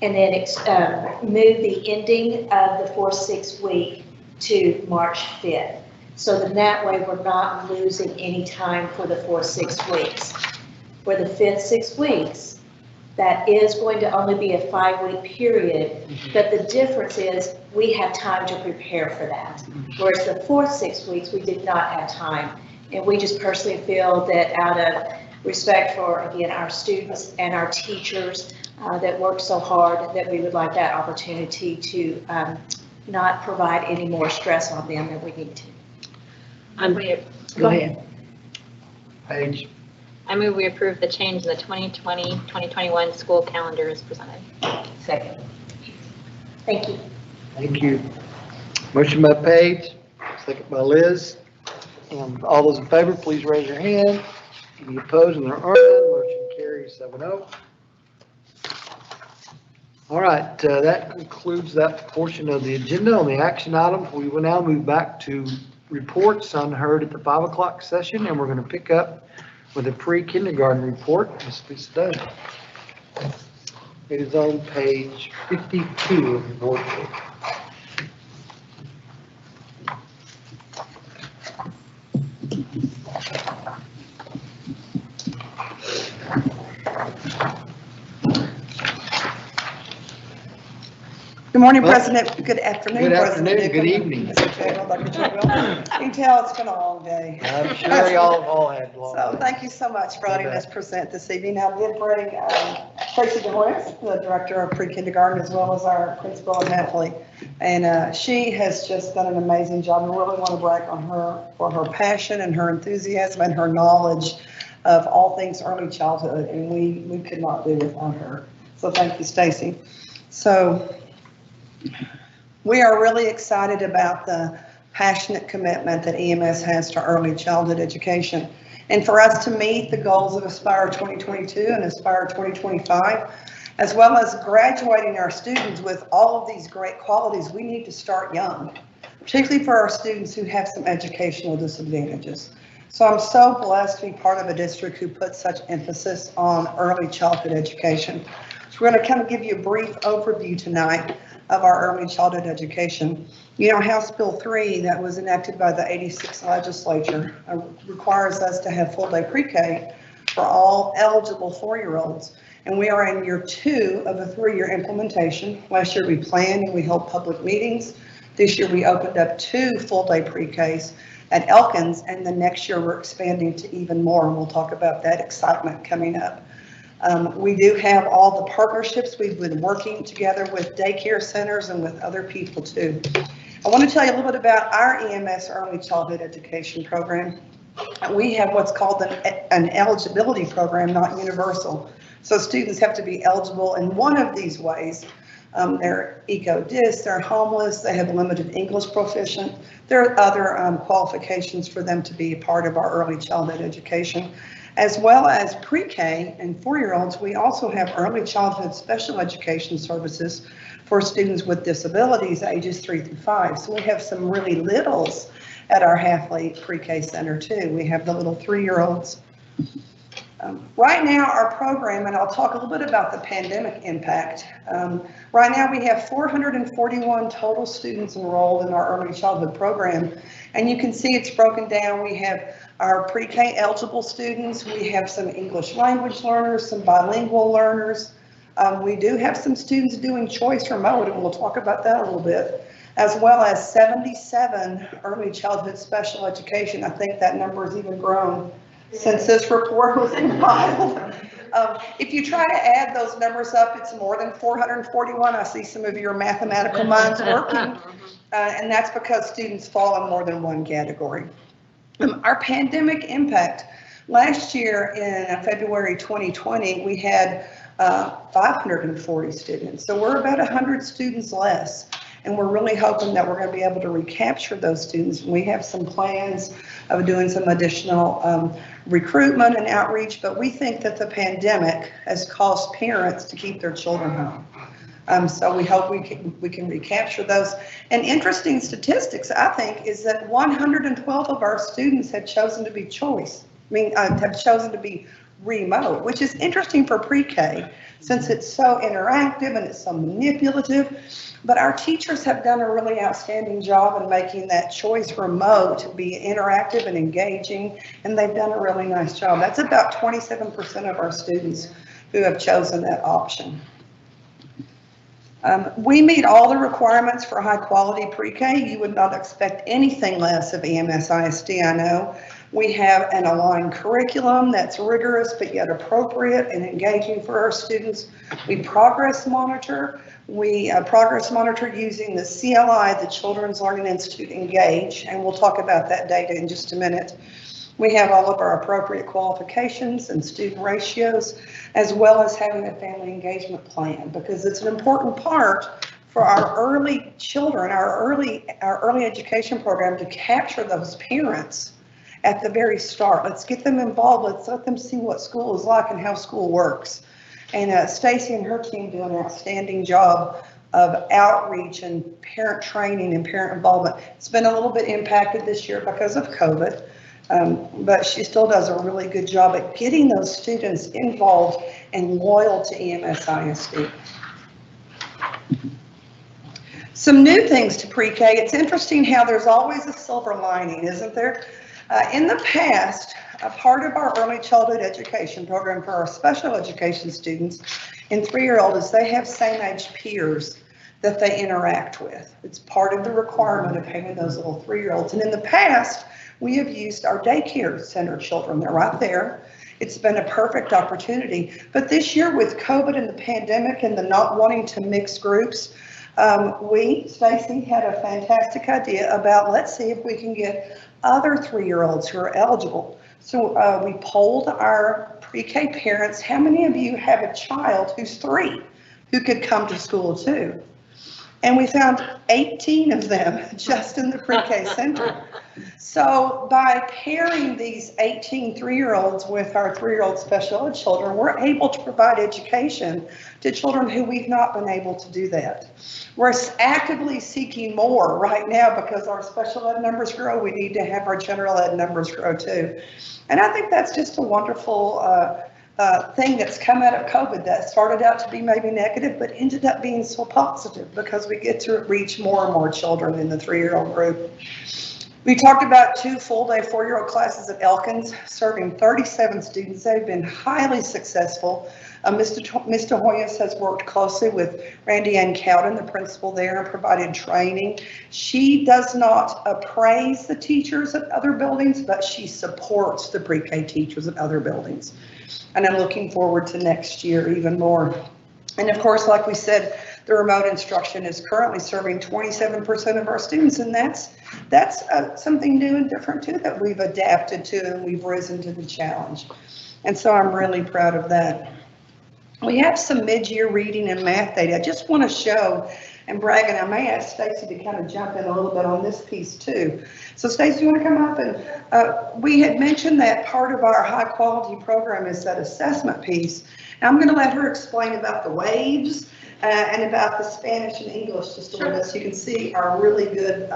and then move the ending of the 4-6 week to March 5th. So then that way we're not losing any time for the 4-6 weeks. For the 5th 6 weeks, that is going to only be a 5-week period, but the difference is we have time to prepare for that. Whereas the 4th 6 weeks, we did not have time. And we just personally feel that out of respect for, again, our students and our teachers that work so hard, that we would like that opportunity to not provide any more stress on them than we need to. Go ahead. Paige. I move we approve the change in the 2020-2021 school calendar as presented. Second. Thank you. Thank you. Motion by Paige, second by Liz. All those in favor, please raise your hand. Any opposed? And there are none. Motion carries 7-0. All right, that concludes that portion of the agenda. On the action items, we will now move back to reports unheard at the 5 o'clock session, and we're going to pick up with a pre-kindergarten report. Ms. Lisa Dunn. It is on page 52 of the board book. Good morning, President. Good afternoon, Good President. afternoon, good evening. Mr. Chadwell, Dr. Chadwell. You can tell it's been a long day. I'm sure y'all have all had long. So thank you so much for letting us present this evening. I did bring Tracy DeHorst, the Director of Pre-Kindergarten, as well as our Principal in Heffley. And she has just done an amazing job. I really want to brag on her for her passion and her enthusiasm and her knowledge of all things early childhood. And we could not do without her. So thank you, Stacy. So we are really excited about the passionate commitment that EMS has to early childhood education. And for us to meet the goals of Aspire 2022 and Aspire 2025, as well as graduating our students with all of these great qualities, we need to start young, particularly for our students who have some educational disadvantages. So I'm so blessed to be part of a district who puts such emphasis on early childhood education. So we're going to kind of give you a brief overview tonight of our early childhood education. You know, House Bill 3 that was enacted by the 86th legislature requires us to have full day pre-K for all eligible 4-year-olds. And we are in year 2 of a 3-year implementation. Last year we planned and we held public meetings. This year we opened up 2 full day pre-Ks at Elkins, and the next year we're expanding to even more, and we'll talk about that excitement coming up. We do have all the partnerships. We've been working together with daycare centers and with other people too. I want to tell you a little bit about our EMS early childhood education program. We have what's called an eligibility program, not universal. So students have to be eligible in one of these ways. They're eco-dis, they're homeless, they have limited English proficient. There are other qualifications for them to be a part of our early childhood education. As well as pre-K and 4-year-olds, we also have early childhood special education services for students with disabilities ages 3 through 5. So we have some really littles at our Halfley pre-K center too. We have the little 3-year-olds. Right now our program, and I'll talk a little bit about the pandemic impact. Right now we have 441 total students enrolled in our early childhood program. And you can see it's broken down. We have our pre-K eligible students. We have some English language learners, some bilingual learners. We do have some students doing choice remote, and we'll talk about that a little bit, as well as 77 early childhood special education. I think that number has even grown since this report was compiled. If you try to add those numbers up, it's more than 441. I see some of your mathematical minds working, and that's because students fall in more than one category. Our pandemic impact. Last year in February 2020, we had 540 students. So we're about 100 students less. And we're really hoping that we're going to be able to recapture those students. We have some plans of doing some additional recruitment and outreach, but we think that the pandemic has caused parents to keep their children home. So we hope we can recapture those. And interesting statistics, I think, is that 112 of our students have chosen to be have chosen to be remote, which is interesting for pre-K since it's so interactive and it's so manipulative. But our teachers have done a really outstanding job in making that choice remote be interactive and engaging, and they've done a really nice job. That's about 27% of our students who have chosen that option. We meet all the requirements for high quality pre-K. You would not expect anything less of EMS ISD, I know. We have an aligned curriculum that's rigorous but yet appropriate and engaging for our students. We progress monitor. We progress monitor using the CLI, the Children's Learning Institute Engage, and we'll talk about that data in just a minute. We have all of our appropriate qualifications and student ratios, as well as having a family engagement plan, because it's an important part for our early children, our early education program, to capture those parents at the very start. Let's get them involved. Let's let them see what school is like and how school works. And Stacy and her team do an outstanding job of outreach and parent training and parent involvement. It's been a little bit impacted this year because of COVID, but she still does a really good job at getting those students involved and loyal to EMS ISD. Some new things to pre-K. It's interesting how there's always a silver lining, isn't there? In the past, a part of our early childhood education program for our special education students in 3-year-old is they have same age peers that they interact with. It's part of the requirement of having those little 3-year-olds. And in the past, we have used our daycare center children. They're right there. It's been a perfect opportunity. But this year with COVID and the pandemic and the not wanting to mix groups, Stacy had a fantastic idea about, let's see if we can get other 3-year-olds who are eligible. So we polled our pre-K parents, how many of you have a child who's 3 who could come to school too? And we found 18 of them just in the pre-K center. So by pairing these 18 3-year-olds with our 3-year-old special ed children, we're able to provide education to children who we've not been able to do that. We're actively seeking more right now because our special ed numbers grow. We need to have our general ed numbers grow too. And I think that's just a wonderful thing that's come out of COVID that started out to be maybe negative, but ended up being so positive because we get to reach more and more children in the 3-year-old group. We talked about 2 full-day 4-year-old classes at Elkins, serving 37 students. They've been highly successful. Mr. Hoyas has worked closely with Randy Ann Cowden, the principal there, and provided training. She does not appraise the teachers at other buildings, but she supports the pre-K teachers at other buildings. And I'm looking forward to next year even more. And of course, like we said, the remote instruction is currently serving 27% of our students, and that's something new and different too that we've adapted to, and we've risen to the challenge. And so I'm really proud of that. We have some mid-year reading and math data. I just want to show and brag, and I may ask Stacy to kind of jump in a little bit on this piece too. So Stacy, you want to come up? And we had mentioned that part of our high quality program is that assessment piece. And I'm going to let her explain about the waves and about the Spanish and English just a little bit, so you can see our really good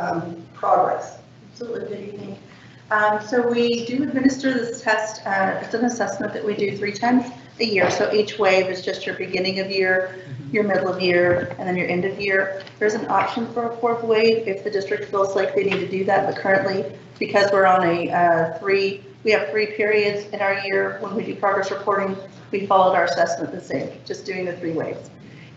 progress. Absolutely, good evening. So we do administer this test. It's an assessment that we do 3 times a year. So each wave is just your beginning of year, your middle of year, and then your end of year. There's an option for a 4th wave if the district feels like they need to do that, but currently, because we're on a we have 3 periods in our year when we do progress reporting, we followed our assessment the same, just doing the 3 waves.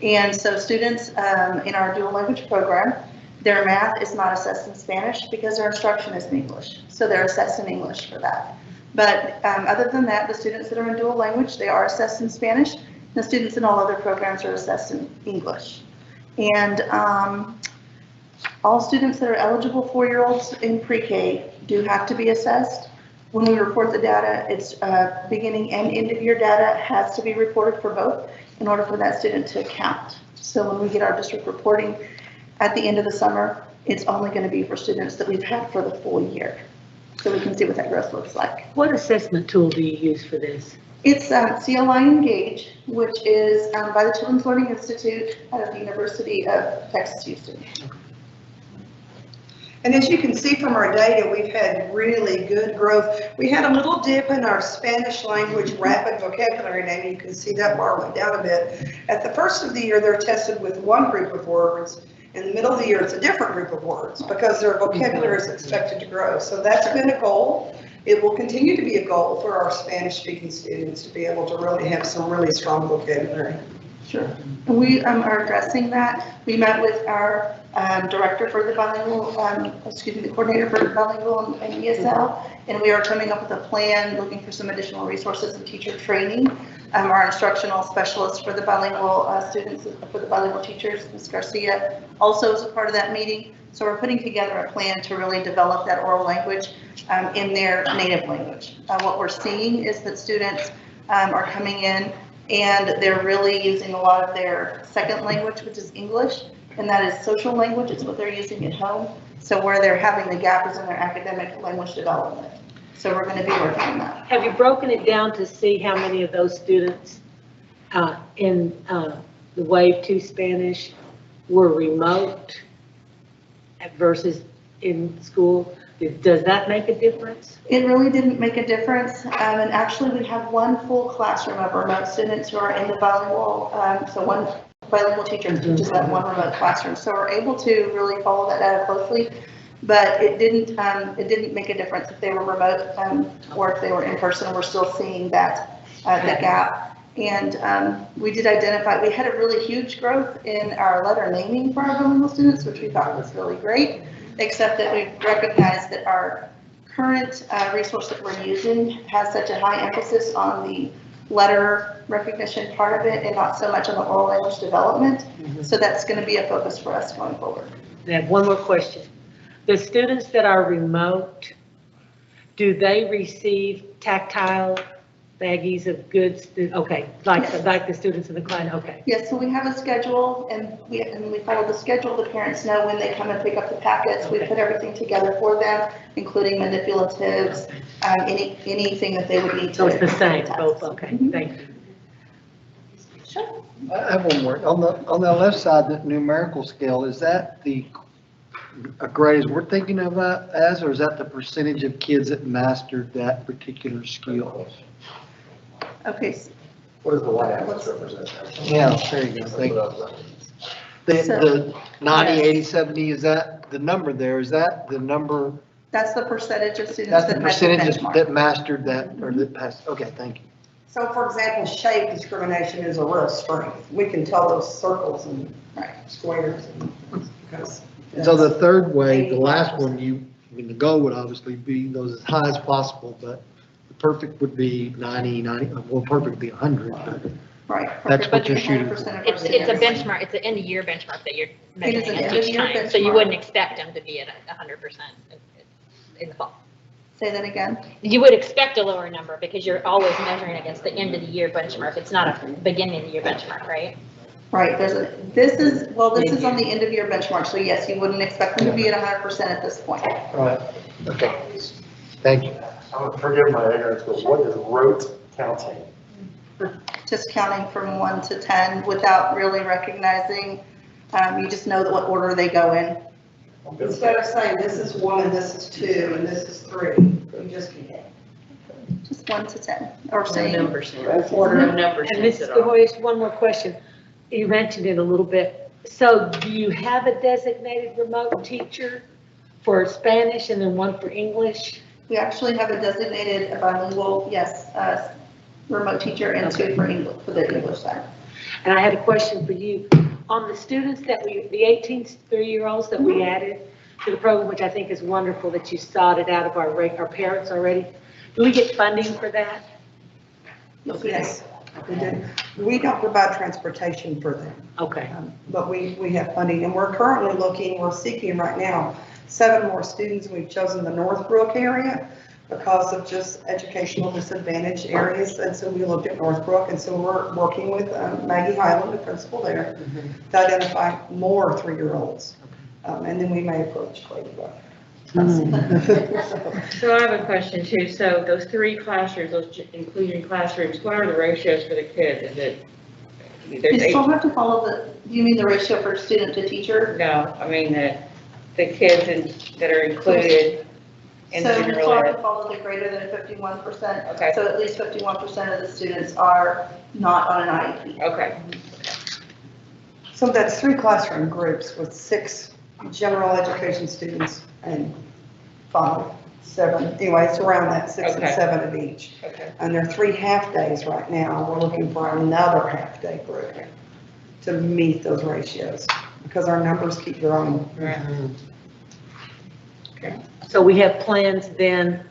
And so students in our dual language program, their math is not assessed in Spanish because their instruction is in English. So they're assessed in English for that. But other than that, the students that are in dual language, they are assessed in Spanish. The students in all other programs are assessed in English. And all students that are eligible 4-year-olds in pre-K do have to be assessed. When we report the data, it's beginning and end of year data has to be reported for both in order for that student to count. So when we get our district reporting at the end of the summer, it's only going to be for students that we've had for the full year. So we can see what that growth looks like. What assessment tool do you use for this? It's CLI Engage, which is by the Children's Learning Institute out of the University of Texas, Houston. And as you can see from our data, we've had really good growth. We had a little dip in our Spanish language rapid vocabulary name. You can see that bar went down a bit. At the first of the year, they're tested with one group of words. In the middle of the year, it's a different group of words because their vocabulary is expected to grow. So that's been a goal. It will continue to be a goal for our Spanish-speaking students to be able to really have some really strong vocabulary. Sure. We are addressing that. We met with our director for the bilingual, the coordinator for the bilingual and ESL, and we are coming up with a plan, looking for some additional resources and teacher training. Our instructional specialist for the bilingual students, for the bilingual teachers, Ms. Garcia, also is a part of that meeting. So we're putting together a plan to really develop that oral language in their native language. What we're seeing is that students are coming in and they're really using a lot of their second language, which is English, and that is social language. It's what they're using at home. So where they're having the gap is in their academic language development. So we're going to be working on that. Have you broken it down to see how many of those students in the Wave 2 Spanish were remote versus in school? Does that make a difference? It really didn't make a difference. And actually we have one full classroom of remote students who are in the bilingual, so one bilingual teacher teaches that one remote classroom. So we're able to really follow that data closely. But it didn't make a difference if they were remote or if they were in person. We're still seeing that the gap. And we did identify, we had a really huge growth in our letter naming for our bilingual students, which we thought was really great, except that we recognized that our current resource that we're using has such a high emphasis on the letter recognition part of it and not so much on the oral language development. So that's going to be a focus for us going forward. I have one more question. The students that are remote, do they receive tactile baggies of goods? Okay, like the students in the client, okay. Yes, so we have a schedule and we follow the schedule. The parents know when they come and pick up the packets. We put everything together for them, including manipulatives, anything that they would need to. So it's the same, both, okay, thank you. Sure. I have one more. On the left side, the numerical scale, is that the grades we're thinking of as, or is that the percentage of kids that mastered that particular skill? Okay, What does the y-axis represent? Yeah, there you go, thank you. The 90, 80, 70, is that the number there, is that the number, That's the percentage of students that's the that met the percentage benchmark. that mastered that, or that passed, okay, thank you. So for example, shape discrimination is a real strength. We can tell those circles and squares because. And so the third way, the last one, I mean, the goal would obviously be those as high as possible, but the perfect would be 90, well, perfect would be 100, but Right. that's what you're shooting for. It's a benchmark, it's an end of year benchmark that you're measuring an against end of each year time. So you benchmark. wouldn't expect them to be at 100% in the fall. Say that again? You would expect a lower number because you're always measuring against the end of the year benchmark. It's not a beginning of the year benchmark, right? Right, this is on the end of year benchmark, so yes, you wouldn't expect them to be at 100% at this point. Right, okay, thank you. Forgive my ignorance, but what is rote counting? Just counting from 1 to 10 without really recognizing, you just know what order they go in. Instead of saying this is 1 and this is 2 and this is 3, you just can. Just 1 to 10, or saying. Order of numbers. And Mrs. Gahoyes, one more question. You mentioned it a little bit. So do you have a designated remote teacher for Spanish and then one for English? We actually have a designated bilingual, yes, remote teacher and two for English, for the English side. And I had a question for you. On the students that the 18 3-year-olds that we added to the program, which I think is wonderful that you started out of our parents already, do we get funding for that? Yes, we do. We don't provide transportation for them. Okay. But we have funding, and we're seeking right now 7 more students. We've chosen the Northbrook area because of just educational disadvantaged areas, and so we looked at Northbrook, and so we're working with Maggie Highland, the principal there, to identify more 3-year-olds, and then we may approach Clayton. So I have a question too. So those 3 classrooms, those inclusion classrooms, what are the ratios for the kids? Is it? You still have to follow you mean the ratio for student to teacher? No, I mean the kids that are included in So you general still have ed. to follow the greater than 51%. Okay. So at least 51% of the students are not on an IEP. Okay. So that's 3 classroom groups with 6 general education students and 5, 7, anyway, it's around that 6 and Okay. 7 of each. Okay. And there are 3 half-days right now. We're looking for another half-day group to meet those ratios because our numbers keep growing. Right. Okay. So we have plans then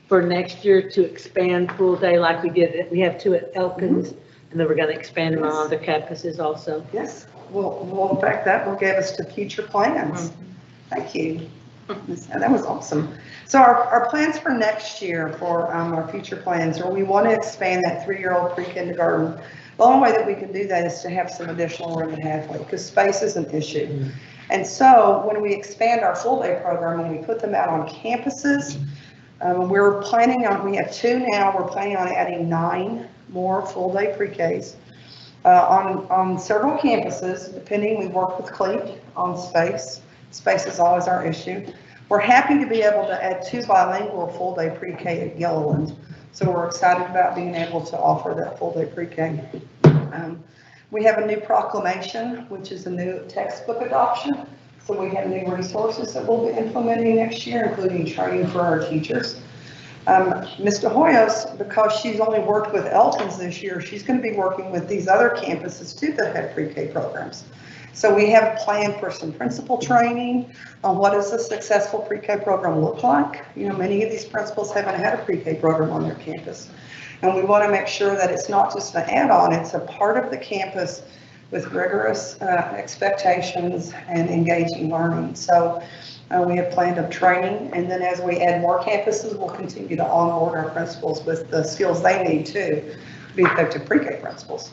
for next year to expand full day like we did. We have 2 at Elkins, and then we're going to expand them on other campuses also. Yes, well, in fact, that will give us to future plans. Thank you. That was awesome. So our plans for next year, for our future plans, are we want to expand that 3-year-old pre-kindergarten. The only way that we can do that is to have some additional room at Halfway because space is an issue. And so when we expand our full day program and we put them out on campuses, we have 2 now, we're planning on adding 9 more full day pre-Ks. On several campuses, depending, we work with Cleat on space. Space is always our issue. We're happy to be able to add 2 bilingual full day pre-K at Yellowland. So we're excited about being able to offer that full day pre-K. We have a new proclamation, which is a new textbook adoption. So we have new resources that we'll be implementing next year, including training for our teachers. Ms. DeHoyos, because she's only worked with Elkins this year, she's going to be working with these other campuses too that have pre-K programs. So we have a plan for some principal training on what does a successful pre-K program look like. You know, many of these principals haven't had a pre-K program on their campus. And we want to make sure that it's not just an add-on, it's a part of the campus with rigorous expectations and engaging learning. So we have planned of training, and then as we add more campuses, we'll continue to onboard our principals with the skills they need to be effective pre-K principals.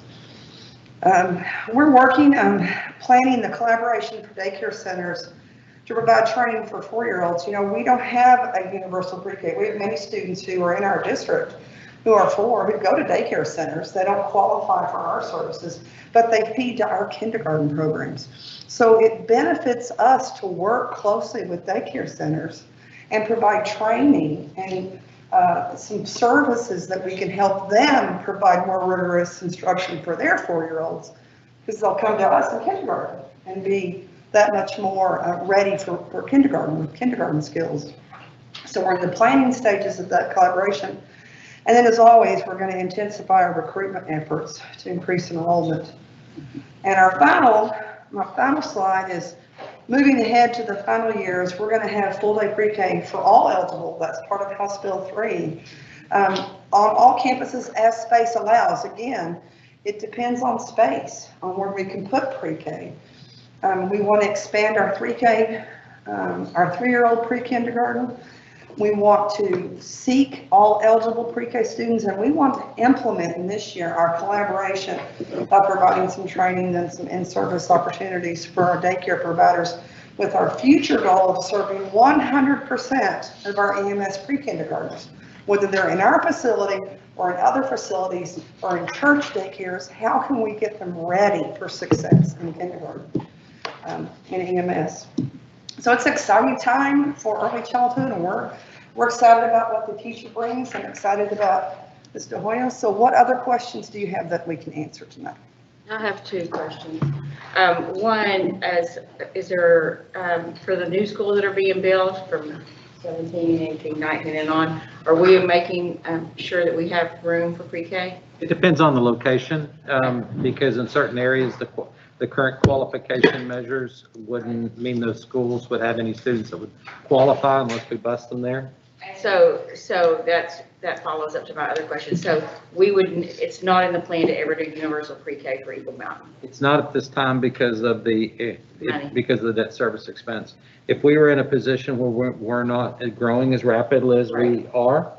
We're working on planning the collaboration for daycare centers to provide training for 4-year-olds. You know, we don't have a universal pre-K. We have many students who are in our district who are 4 who go to daycare centers. They don't qualify for our services, but they feed to our kindergarten programs. So it benefits us to work closely with daycare centers and provide training and some services that we can help them provide more rigorous instruction for their 4-year-olds, because they'll come to us in kindergarten and be that much more ready for kindergarten with kindergarten skills. So we're in the planning stages of that collaboration. And then as always, we're going to intensify our recruitment efforts to increase enrollment. And my final slide is moving ahead to the final years. We're going to have full day pre-K for all eligible. That's part of House Bill 3. On all campuses as space allows. Again, it depends on space, on where we can put pre-K. We want to expand our 3K, our 3-year-old pre-kindergarten. We want to seek all eligible pre-K students, and we want to implement in this year our collaboration by providing some training and some in-service opportunities for our daycare providers, with our future goal of serving 100% of our EMS pre-kindergartners, whether they're in our facility or in other facilities or in church daycares. How can we get them ready for success in kindergarten, in EMS? So it's an exciting time for early childhood, and we're excited about what the future brings and excited about Ms. DeHoya. So what other questions do you have that we can answer tonight? I have 2 questions. One, is there, for the new schools that are being built from 17, 18, 19 and on, are we making sure that we have room for pre-K? It depends on the location, because in certain areas, the current qualification measures wouldn't mean those schools would have any students that would qualify unless we bust them there. So that follows up to my other question. So it's not in the plan to ever do universal pre-K for Eagle Mountain? It's not at this time because of the debt service expense. If we were in a position where we're not growing as rapidly as we are,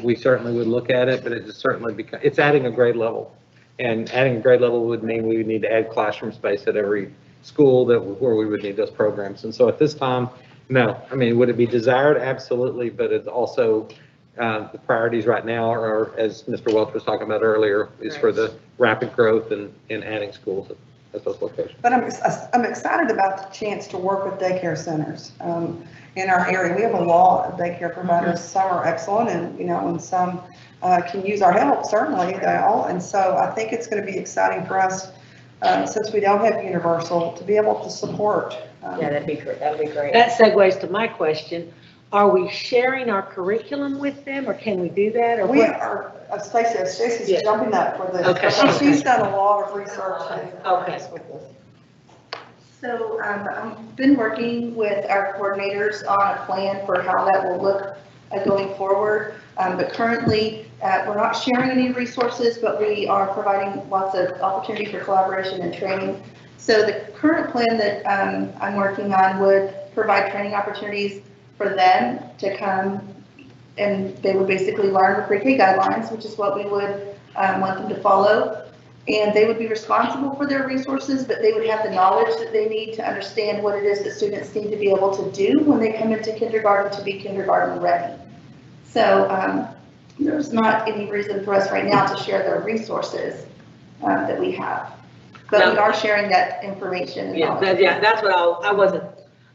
we certainly would look at it, but it just certainly it's adding a grade level. And adding a grade level would mean we would need to add classroom space at every school where we would need those programs. And so at this time, no. I mean, would it be desired? Absolutely. But it's also, the priorities right now are, as Mr. Welch was talking about earlier, is for the rapid growth and adding schools at those locations. But I'm excited about the chance to work with daycare centers in our area. We have a lot of daycare providers. Some are excellent, and some can use our help, certainly they all. And so I think it's going to be exciting for us, since we don't have universal, to be able to support. Yeah, that'd be great. That segues to my question. Are we sharing our curriculum with them, or can we do that? Or we what? are, Stacey's jumping up for this. Okay. She's done a lot of research. Okay. So I've been working with our coordinators on a plan for how that will look going forward. But currently, we're not sharing any resources, but we are providing lots of opportunity for collaboration and training. So the current plan that I'm working on would provide training opportunities for them to come, and they would basically learn the pre-K guidelines, which is what we would want them to follow. And they would be responsible for their resources, but they would have the knowledge that they need to understand what it is that students need to be able to do when they come into kindergarten to be kindergarten ready. So there's not any reason for us right now to share their resources that we have. But we are sharing that information. Yeah, that's what I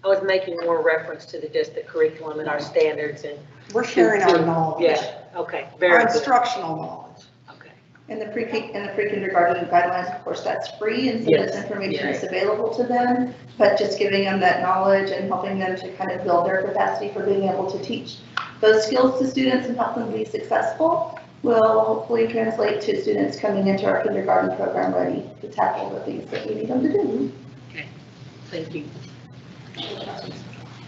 was making more reference to just the curriculum and our standards, and we're sharing our knowledge. Yeah, okay, our instructional knowledge. Okay. And the pre-kindergarten guidelines, of course, that's free, and so this information is available to them, but just giving them that knowledge and helping them to kind of build their capacity for being able to teach those skills to students and help them be successful will hopefully translate to students coming into our kindergarten program ready to tackle the things that we need them to do. Okay, thank you.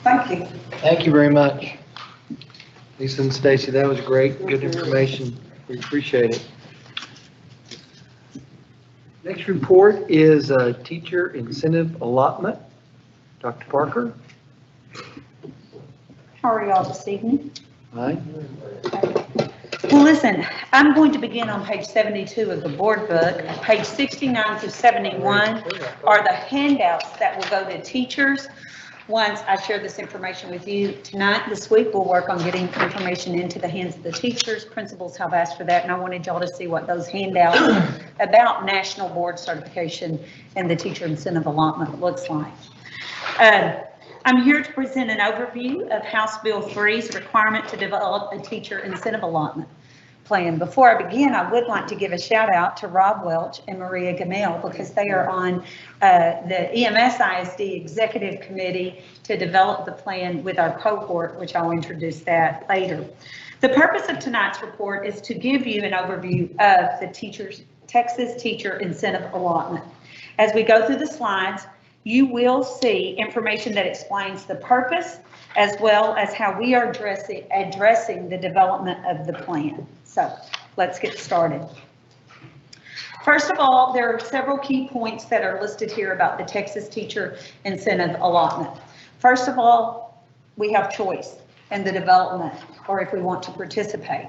Thank you. Thank you very much. Lisa and Stacy, that was great, good information. We appreciate it. Next report is a teacher incentive allotment. Dr. Parker? How are y'all this evening? Hi. Well, listen, I'm going to begin on page 72 of the board book. Page 69 to 71 are the handouts that will go to teachers. Once I share this information with you tonight, this week, we'll work on getting information into the hands of the teachers. Principals have asked for that, and I wanted y'all to see what those handouts about national board certification and the teacher incentive allotment looks like. I'm here to present an overview of House Bill 3's requirement to develop a teacher incentive allotment plan. Before I begin, I would like to give a shout out to Rob Welch and Maria Gamel because they are on the EMS ISD Executive Committee to develop the plan with our cohort, which I'll introduce that later. The purpose of tonight's report is to give you an overview of the Texas Teacher Incentive Allotment. As we go through the slides, you will see information that explains the purpose as well as how we are addressing the development of the plan. So let's get started. First of all, there are several key points that are listed here about the Texas Teacher Incentive Allotment. First of all, we have choice in the development, or if we want to participate.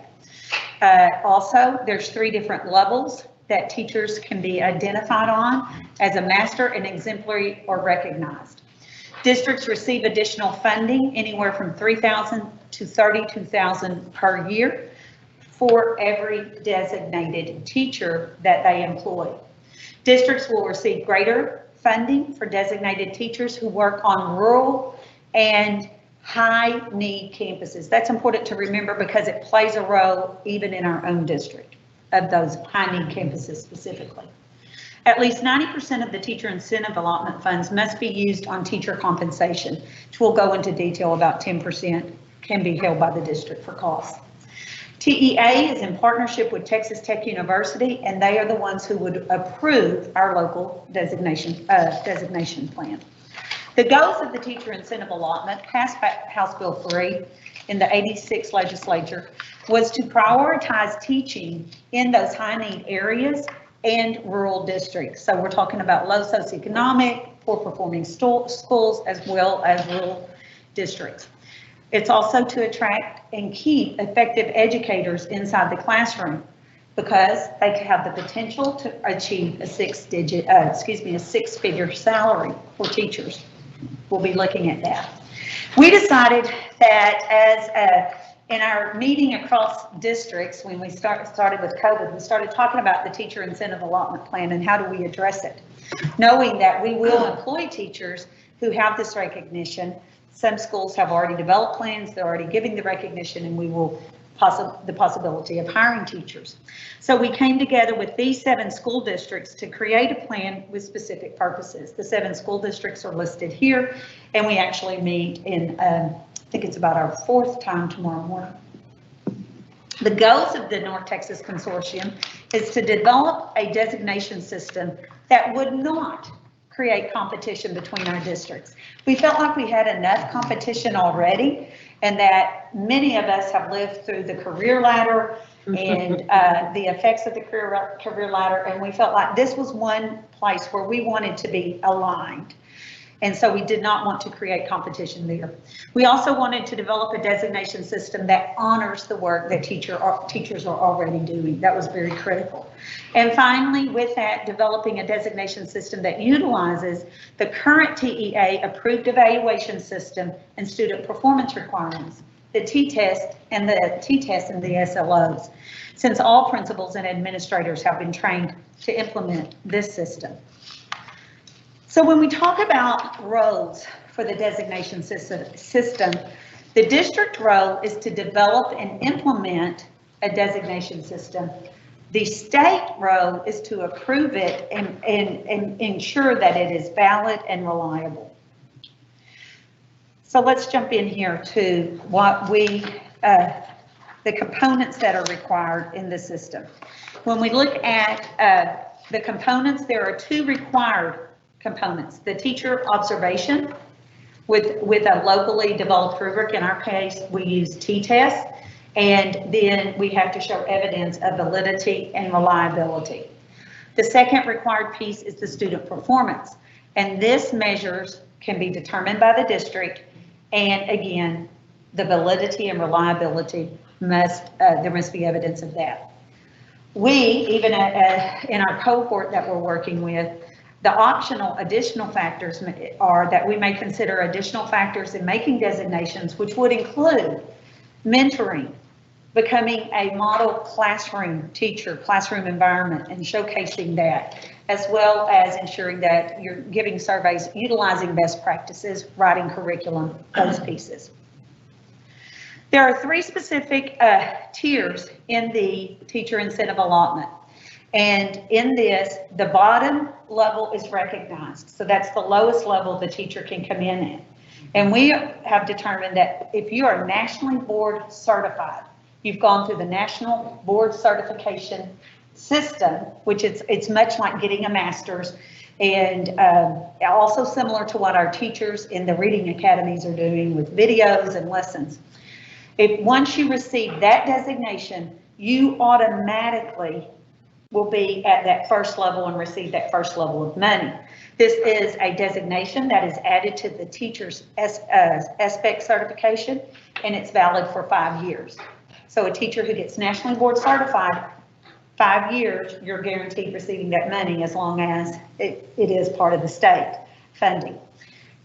Also, there's 3 different levels that teachers can be identified on as a master, and exemplary, or recognized. Districts receive additional funding anywhere from $3,000 to $32,000 per year for every designated teacher that they employ. Districts will receive greater funding for designated teachers who work on rural and high-need campuses. That's important to remember because it plays a role even in our own district of those high-need campuses specifically. At least 90% of the teacher incentive allotment funds must be used on teacher compensation, which we'll go into detail. About 10% can be held by the district for costs. TEA is in partnership with Texas Tech University, and they are the ones who would approve our local designation plan. The goals of the teacher incentive allotment, passed by House Bill 3 in the 86th legislature, was to prioritize teaching in those high need areas and rural districts. So we're talking about low socioeconomic, poor performing schools, as well as rural districts. It's also to attract and keep effective educators inside the classroom because they have the potential to achieve a six-figure salary for teachers. We'll be looking at that. We decided that as in our meeting across districts, when we started with COVID, we started talking about the teacher incentive allotment plan and how do we address it, knowing that we will employ teachers who have this recognition. Some schools have already developed plans, they're already giving the recognition, and we will the possibility of hiring teachers. So we came together with these 7 school districts to create a plan with specific purposes. The 7 school districts are listed here, and we actually meet in, I think it's about our 4th time tomorrow morning. The goals of the North Texas Consortium is to develop a designation system that would not create competition between our districts. We felt like we had enough competition already, and that many of us have lived through the career ladder and the effects of the career ladder, and we felt like this was one place where we wanted to be aligned. And so we did not want to create competition there. We also wanted to develop a designation system that honors the work that teachers are already doing. That was very critical. And finally, with that, developing a designation system that utilizes the current TEA approved evaluation system and student performance requirements, the T-test and the SLOs, since all principals and administrators have been trained to implement this system. So when we talk about roles for the designation system, the district role is to develop and implement a designation system. The state role is to approve it and ensure that it is valid and reliable. So let's jump in here to what the components that are required in the system. When we look at the components, there are 2 required components: the teacher observation with a locally developed rubric. In our case, we use T-test, and then we have to show evidence of validity and reliability. The second required piece is the student performance, and this measures can be determined by the district, and again, the validity and reliability there must be evidence of that. We, even in our cohort that we're working with, the optional additional factors are that we may consider additional factors in making designations, which would include mentoring, becoming a model classroom teacher, classroom environment, and showcasing that, as well as ensuring that you're giving surveys, utilizing best practices, writing curriculum, those pieces. There are 3 specific tiers in the teacher incentive allotment. And in this, the bottom level is recognized. So that's the lowest level the teacher can come in at. And we have determined that if you are nationally board certified, you've gone through the national board certification system, which it's much like getting a master's, and also similar to what our teachers in the reading academies are doing with videos and lessons. If once you receive that designation, you automatically will be at that first level and receive that first level of money. This is a designation that is added to the teacher's SPEC certification, and it's valid for 5 years. So a teacher who gets nationally board certified, 5 years, you're guaranteed receiving that money as long as it is part of the state funding.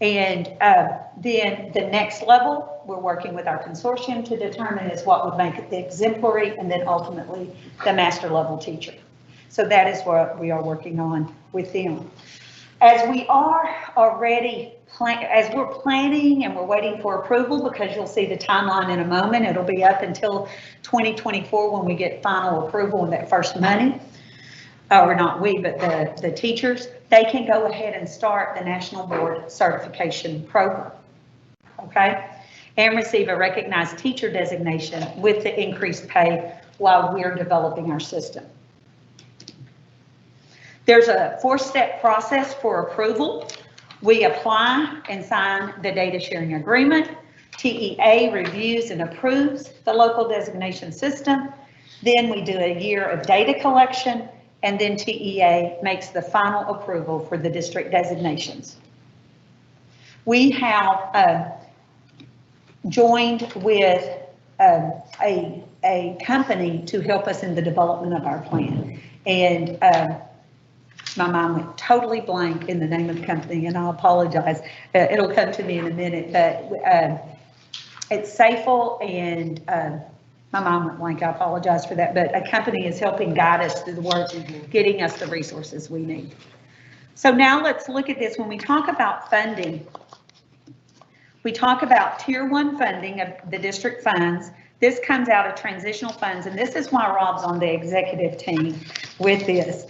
And then the next level, we're working with our consortium to determine is what would make it the exemplary and then ultimately the master level teacher. So that is what we are working on with them. As we are already as we're planning and we're waiting for approval, because you'll see the timeline in a moment, it'll be up until 2024 when we get final approval on that first money. Or not we, but the teachers, they can go ahead and start the National Board Certification Program, okay? And receive a recognized teacher designation with the increased pay while we're developing our system. There's a 4-step process for approval. We apply and sign the data sharing agreement. TEA reviews and approves the local designation system. Then we do a year of data collection, and then TEA makes the final approval for the district designations. We have joined with a company to help us in the development of our plan. And my mind went totally blank in the name of the company, and I apologize. It'll come to me in a minute, but it's Safel, and my mind went blank. I apologize for that, but a company is helping guide us through the work, getting us the resources we need. So now let's look at this. When we talk about funding, we talk about Tier 1 funding of the district funds. This comes out of transitional funds, and this is why Rob's on the executive team with this.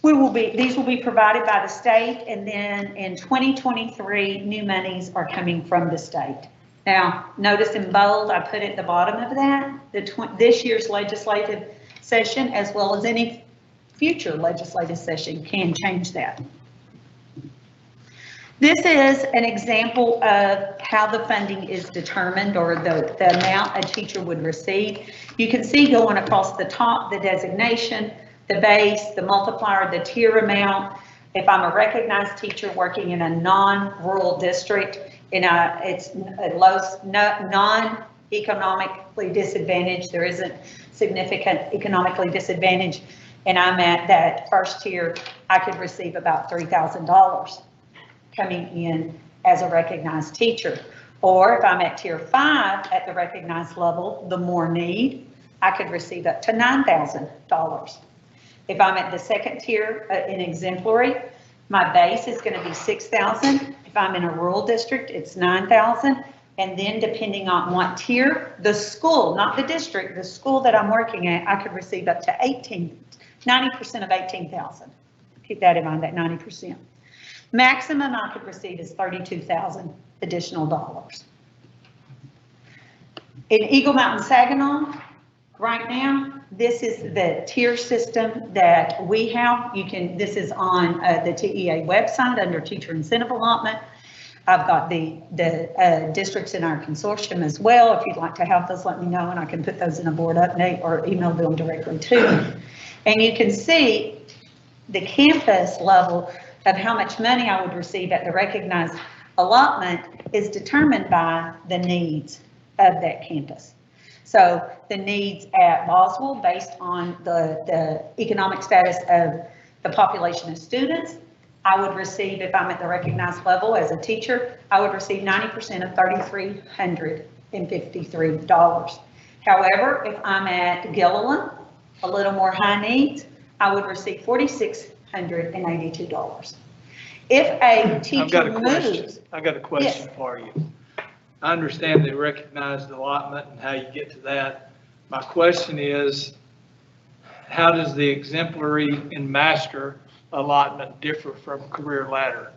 These will be provided by the state, and then in 2023, new monies are coming from the state. Now, notice in bold, I put at the bottom of that, this year's legislative session, as well as any future legislative session, can change that. This is an example of how the funding is determined, or the amount a teacher would receive. You can see going across the top, the designation, the base, the multiplier, the tier amount. If I'm a recognized teacher working in a non-rural district, it's a non-economically disadvantaged, there isn't significant economically disadvantaged, and I'm at that first tier, I could receive about $3,000 coming in as a recognized teacher. Or if I'm at tier 5 at the recognized level, the more need, I could receive up to $9,000. If I'm at the second tier in exemplary, my base is going to be $6,000. If I'm in a rural district, it's $9,000. And then depending on what tier, the school, not the district, the school that I'm working at, I could receive up to 90% of $18,000. Keep that in mind, that 90%. Maximum I could receive is $32,000 additional dollars. In Eagle Mountain Saginaw, right now, this is the tier system that we have. This is on the TEA website under teacher incentive allotment. I've got the districts in our consortium as well. If you'd like to have those, let me know, and I can put those in a board update or email them directly to you. And you can see the campus level of how much money I would receive at the recognized allotment is determined by the needs of that campus. So the needs at Boswell, based on the economic status of the population of students, I would receive, if I'm at the recognized level as a teacher, I would receive 90% of $3,353. However, if I'm at Gilliland, a little more high needs, I would receive $4,682. If a teacher moves. I've got a question for you. I understand they recognize the allotment and how you get to that. My question is, how does the exemplary and master allotment differ from career ladder?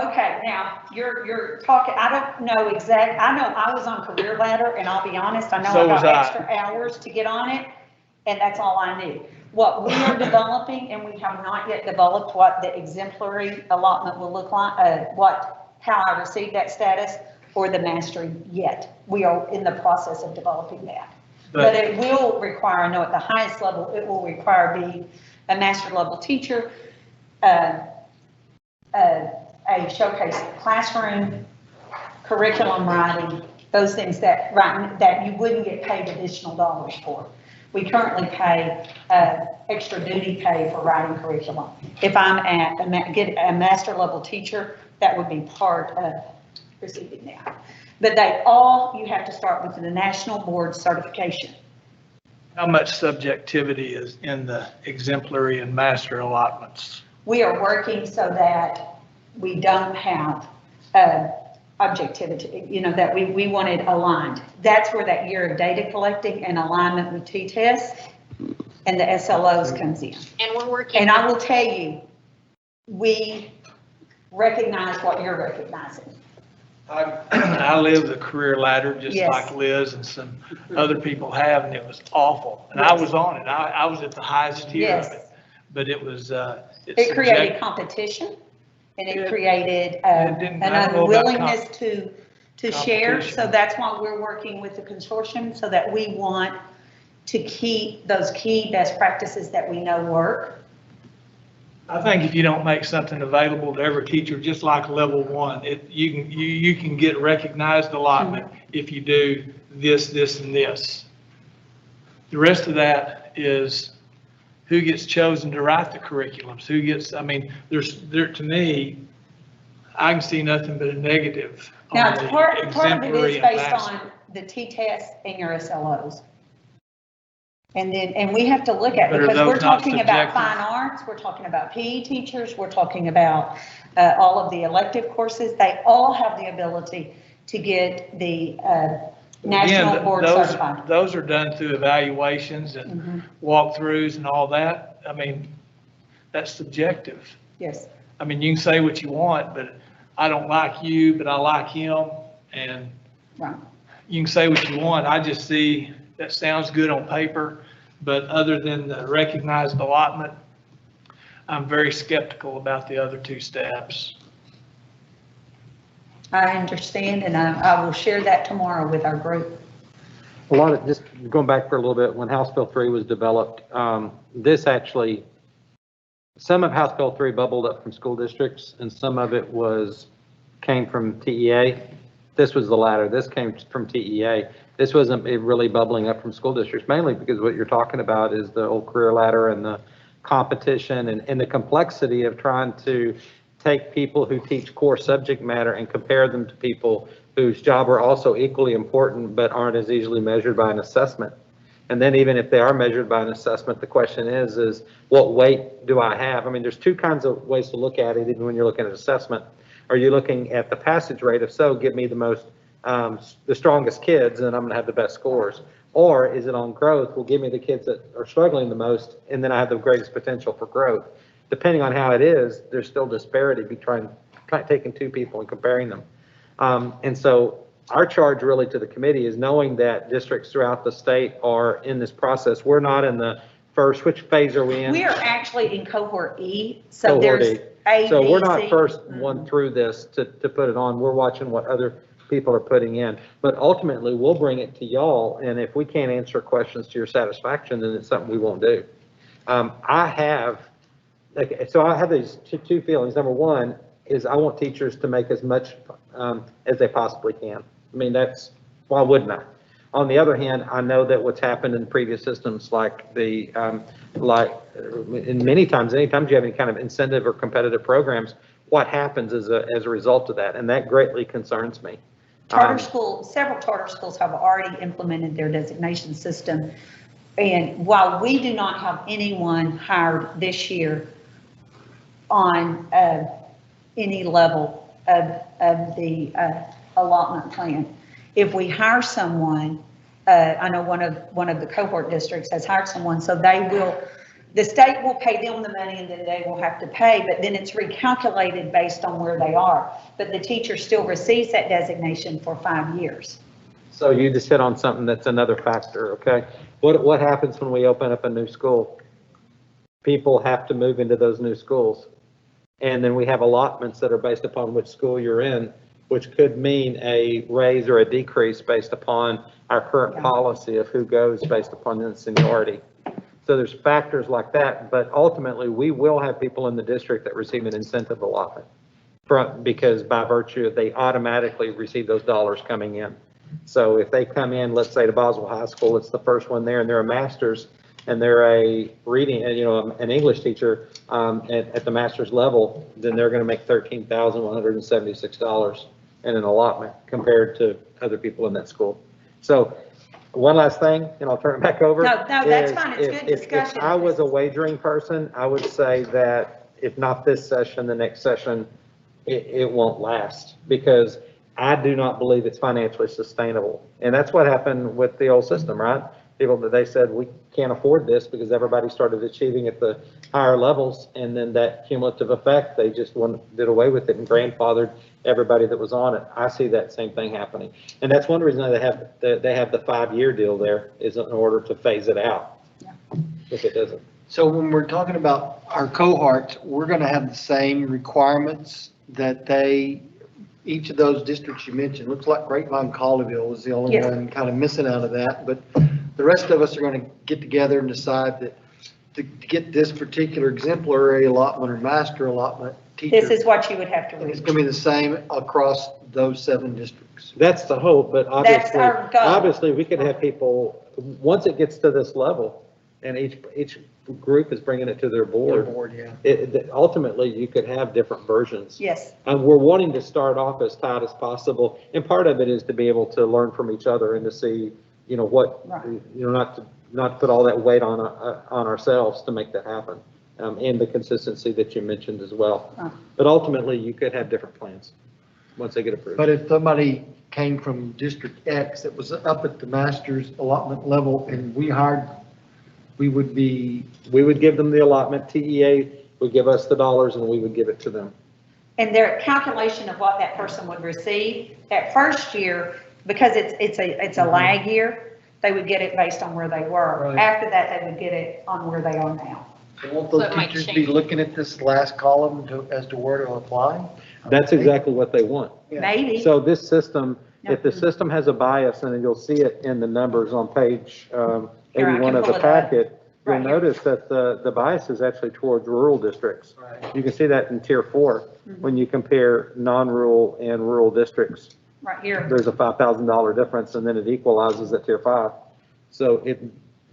Okay, now, you're talking, I don't know I know I was on career ladder, and I'll be honest, I know So I was got I. extra hours to get on it, and that's all I knew. What we are developing, and we have not yet developed what the exemplary allotment will look like, how I receive that status, or the mastery yet. We are in the process of developing that. But it will require, I know at the highest level, it will require being a master level teacher, a showcase classroom, curriculum writing, those things that you wouldn't get paid additional dollars for. We currently pay extra duty pay for writing curriculum. If I'm get a master level teacher, that would be part of receiving that. But you have to start with the national board certification. How much subjectivity is in the exemplary and master allotments? We are working so that we don't have objectivity, that we want it aligned. That's where that year of data collecting and alignment with T-tests and the SLOs comes in. And we're working. And I will tell you, we recognize what you're recognizing. I live the career ladder just Yes. like Liz and some other people have, and it was awful. And I was on it. I was at the highest tier of it. But it was, it created competition, and it created an unwillingness to share. So that's why we're working with the consortium, so that we want to keep those key best practices that we know work. I think if you don't make something available to every teacher, just like level one, you can get recognized allotment if you do this, this, and this. The rest of that is who gets chosen to write the curriculums, who gets, to me, I can see nothing but a negative. Now, on the part of it exemplary is and based master. on the T-tests and your SLOs. And we have to look at, But are because those we're not talking about subjective? fine arts, we're talking about PE teachers, we're talking about all of the elective courses. They all have the ability to get the national Again, board certified. those are done through evaluations and walkthroughs and all that. That's subjective. Yes. You can say what you want, but I don't like you, but I like him. And Right. you can say what you want. I just see that sounds good on paper, but other than the recognized allotment, I'm very skeptical about the other two steps. I understand, and I will share that tomorrow with our group. A lot of, just going back for a little bit, when House Bill 3 was developed, this actually, some of House Bill 3 bubbled up from school districts, and some of it came from TEA. This was the latter. This came from TEA. This wasn't really bubbling up from school districts, mainly because what you're talking about is the old career ladder and the competition and the complexity of trying to take people who teach core subject matter and compare them to people whose job are also equally important but aren't as easily measured by an assessment. And then even if they are measured by an assessment, the question is what weight do I have? There's two kinds of ways to look at it, even when you're looking at assessment. Are you looking at the passage rate? If so, give me the strongest kids, and I'm going to have the best scores. Or is it on growth? Well, give me the kids that are struggling the most, and then I have the greatest potential for growth. Depending on how it is, there's still disparity between taking two people and comparing them. And so our charge really to the committee is knowing that districts throughout the state are in this process. We're not in the first, which phase are we in? We are actually in cohort E, so Cohort there's E. A, So B, we're not C. first one through this to put it on. We're watching what other people are putting in. But ultimately, we'll bring it to y'all, and if we can't answer questions to your satisfaction, then it's something we won't do. I have these two feelings. Number one is I want teachers to make as much as they possibly can. Why wouldn't I? On the other hand, I know that what's happened in previous systems, anytime you have any kind of incentive or competitive programs, what happens as a result of that, and that greatly concerns me. Several charter schools have already implemented their designation system And while we do not have anyone hired this year on any level of the allotment plan, if we hire someone, I know one of the cohort districts has hired someone, so the state will pay them the money and then they will have to pay, but then it's recalculated based on where they are. But the teacher still receives that designation for 5 years. So you just hit on something that's another factor, okay? What happens when we open up a new school? People have to move into those new schools. And then we have allotments that are based upon which school you're in, which could mean a raise or a decrease based upon our current policy of who goes based upon the seniority. So there's factors like that, but ultimately we will have people in the district that receive an incentive allotment because by virtue they automatically receive those dollars coming in. So if they come in, let's say to Boswell High School, it's the first one there and they're a master's and they're a reading, an English teacher at the master's level, then they're going to make $13,176 in an allotment compared to other people in that school. So one last thing, and I'll turn it back over. No, that's fine. It's good discussion. If I was a wagering person, I would say that if not this session, the next session, it won't last because I do not believe it's financially sustainable. And that's what happened with the old system, right? People that they said, we can't afford this because everybody started achieving at the higher levels. And then that cumulative effect, they just did away with it and grandfathered everybody that was on it. I see that same thing happening. And that's one reason they have the 5-year deal there is in order to phase it out if it doesn't. So when we're talking about our cohorts, we're going to have the same requirements that each of those districts you mentioned. Looks like Grapevine Colleyville is the only one kind of missing out of that, but the rest of us are going to get together and decide that to get this particular exemplary allotment or master allotment teacher. This is what you would have to read. It's going to be the same across those 7 districts. That's the hope, but That's our goal. obviously we could have people, once it gets to this level, and each group is bringing it to their board. Ultimately, you could have different versions. Yes. And we're wanting to start off as tight as possible, and part of it is to be able to learn from each other and to see, not to put all that weight on ourselves to make that happen, and the consistency that you mentioned as well. But ultimately, you could have different plans once they get approved. But if somebody came from District X that was up at the master's allotment level and we hired, we would give them the allotment. TEA would give us the dollars and we would give it to them. And their calculation of what that person would receive that first year, because it's a lag year, they would get it based on where they were. Right. After that, they would get it on where they are now. So won't those teachers be looking at this last column as to where to apply? That's exactly what they want. Maybe. So this system, if the system has a bias, and you'll see it in the numbers on page 81 of the packet, you'll notice that the bias is actually towards rural districts. Right. You can see that in tier 4 when you compare non-rural and rural districts. Right here. There's a $5,000 difference, and then it equalizes at tier 5. So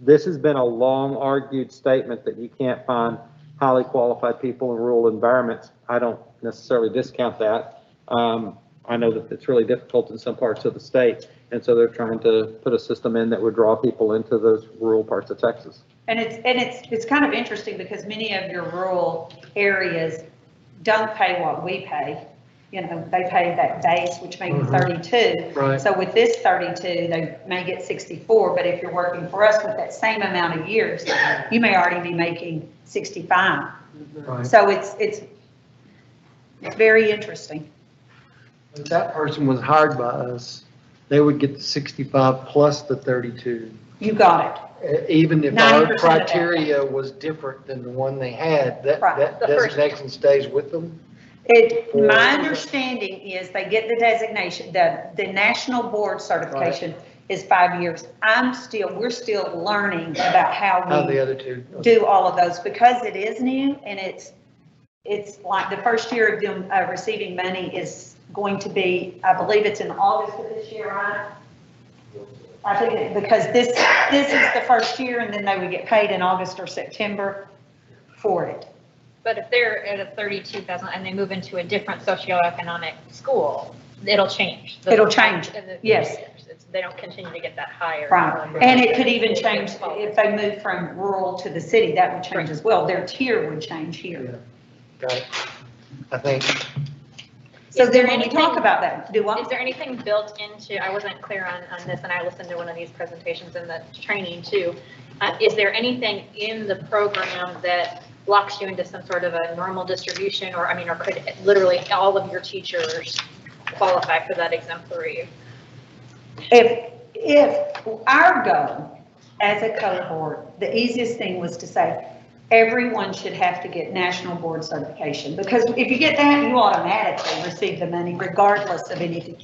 this has been a long argued statement that you can't find highly qualified people in rural environments. I don't necessarily discount that. I know that it's really difficult in some parts of the state, and so they're trying to put a system in that would draw people into those rural parts of Texas. And it's kind of interesting because many of your rural areas don't pay what we pay. They pay that base, which may be 32. Right. So with this 32, they may get 64, but if you're working for us with that same amount of years, you may already be making 65. Right. So it's very interesting. If that person was hired by us, they would get the 65 plus the 32. You got it. Even if 90% our of that. criteria was different than the one they had, that designation stays with them? My understanding is they get the designation, the national board certification is 5 years. We're still learning about how the other two do all of those because it is new and it's like the first year of them receiving money is going to be, I believe it's in August of this year, right? I think because this is the first year and then they would get paid in August or September for it. But if they're at a 32,000 and they move into a different socioeconomic school, It'll change. It'll change, In the yes. years. They don't continue to get that higher. Right, and it could even change if they move from rural to the city, that would change as well. Their tier would change here. Got it. I think. So Is there then when we anything- talk about that, do what? Is there anything built into, I wasn't clear on this, and I listened to one of these presentations in the training too. Is there anything in the program that locks you into some sort of a normal distribution, or, I mean, or could literally all of your teachers qualify for that exemplary? If our goal as a cohort, the easiest thing was to say, everyone should have to get national board certification, because if you get that, you automatically receive the money regardless of anything,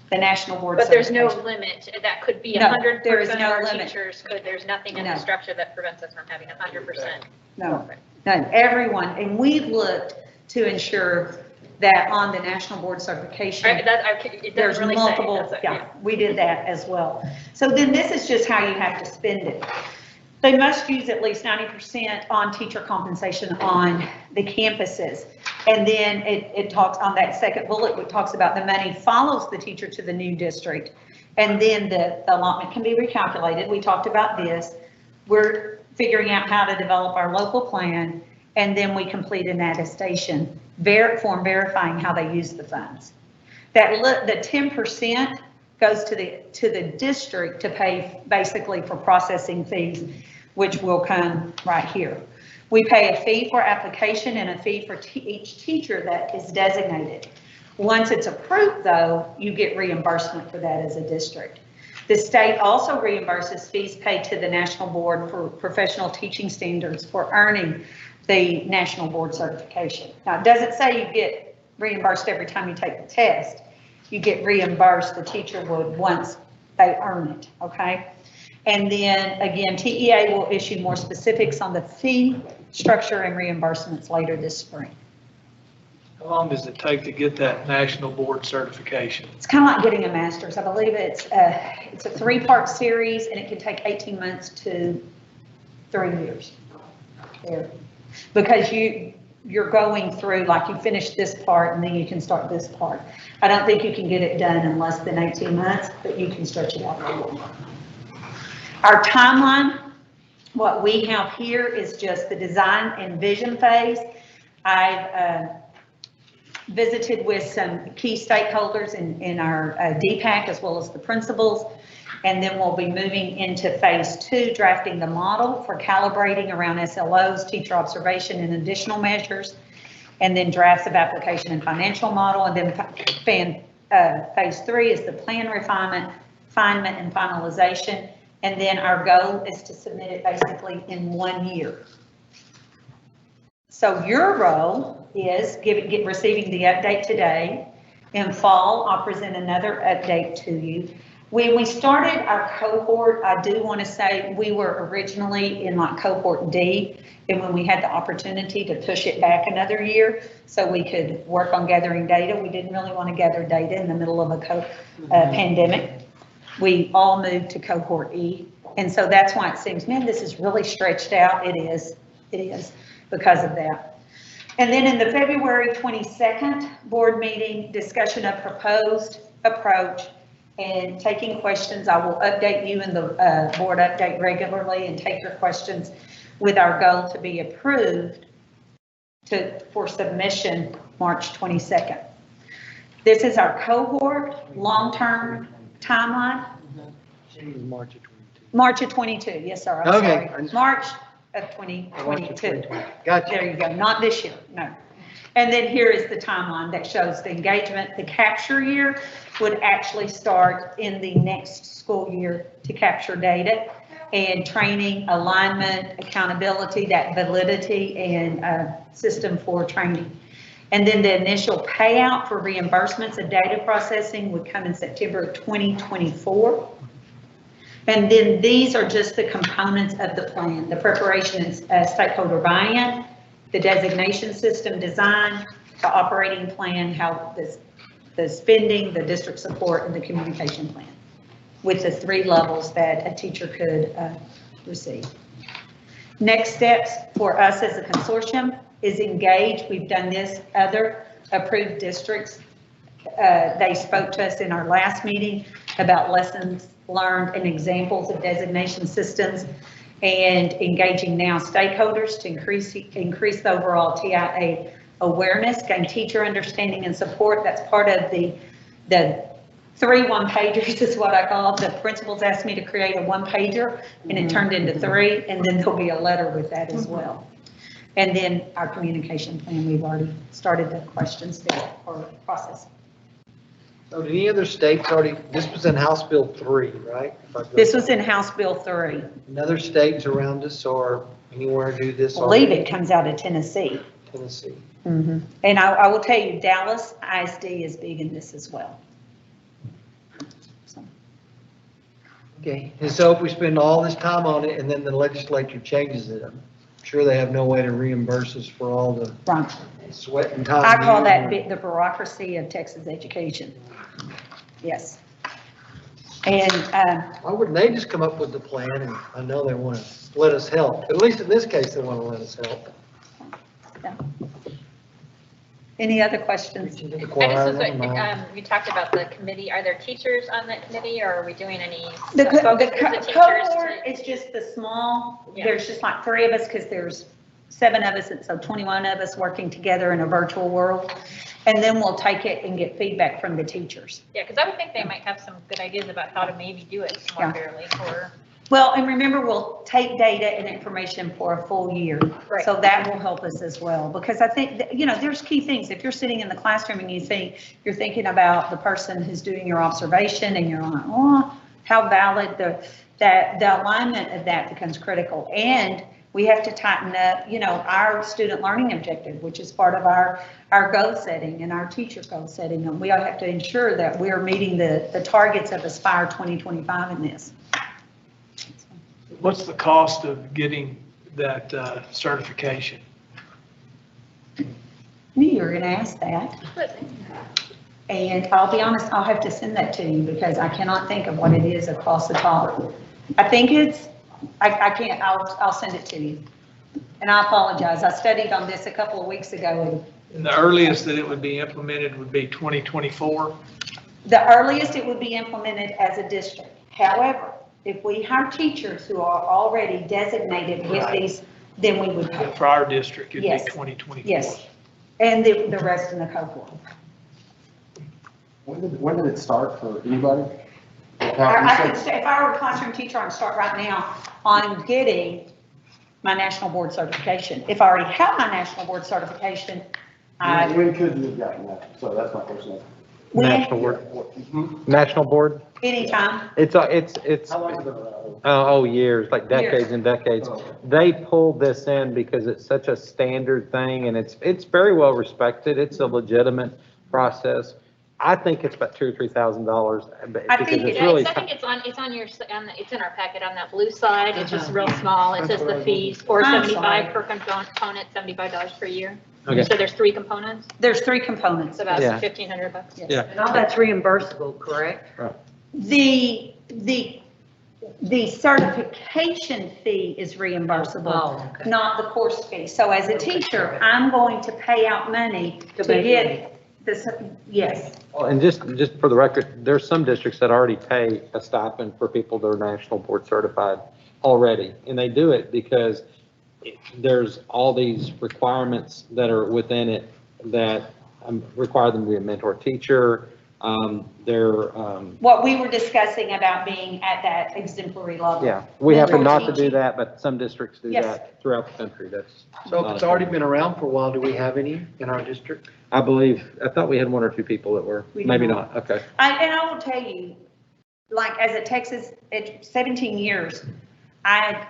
the national board But there's certification. no limit, that could be No, 100% there is of no our limit. teachers, there's nothing in the No. structure that prevents us from having 100%. No, no, everyone, and we've looked to ensure that on the national board certification, It there's doesn't really say. multiple, That's it, yeah, we did that as well. So then this is just how you have to spend it. They must use at least 90% on teacher compensation on the campuses. And then it talks on that second bullet, it talks about the money follows the teacher to the new district. And then the allotment can be recalculated. We talked about this. We're figuring out how to develop our local plan, and then we complete an attestation form verifying how they use the funds. The 10% goes to the district to pay basically for processing fees, which will come right here. We pay a fee for application and a fee for each teacher that is designated. Once it's approved though, you get reimbursement for that as a district. The state also reimburses fees paid to the National Board for Professional Teaching Standards for earning the National Board certification. Now, it doesn't say you get reimbursed every time you take the test. You get reimbursed, the teacher would, once they earn it, okay? And then again, TEA will issue more specifics on the fee structure and reimbursements later this spring. How long does it take to get that national board certification? It's kind of like getting a master's. I believe it's a 3-part series, and it can take 18 months to 3 years. There. Because you're going through, like, you finish this part and then you can start this part. I don't think you can get it done in less than 18 months, but you can stretch it out a little more. Our timeline, what we have here is just the design and vision phase. I've visited with some key stakeholders in our DPAC as well as the principals. And then we'll be moving into phase 2, drafting the model for calibrating around SLOs, teacher observation and additional measures, and then drafts of application and financial model. And then phase 3 is the plan refinement and finalization. And then our goal is to submit it basically in 1 year. So your role is receiving the update today. In fall, I'll present another update to you. When we started our cohort, I do want to say we were originally in like cohort D, and when we had the opportunity to push it back another year so we could work on gathering data, we didn't really want to gather data in the middle of a pandemic. We all moved to cohort E, and so that's why it seems, man, this is really stretched out. It is because of that. And then in the February 22nd board meeting, discussion of proposed approach and taking questions. I will update you in the board update regularly and take your questions with our goal to be approved for submission March 22nd. This is our cohort long-term timeline. March of 22, yes, sir. I'm Okay. sorry. March of 2022. Gotcha. There you go, not this year, no. And then here is the timeline that shows the engagement. The capture year would actually start in the next school year to capture data and training, alignment, accountability, that validity and system for training. And then the initial payout for reimbursements and data processing would come in September of 2024. And then these are just the components of the plan, the preparation and stakeholder buy-in, the designation system design, the operating plan, how the spending, the district support, and the communication plan with the 3 levels that a teacher could receive. Next steps for us as a consortium is engage. We've done this, other approved districts They spoke to us in our last meeting about lessons learned and examples of designation systems and engaging now stakeholders to increase the overall TIA awareness, gain teacher understanding and support. That's part of the 3 one-pagers is what I call it. The principals asked me to create a one-pager and it turned into 3, and then there'll be a letter with that as well. And then our communication plan, we've already started the questions there or process. So did any other states already, this was in House Bill 3, right? This was in House Bill 3. And other states around us or anywhere do this? I believe it comes out of Tennessee. Tennessee. And I will tell you, Dallas ISD is big in this as well. Okay, and so if we spend all this time on it and then the legislature changes it, I'm sure they have no way to reimburse us for all the sweat and time. I call that the bureaucracy of Texas education. Yes. And why wouldn't they just come up with the plan? And I know they want to let us help. At least in this case, they want to let us help. any other questions? I just was, you talked about the committee. Are there teachers on that committee, or are we doing any? The teachers cohort is just the small, there's just like 3 of us because there's 7 of us, and so 21 of us working together in a virtual world. And then we'll take it and get feedback from the teachers. Yeah, because I would think they might have some good ideas about how to maybe do it more fairly for. Well, and remember, we'll take data and information for a full year. Right. So that will help us as well, because I think, that, there's key things. If you're sitting in the classroom and you're thinking about the person who's doing your observation and you're like, oh, how valid the alignment of that becomes critical. And we have to tighten up, our student learning objective, which is part of our goal setting and our teacher goal setting. And we have to ensure that we're meeting the targets of Aspire 2025 in this. What's the cost of getting that certification? Knew you were going to ask that. And I'll be honest, I'll have to send that to you because I cannot think of what it is across the top. I think it's, I can't, I'll send it to you. And I apologize. I studied on this a couple of weeks ago. And the earliest that it would be implemented would be 2024? The earliest it would be implemented as a district. However, if we have teachers who are already designated with these, then we would pay. For our district, it'd Yes. be 2024. Yes, and the rest in the cohort. When did it start for anybody? If I were a classroom teacher, I'd start right now on getting my national board certification. If I already have my national board certification, When could you have gotten that? So that's my question. National board. National board? Anytime. It's, How long has it been around? years, like decades and decades. They pulled this in because it's such a standard thing and it's very well respected. It's a legitimate process. I think it's about $2,000 or $3,000. I think it's on your, it's in our packet on that blue side. It's just real small. It says the fees, $475 per component, $75 per year. Okay. So there's 3 components. There's 3 components. It's about Yeah. $1,500. Yeah. And all that's reimbursable, correct? Right. The certification fee is reimbursable, not the course fee. So as a teacher, I'm going to pay out money to get this, yes. And just for the record, there's some districts that already pay a stipend for people that are national board certified already. And they do it because there's all these requirements that are within it that require them to be a mentor teacher. What we were discussing about being at that exemplary level. Yeah, we happen Mentor not to do teaching. that, but some districts do Yes. that throughout the country. So if it's already been around for a while, do we have any in our district? I thought we had 1 or 2 people that were, We do maybe not. not, okay. And I will tell you, like as a Texas, 17 years, I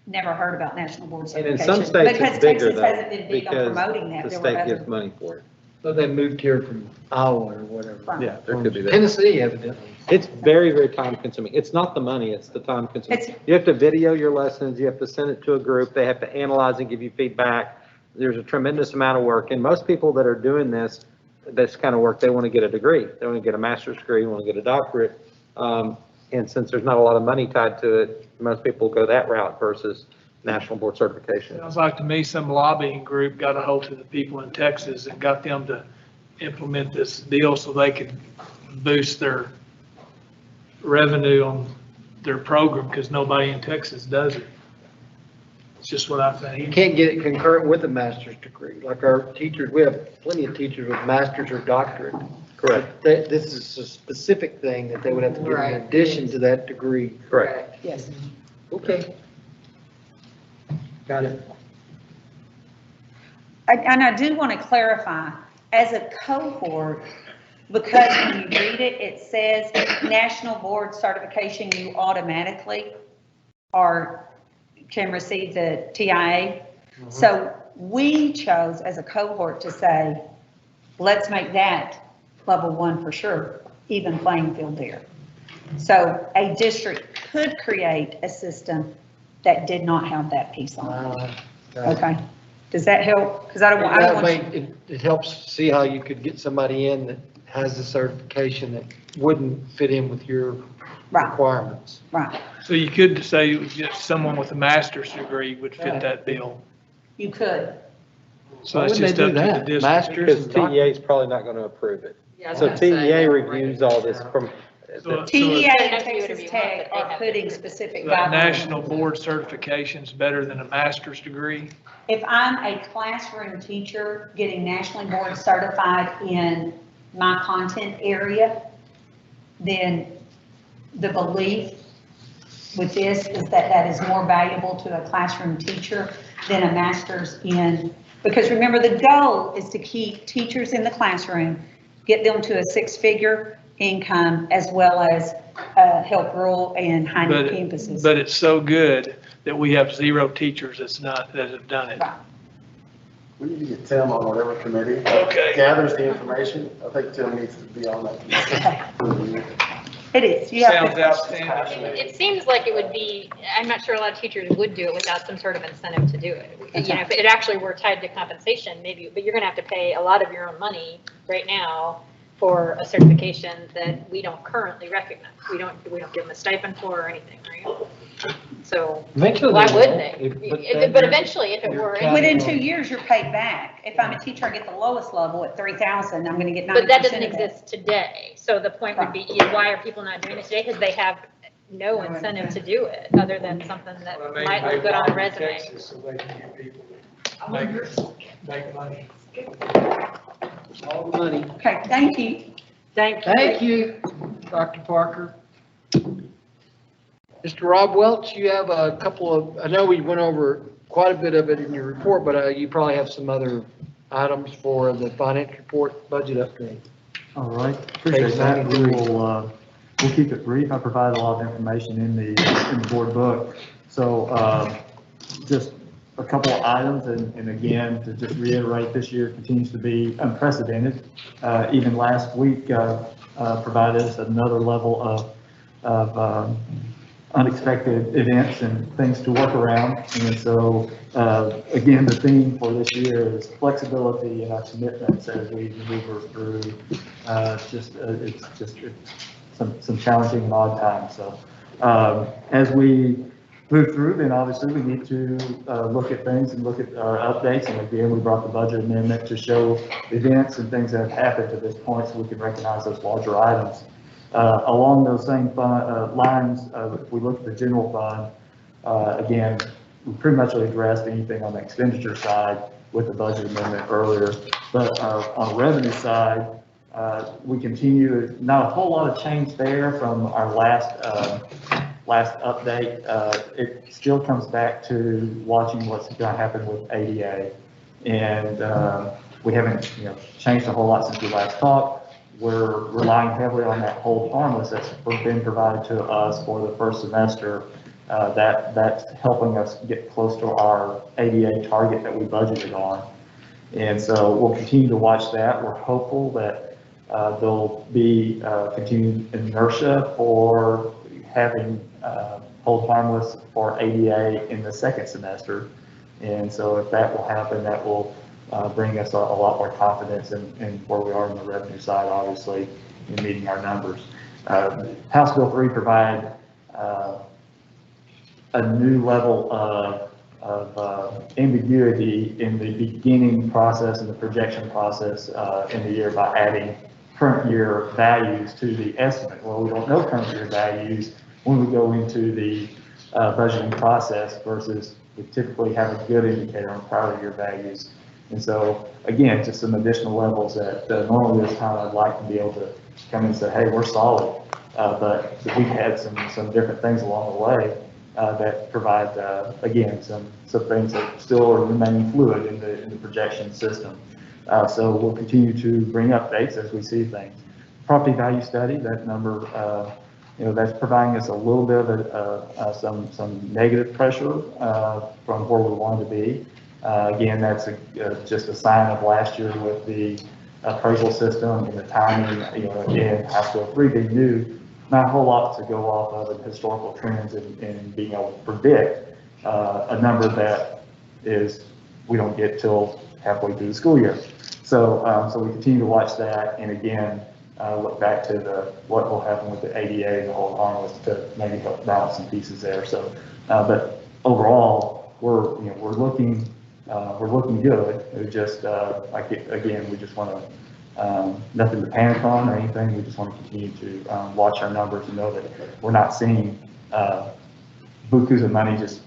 never heard about national board And in certification. some states Because it's bigger Texas though, hasn't been big on because promoting that. the There were state other- gives money for it. So they moved here from Iowa or whatever. Yeah, there could be that. Tennessee evidently. It's very, very time consuming. It's not the money, it's the time consuming. You have to video your lessons, you have to send it to a group, they have to analyze and give you feedback. There's a tremendous amount of work, and most people that are doing this kind of work, they want to get a degree. They want to get a master's degree, want to get a doctorate. And since there's not a lot of money tied to it, most people go that route versus national board certification. Sounds like to me some lobbying group got a hold of the people in Texas and got them to implement this deal so they could boost their revenue on their program, because nobody in Texas does it. It's just what I You think. can't get it concurrent with a master's degree. Like our teachers, we have plenty of teachers with masters or doctorate. Correct. This is a specific thing that they would have to get in Right. addition to that degree. Correct. Yes. Okay. Got it. And I do want to clarify, as a cohort, because when you read it, it says national board certification, you automatically can receive the TIA. So we chose as a cohort to say, let's make that level 1 for sure, even playing field there. So a district could create a system that did not have that piece on it. Okay, does that help? Because I don't want It helps see how you could get somebody in that has the certification that wouldn't fit in with your requirements. Right, So you could say someone with a master's degree would fit that bill. you could. So Why that's wouldn't just they up do to the that? district. Masters Because TEA is probably not going to approve it. Yeah, I was So gonna say, TEA reviews all this from, TEA and That's you to Texas be Tech one, but they are have putting different- specific That guidelines. national board certification's better than a master's degree. If I'm a classroom teacher getting nationally board certified in my content area, then the belief with this is that that is more valuable to a classroom teacher than a master's in, because remember, the goal is to keep teachers in the classroom, get them to a 6-figure income, as well as help rural and high-need campuses. But it's so good that we have 0 teachers that have done it. We need to get Tim on whatever committee gathers the information. I think Tim needs to be on that committee. It is. You have Sounds to- outstanding. It seems like it would be, I'm not sure a lot of teachers would do it without some sort of incentive to do it. You know, if it actually were tied to compensation, maybe, but you're gonna have to pay a lot of your own money right now for a certification that we don't currently recognize. We don't give them a stipend for or anything, right? So Eventually why they would will. they? But eventually, if it were. Within 2 years, you're paid back. If I'm a teacher, I get the lowest level at 3,000, I'm gonna get 90% But that doesn't of it. exist today. So the point would be, why are people not doing it today? Because they have no incentive to do it, other than something that might look good on a resume. So they can get people to make money. All the money. Okay, thank you. Thank you, Dr. Parker. Mr. Rob Welch, you have a couple of, I know we went over quite a bit of it in your report, but you probably have some other items for the finance report budget update. All right, appreciate that. We'll keep it brief. I provided a lot of information in the board book. So just a couple of items, and again, to just reiterate, this year continues to be unprecedented. Even last week provided us another level of unexpected events and things to work around. And so, again, the theme for this year is flexibility in our commitments as we maneuver through it's just some challenging and odd times. So as we move through, then obviously we need to look at things and look at our updates. And again, we brought the budget amendment to show events and things that have happened to this point so we can recognize those larger items. Along those same lines, if we look at the general fund, again, we pretty much addressed anything on the expenditure side with the budget amendment earlier. But on the revenue side, we continue, not a whole lot of change there from our last update. It still comes back to watching what's going to happen with ADA. And we haven't changed a whole lot since we last talked. We're relying heavily on that hold harmless that's been provided to us for the first semester. That's helping us get close to our ADA target that we budgeted on. And so we'll continue to watch that. We're hopeful that there'll be continued inertia for having hold harmless for ADA in the second semester. And so if that will happen, that will bring us a lot more confidence in where we are on the revenue side, obviously, in meeting our numbers. House Bill 3 provided a new level of ambiguity in the beginning process and the projection process in the year by adding current year values to the estimate. Well, we don't know current year values when we go into the budgeting process versus we typically have a good indicator on prior year values. And so, again, just some additional levels that normally this time I'd like to be able to come and say, hey, we're solid. But we've had some different things along the way that provide, again, some things that still are remaining fluid in the projection system. So we'll continue to bring updates as we see things. Property value study, that number, that's providing us a little bit of some negative pressure from where we want to be. Again, that's just a sign of last year with the appraisal system and the timing. Again, House Bill 3 being new, not a whole lot to go off of in historical trends and being able to predict a number that is we don't get till halfway through the school year. So we continue to watch that, and again, look back to what will happen with the ADA and the whole harmless to maybe help balance some pieces there. So, but overall, we're looking good. It just again, we just want to nothing to panic on or anything. We just want to continue to watch our numbers and know that we're not seeing bukus of money just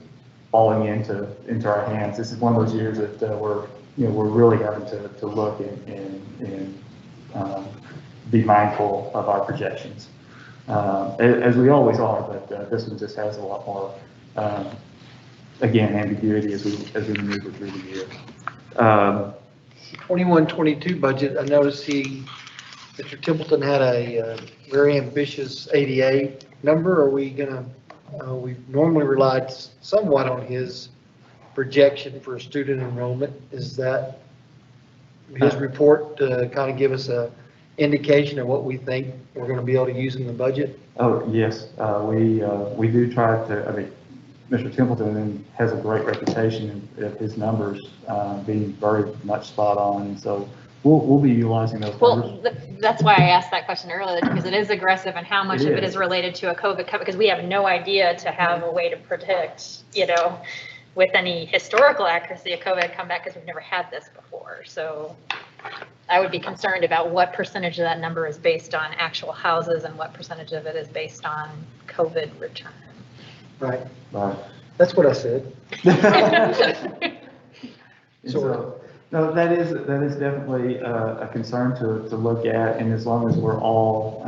falling into our hands. This is one of those years that we're really having to look and be mindful of our projections, as we always are. But this one just has a lot more, again, ambiguity as we maneuver through the year. 21-22 budget, I noticed Mr. Templeton had a very ambitious ADA number. We normally relied somewhat on his projection for student enrollment. Is that his report to kind of give us a indication of what we think we're going to be able to use in the budget? Oh, yes. We do try to, I mean, Mr. Templeton has a great reputation of his numbers being very much spot on, and so we'll be utilizing those numbers. Well, that's why I asked that question earlier, because it is aggressive, and how much of it is related to a COVID, because we have no idea to have a way to predict, with any historical accuracy, a COVID comeback, because we've never had this before. So I would be concerned about what percentage of that number is based on actual houses and what percentage of it is based on COVID return. Right. Right. That's what I said. So, no, that is definitely a concern to look at, and as long as we're all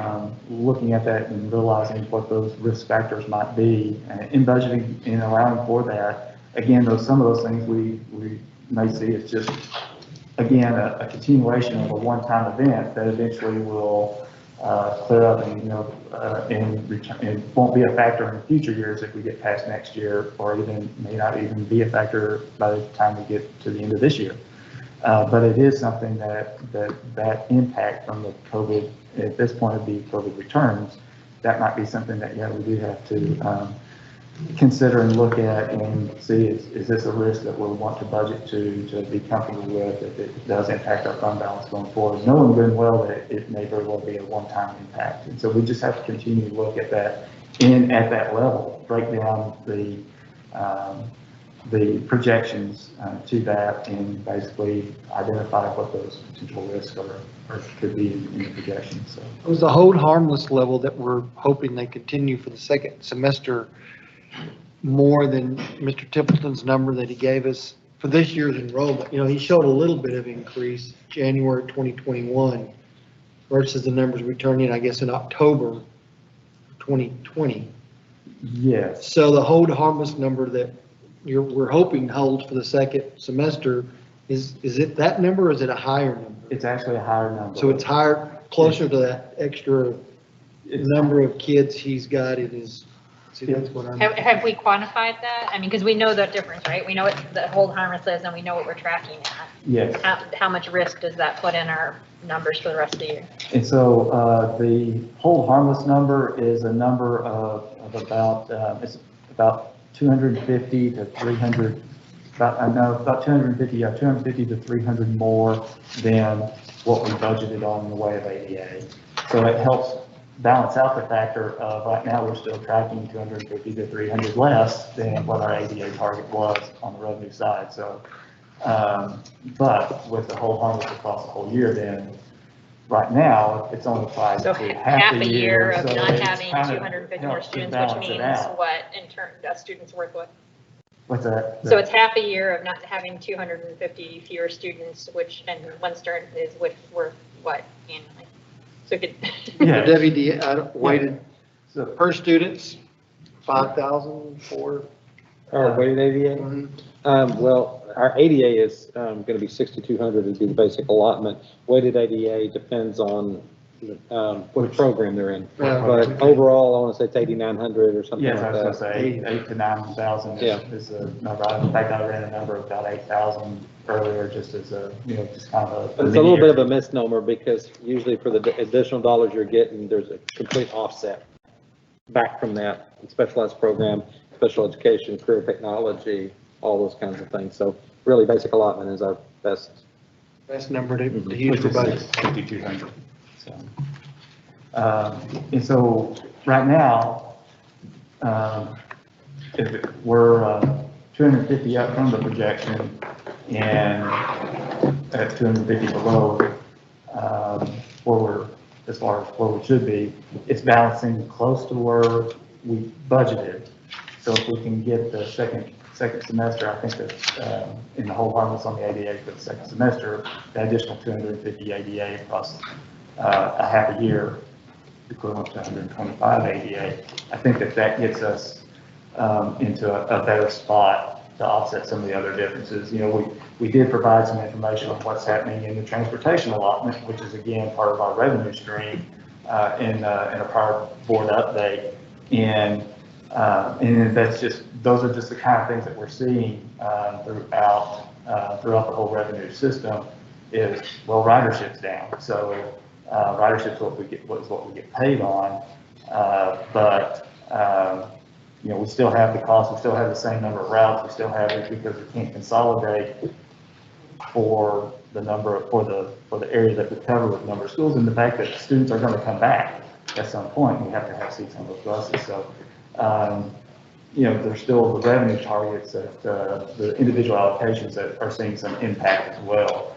looking at that and realizing what those risk factors might be in budgeting and allowing for that, again, some of those things we may see as just, again, a continuation of a one-time event that eventually will clear up and won't be a factor in future years if we get past next year, or even may not even be a factor by the time we get to the end of this year. But it is something that impact from the COVID, at this point it'd be COVID returns, that might be something that, we do have to consider and look at and see, is this a risk that we'll want to budget to be comfortable with if it does impact our fund balance going forward, knowing good and well that it may very well be a one-time impact. And so we just have to continue to look at that at that level, break down the projections to that, and basically identify what those potential risks are or could be in the projections. So it was the hold harmless level that we're hoping they continue for the second semester, more than Mr. Templeton's number that he gave us for this year's enrollment. He showed a little bit of increase January 2021 versus the numbers we turned in, I guess, in October 2020. Yes. So the hold harmless number that we're hoping holds for the second semester, is it that number, or is it a higher number? It's actually a higher number. So it's higher, closer to that extra number of kids he's got in his. See, that's what I'm. Have we quantified that? I mean, because we know the difference, right? We know what the hold harmless is, and we know what we're tracking at. Yes. How much risk does that put in our numbers for the rest of the year? And so the hold harmless number is a number of about, it's about 250 to 300, about 250 to 300 more than what we budgeted on in the way of ADA. So it helps balance out the factor of right now, we're still tracking 250 to 300 less than what our ADA target was on the revenue side. So, but with the whole harvest across the whole year, then right now, it's only applied So to half a year of so not it's having kind of 250 more helps to students, balance which it means out. what in turn, students worth what? What's that? So it's half a year of not having 250 fewer students, which, and one student is worth what annually? So it could. Yeah. WD, weighted So per students, 5,000 for. Our weighted ADA? Well, our ADA is going to be 6,200 would be the basic allotment. Weighted ADA depends on what program they're in. But overall, I want to say it's 8,900 or something yes, like I was that. going to say 8 to 9,000 is a number. In fact, I ran a number of about 8,000 earlier, just as a, just kind of But it's a little bit of a misnomer because usually for the additional dollars you're getting, there's a complete offset back from that specialized program, special education, career technology, all those kinds of things. So really basic allotment is our best Number to use for budget. 5,200. So, and so right now, we're 250 up from the projection and at 250 below where we're, as far as where we should be, it's balancing close to where we budgeted. So if we can get the second semester, I think that in the whole harmless on the ADA for the second semester, the additional 250 ADA across a half a year, equivalent to 125 ADA, I think that gets us into a better spot to offset some of the other differences. We did provide some information on what's happening in the transportation allotment, which is again part of our revenue stream in a prior board update. And that's just, those are just the kind of things that we're seeing throughout the whole revenue system is, well, ridership's down. So ridership's what we get paid on. But we still have the cost, we still have the same number of routes, we still have it because we can't consolidate for the area that we cover with the number of schools, and the fact that students are going to come back at some point, we have to have seats on those buses. So, there's still the revenue targets that the individual allocations that are seeing some impact as well.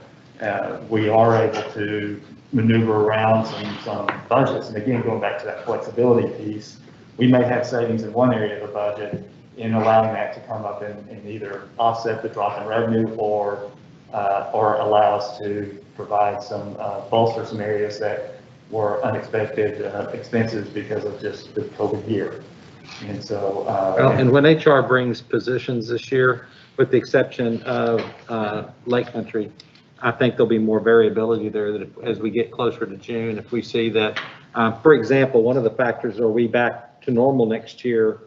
We are able to maneuver around some budgets, and again, going back to that flexibility piece, we may have savings in one area of the budget in allowing that to come up and either offset the drop in revenue or allow us to provide some, bolster some areas that were unexpected expenses because of just the COVID year. And so, and when HR brings positions this year, with the exception of Lake Country, I think there'll be more variability there that as we get closer to June, if we see that, for example, one of the factors, are we back to normal next year,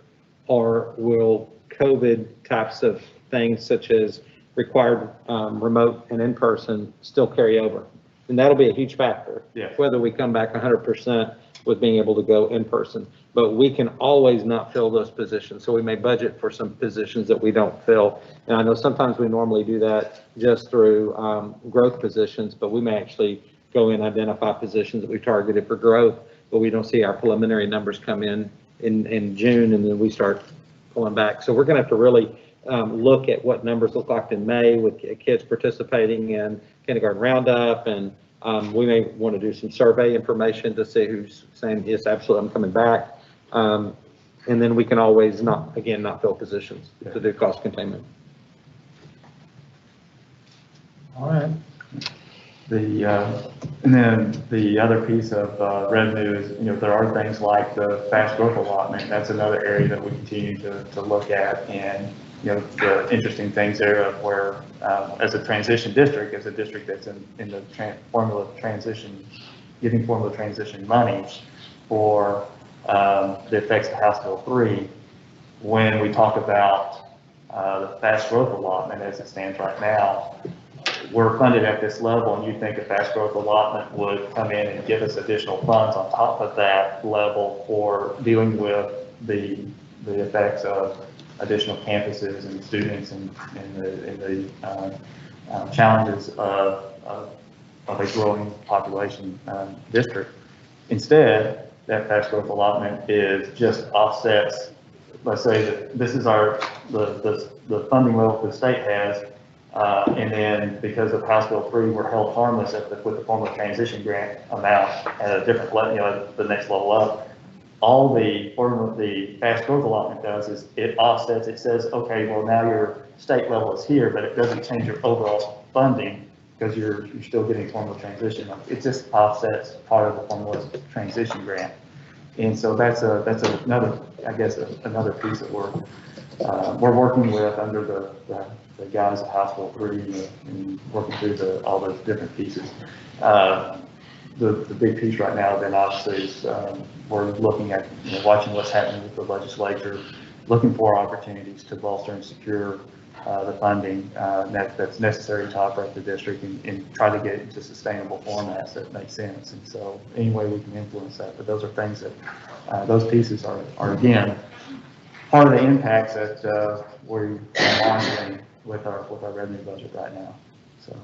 or will COVID types of things such as required remote and in-person still carry over? And that'll be a huge factor, whether we come back 100% with being able to go in person. But we can always not fill those positions. So we may budget for some positions that we don't fill. And I know sometimes we normally do that just through growth positions, but we may actually go in, identify positions that we targeted for growth, but we don't see our preliminary numbers come in June, and then we start pulling back. So we're going to have to really look at what numbers look like in May with kids participating in kindergarten roundup, and we may want to do some survey information to see who's saying, yes, absolutely, I'm coming back. And then we can always not fill positions to do cost containment. All right. And then the other piece of revenue is, there are things like the fast growth allotment. That's another area that we continue to look at. And, the interesting things there of where, as a transition district, as a district that's in the formula transition, getting formula transition money for the effects of House Bill 3, when we talk about the fast growth allotment as it stands right now, we're funded at this level, and you think a fast growth allotment would come in and give us additional funds on top of that level for dealing with the effects of additional campuses and students and the challenges of a growing population district. Instead, that fast growth allotment is just offsets, let's say that this is the funding level the state has, and then because of House Bill 3, we're held harmless with the formula transition grant amount at a different level, the next level up. All the fast growth allotment does is it offsets, it says, okay, well now your state level is here, but it doesn't change your overall funding because you're still getting formula transition. It just offsets part of the formula transition grant. And so that's another, I guess, another piece that we're working with under the guise of House Bill 3 and working through all those different pieces. The big piece right now then obviously is we're looking at, watching what's happening with the legislature, looking for opportunities to bolster and secure the funding that's necessary to operate the district and try to get it into sustainable formats that make sense. And so any way we can influence that, but those are things that those pieces are again part of the impacts that we're monitoring with our revenue budget right now. So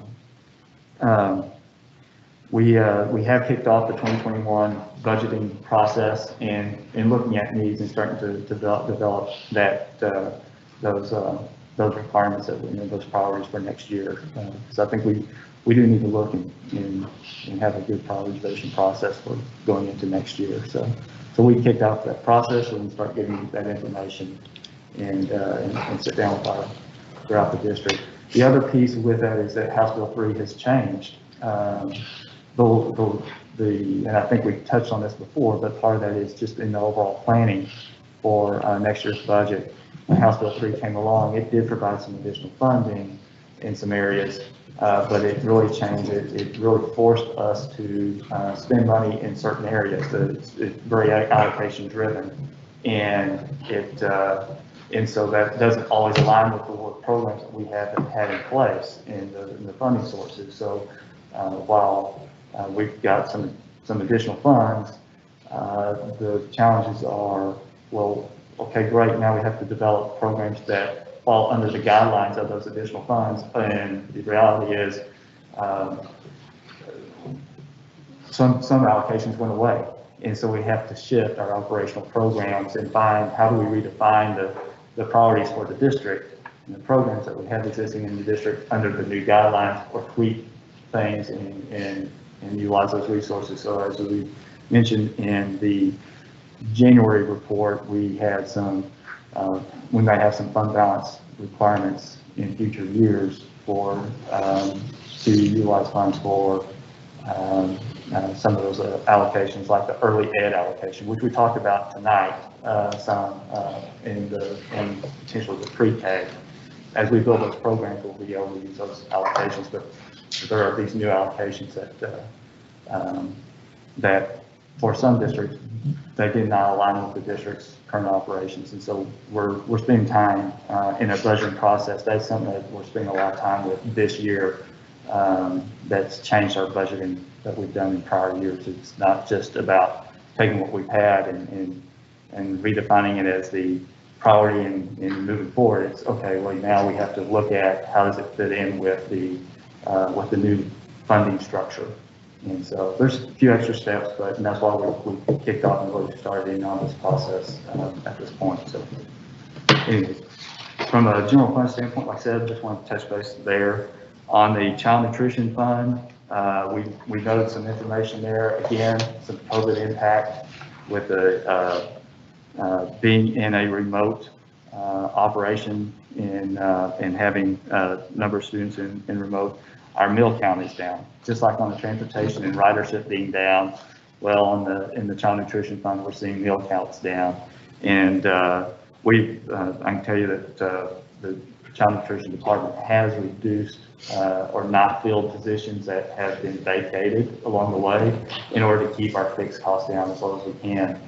we have kicked off the 2021 budgeting process and looking at needs and starting to develop that those requirements, those priorities for next year. So I think we do need to look and have a good prioritization process for going into next year. So we kicked off that process and start getting that information and sit down with throughout the district. The other piece with that is that House Bill 3 has changed. And I think we touched on this before, but part of that is just in the overall planning for next year's budget. When House Bill 3 came along, it did provide some additional funding in some areas, but it really changed it. It really forced us to spend money in certain areas. It's very allocation driven, and so that doesn't always align with the work programs that we have had in place in the funding sources. So while we've got some additional funds, the challenges are, well, okay, great, now we have to develop programs that fall under the guidelines of those additional funds, and the reality is some allocations went away, and so we have to shift our operational programs and find how do we redefine the priorities for the district and the programs that we have existing in the district under the new guidelines, or tweak things and utilize those resources. So as we mentioned in the January report, we had we might have some fund balance requirements in future years for to utilize funds for some of those allocations, like the early ed allocation, which we talked about tonight, and potentially the pre-K. As we build those programs, we'll be able to use those allocations, but there are these new allocations that for some districts, they did not align with the district's current operations. And so we're spending time in a budgeting process. That's something that we're spending a lot of time with this year. That's changed our budgeting that we've done in prior years. It's not just about taking what we've had and redefining it as the priority and moving forward. It's okay, well, now we have to look at how does it fit in with the new funding structure. And so there's a few extra steps, and that's why we kicked off and really started in on this process at this point. So anyways, from a general fund standpoint, like I said, just want to touch base there. On the child nutrition fund, we noted some information there. Again, some COVID impact with the being in a remote operation and having a number of students in remote. Our meal count is down, just like on the transportation and ridership being down. Well, in the child nutrition fund, we're seeing meal counts down, and I can tell you that the child nutrition department has reduced or not filled positions that have been vacated along the way in order to keep our fixed costs down as low as we can.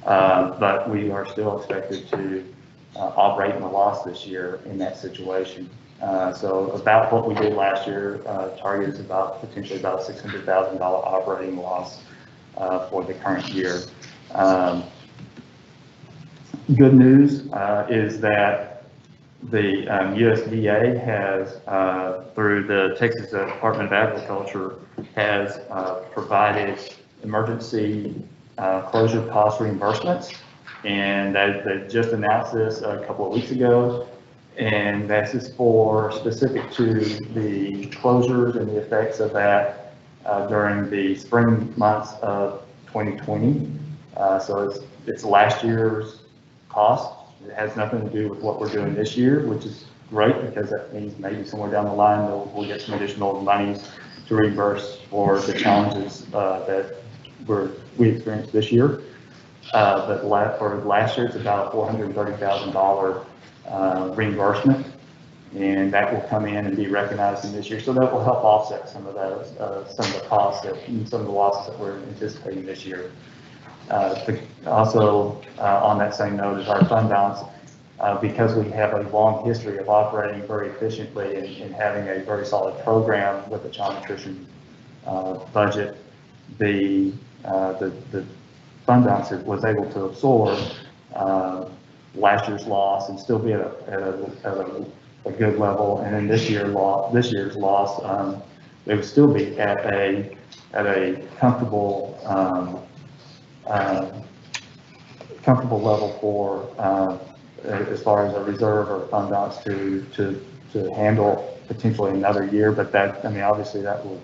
But we are still expected to operate in a loss this year in that situation. So about what we did last year, target is potentially about a $600,000 operating loss for the current year. Good news is that the USDA has, through the Texas Department of Agriculture, has provided emergency closure cost reimbursements. And they just announced this a couple of weeks ago. And this is for specific to the closures and the effects of that during the spring months of 2020. So it's last year's cost. It has nothing to do with what we're doing this year, which is great because that means maybe somewhere down the line we'll get some additional monies to reimburse for the challenges that we experienced this year. But for last year, it's about a $430,000 reimbursement, and that will come in and be recognized in this year. So that will help offset some of those, some of the costs and some of the losses that we're anticipating this year. Also, on that same note is our fund balance. Because we have a long history of operating very efficiently and having a very solid program with the child nutrition budget, the fund balance was able to absorb last year's loss and still be at a good level. And then this year's loss, they would still be at a comfortable comfortable level for as far as a reserve or fund balance to handle potentially another year. But that, I mean, obviously that will,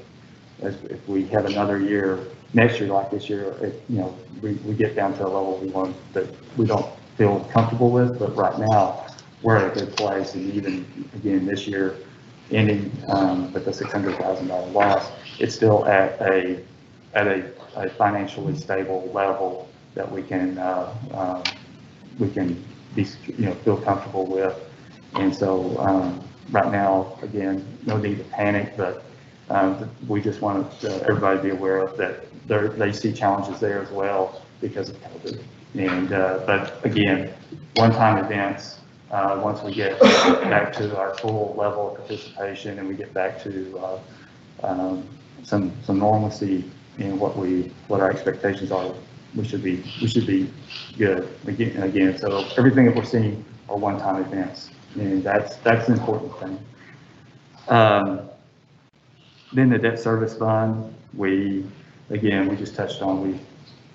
if we have another year next year like this year, we get down to a level that we don't feel comfortable with. But right now we're at a good place, and even again this year ending with a $600,000 loss, it's still at a financially stable level that we can be, feel comfortable with. And so right now, again, no need to panic, but we just want everybody to be aware of that they see challenges there as well because of COVID. And but again, one-time events, once we get back to our full level of participation and we get back to some normalcy in what our expectations are, we should be good again. So everything that we're seeing are one-time events, and that's an important thing. Then the debt service fund, we just touched on.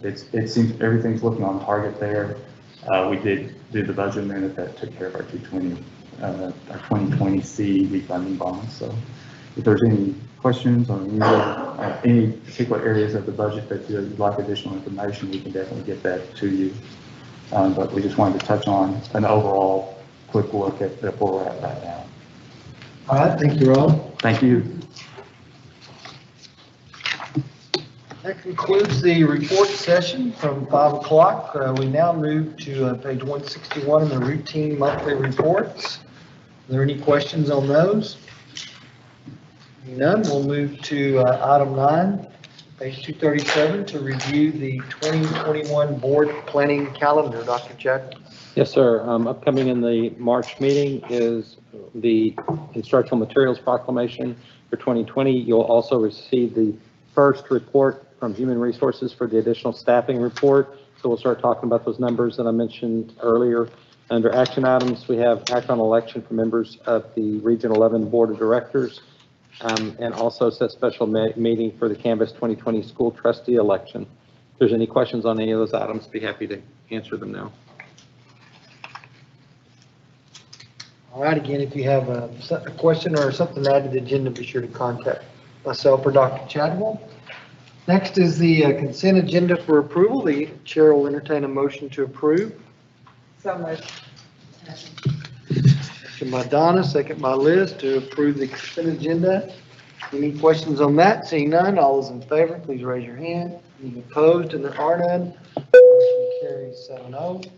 It seems everything's looking on target there. We did do the budget amendment that took care of our 2020 C refunding bonds. So if there's any questions on any particular areas of the budget that you'd like additional information, we can definitely get that to you. But we just wanted to touch on an overall quick look at where we're at right now. All right, thank you, Rob. Thank you. That concludes the report session from 5 o'clock. We now move to page 161 in the routine monthly reports. Are there any questions on those? None. We'll move to item 9, page 237, to review the 2021 board planning calendar. Dr. Chadwick. Yes, sir. Upcoming in the March meeting is the instructional materials proclamation for 2020. You'll also receive the first report from Human Resources for the additional staffing report. So we'll start talking about those numbers that I mentioned earlier. Under action items, we have act on election for members of the Region 11 Board of Directors, and also set special meeting for the Canvas 2020 school trustee election. If there's any questions on any of those items, be happy to answer them now. All right, again, if you have a question or something to add to the agenda, be sure to contact myself or Dr. Chadwell. Next is the consent agenda for approval. The chair will entertain a motion to approve. So moved. Motion by Donna, second by Liz, to approve the consent agenda. Any questions on that? Seeing none, all those in favor, please raise your hand. Any opposed? And there are none. Motion carries 7-0.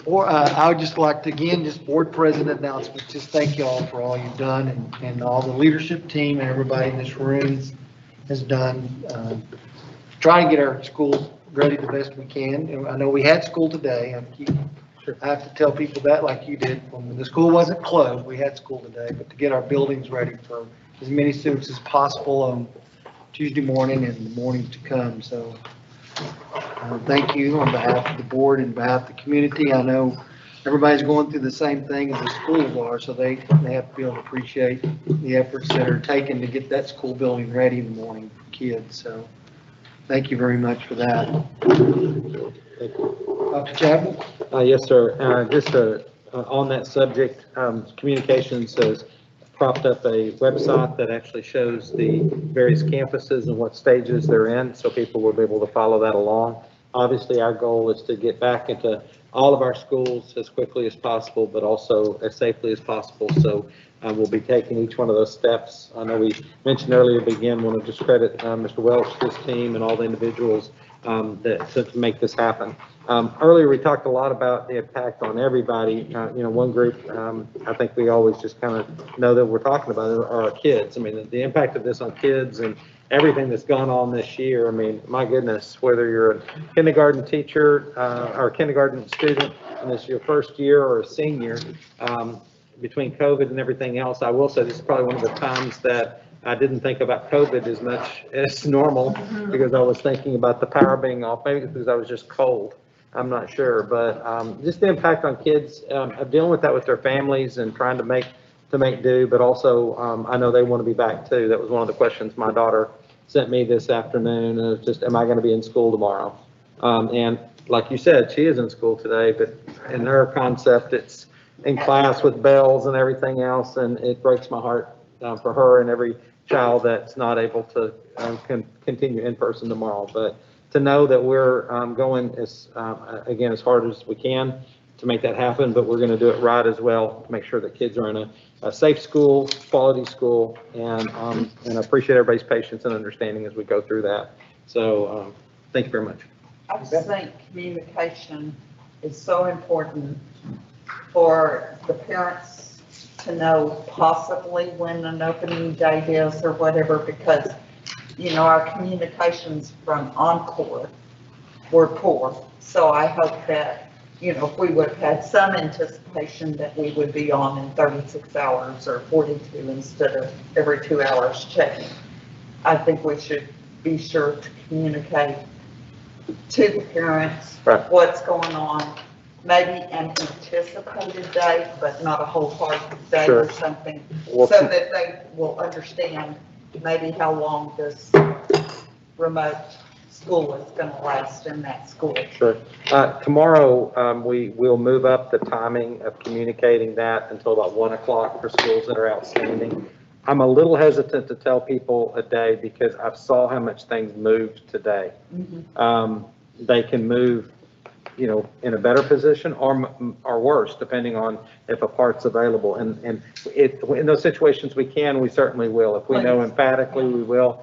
Or I would just like to, again, just board president announcements, just thank you all for all you've done, and all the leadership team and everybody in this room has done. Try to get our schools ready the best we can. And I know we had school today. I have to tell people that like you did. When the school wasn't closed, we had school today, but to get our buildings ready for as many students as possible on Tuesday morning and the mornings to come. So thank you on behalf of the board and behalf of the community. I know everybody's going through the same thing as the schools are, so they have to be able to appreciate the efforts that are taken to get that school building ready in the morning for kids, so thank you very much for that. Dr. Chapel? Yes, sir. Just on that subject, Communications has propped up a website that actually shows the various campuses and what stages they're in, so people will be able to follow that along. Obviously, our goal is to get back into all of our schools as quickly as possible, but also as safely as possible. So we'll be taking each one of those steps. I know we mentioned earlier, begin, want to just credit Mr. Welch, his team, and all the individuals to make this happen. Earlier, we talked a lot about the impact on everybody. One group, I think we always just kind of know that we're talking about are our kids. I mean, the impact of this on kids and everything that's gone on this year. I mean, my goodness, whether you're a kindergarten teacher or a kindergarten student and this is your first year or a senior, between COVID and everything else, I will say this is probably one of the times that I didn't think about COVID as much as normal because I was thinking about the power being off, maybe because I was just cold. I'm not sure, but just the impact on kids, dealing with that with their families and trying to make do, but also I know they want to be back too. That was one of the questions my daughter sent me this afternoon. It was just, am I going to be in school tomorrow? And like you said, she is in school today, but in her concept, it's in class with bells and everything else, and it breaks my heart for her and every child that's not able to continue in person tomorrow. But to know that we're going as hard as we can to make that happen, but we're going to do it right as well to make sure that kids are in a safe school, quality school, and I appreciate everybody's patience and understanding as we go through that. So thank you very much. I just think communication is so important for the parents to know possibly when an opening date is or whatever, because, our communications from Encore were poor. So I hope that, if we would have had some anticipation that we would be on in 36 hours or 42 instead of every 2 hours checking, I think we should be sure to communicate to the parents what's going on, maybe an anticipated date, but not a wholehearted date or something, so that they will understand maybe how long this remote school is going to last in that school. Sure. Tomorrow, we will move up the timing of communicating that until about 1 o'clock for schools that are outstanding. I'm a little hesitant to tell people a day because I saw how much things moved today. They can move, in a better position or worse, depending on if a part's available. And in those situations we certainly will. If we know emphatically, we will.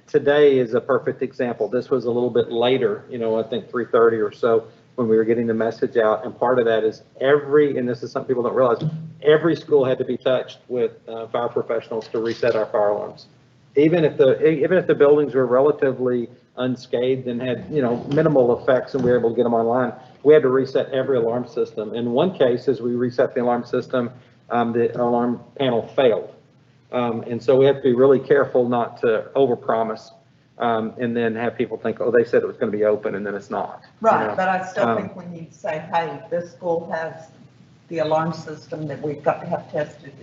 Today is a perfect example. This was a little bit later, I think 3:30 or so when we were getting the message out. And part of that is and this is something people don't realize, every school had to be touched with fire professionals to reset our fire alarms. Even if the buildings were relatively unscathed and had, minimal effects and we were able to get them online, we had to reset every alarm system. In one case, as we reset the alarm system, the alarm panel failed. And so we have to be really careful not to overpromise and then have people think, oh, they said it was going to be open and then it's not. Right, but I still think we need to say, hey, this school has the alarm system that we've got to have tested.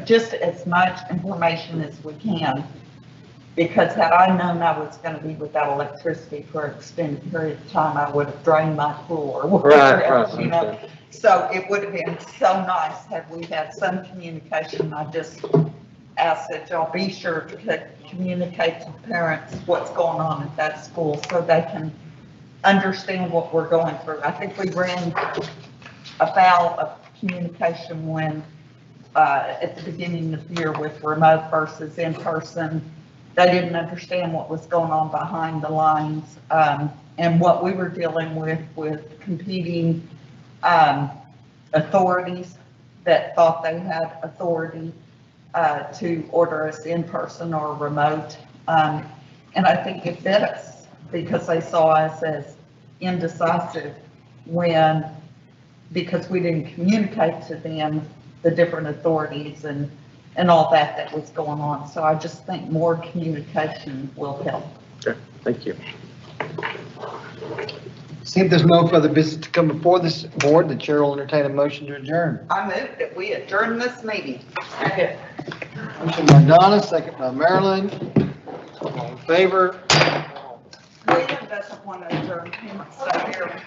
Just as much information as we can. Because had I known I was going to be without electricity for an extended period of time, I would have drained my pool or whatever else, So it would have been so nice had we had some communication. I just ask that y'all be sure to communicate to parents what's going on at that school so they can understand what we're going through. I think we ran afoul of communication when at the beginning of the year with remote versus in person. They didn't understand what was going on behind the lines and what we were dealing with competing authorities that thought they had authority to order us in person or remote. And I think it bit us because they saw us as indecisive because we didn't communicate to them the different authorities and all that was going on. So I just think more communication will help. Okay, thank you. Seeing there's no further business to come before this board, the chair will entertain a motion to adjourn. I move that we adjourn this meeting. Motion by Donna, second by Marilyn. All in favor? William doesn't want to adjourn, he wants to stay here.